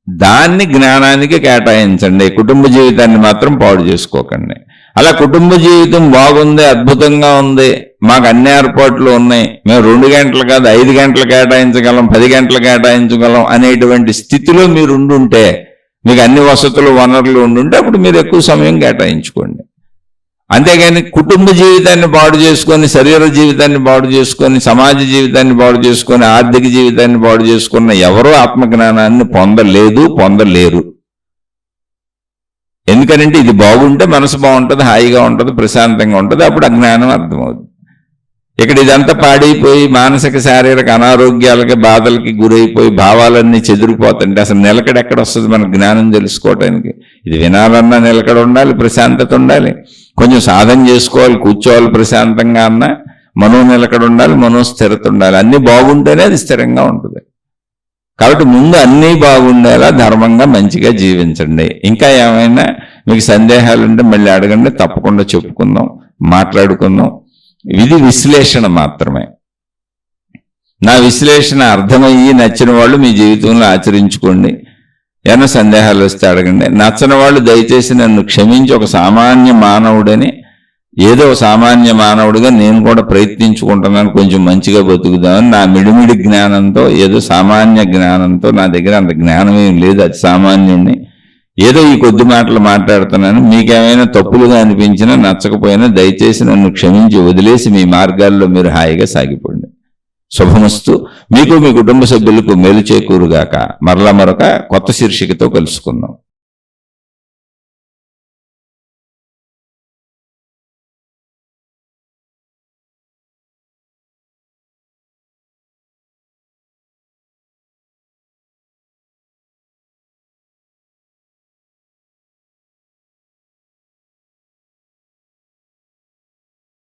దాన్ని జ్ఞానానికి కేటాయించండి. కుటుంబ జీవితాన్ని మాత్రం పాడు చేసుకోకండి. అలా కుటుంబ జీవితం బాగుంది, అద్భుతంగా ఉంది, మాకు అన్ని ఏర్పాట్లు ఉన్నాయి, మేము 2 గంటలు కాదు 5 గంటలు కేటాయించగలం, 10 గంటలు కేటాయించగలం అనేటువంటి స్థితిలో మీరు ఉండుంటే, మీకు అన్ని వసతులు వనరులు ఉండుంటే అప్పుడు మీరు ఎక్కువ సమయం కేటాయించుకోండి. అంతేగాని కుటుంబ జీవితాన్ని పాడు చేసుకొని, శరీర జీవితాన్ని పాడు చేసుకొని, సమాజ జీవితాన్ని పాడు చేసుకొని, ఆర్థిక జీవితాన్ని పాడు చేసుకున్న ఎవరూ ఆత్మజ్ఞానాన్ని పొందలేరు. ఎందుకనంటే ఇది బాగుంటే మనసు బాగుంటుంది, హాయిగా ఉంటుంది, ప్రశాంతంగా ఉంటుంది, అప్పుడు అజ్ఞానం అర్థమవుతుంది. ఇక్కడ ఇదంతా పాడైపోయి మానసిక శారీరక అనారోగ్యాలకి బాధలకి గురైపోయి భావాలన్నీ చెదిరిపోతుంటే అసలు నిలకడ ఎక్కడ వస్తుంది మన జ్ఞానం తెలుసుకోవటానికి? ఇది వినాలన్నా నిలకడ ఉండాలి, ప్రశాంతత ఉండాలి, కొంచెం సాధన చేసుకోవాలి, కూర్చోవాలి ప్రశాంతంగా అన్నా, మనో నిలకడ ఉండాలి, మనో స్థిరత ఉండాలి. అన్నీ బాగుంటేనే అది స్థిరంగా ఉంటుంది. కాబట్టి ముందు అన్నీ బాగుండేలా ధర్మంగా మంచిగా జీవించండి. ఇంకా ఏమైనా మీకు సందేహాలు ఉంటే మళ్ళీ అడగండి, తప్పకుండా చెప్పుకుందాం, మాట్లాడుకుందాం. ఇది విశ్లేషణ మాత్రమే. నా విశ్లేషణ అర్థమయ్యి నచ్చిన వాళ్ళు మీ జీవితంలో ఆచరించుకోండి. ఏమైనా సందేహాలు వస్తే అడగండి. నచ్చని వాళ్ళు దయచేసి నన్ను క్షమించి, ఒక సామాన్య మానవుడని, ఏదో సామాన్య మానవుడిగా నేను కూడా ప్రయత్నించుకుంటున్నాను కొంచెం మంచిగా బతుకుదామని, నా మిడిమిడి జ్ఞానంతో, ఏదో సామాన్య జ్ఞానంతో, నా దగ్గర అంత జ్ఞానం ఏం లేదు, అది సామాన్యుడిని, ఏదో ఈ కొద్ది మాటలు మాట్లాడుతున్నాను. మీకేమైనా తప్పులుగా అనిపించినా నచ్చకపోయినా దయచేసి నన్ను క్షమించి వదిలేసి మీ మార్గాల్లో మీరు హాయిగా సాగిపోండి. శుభమస్తు. మీకు మీ కుటుంబ సభ్యులకు మేలు చేకూరుగాక. మరలా మరొక కొత్త శీర్షికతో కలుసుకుందాం.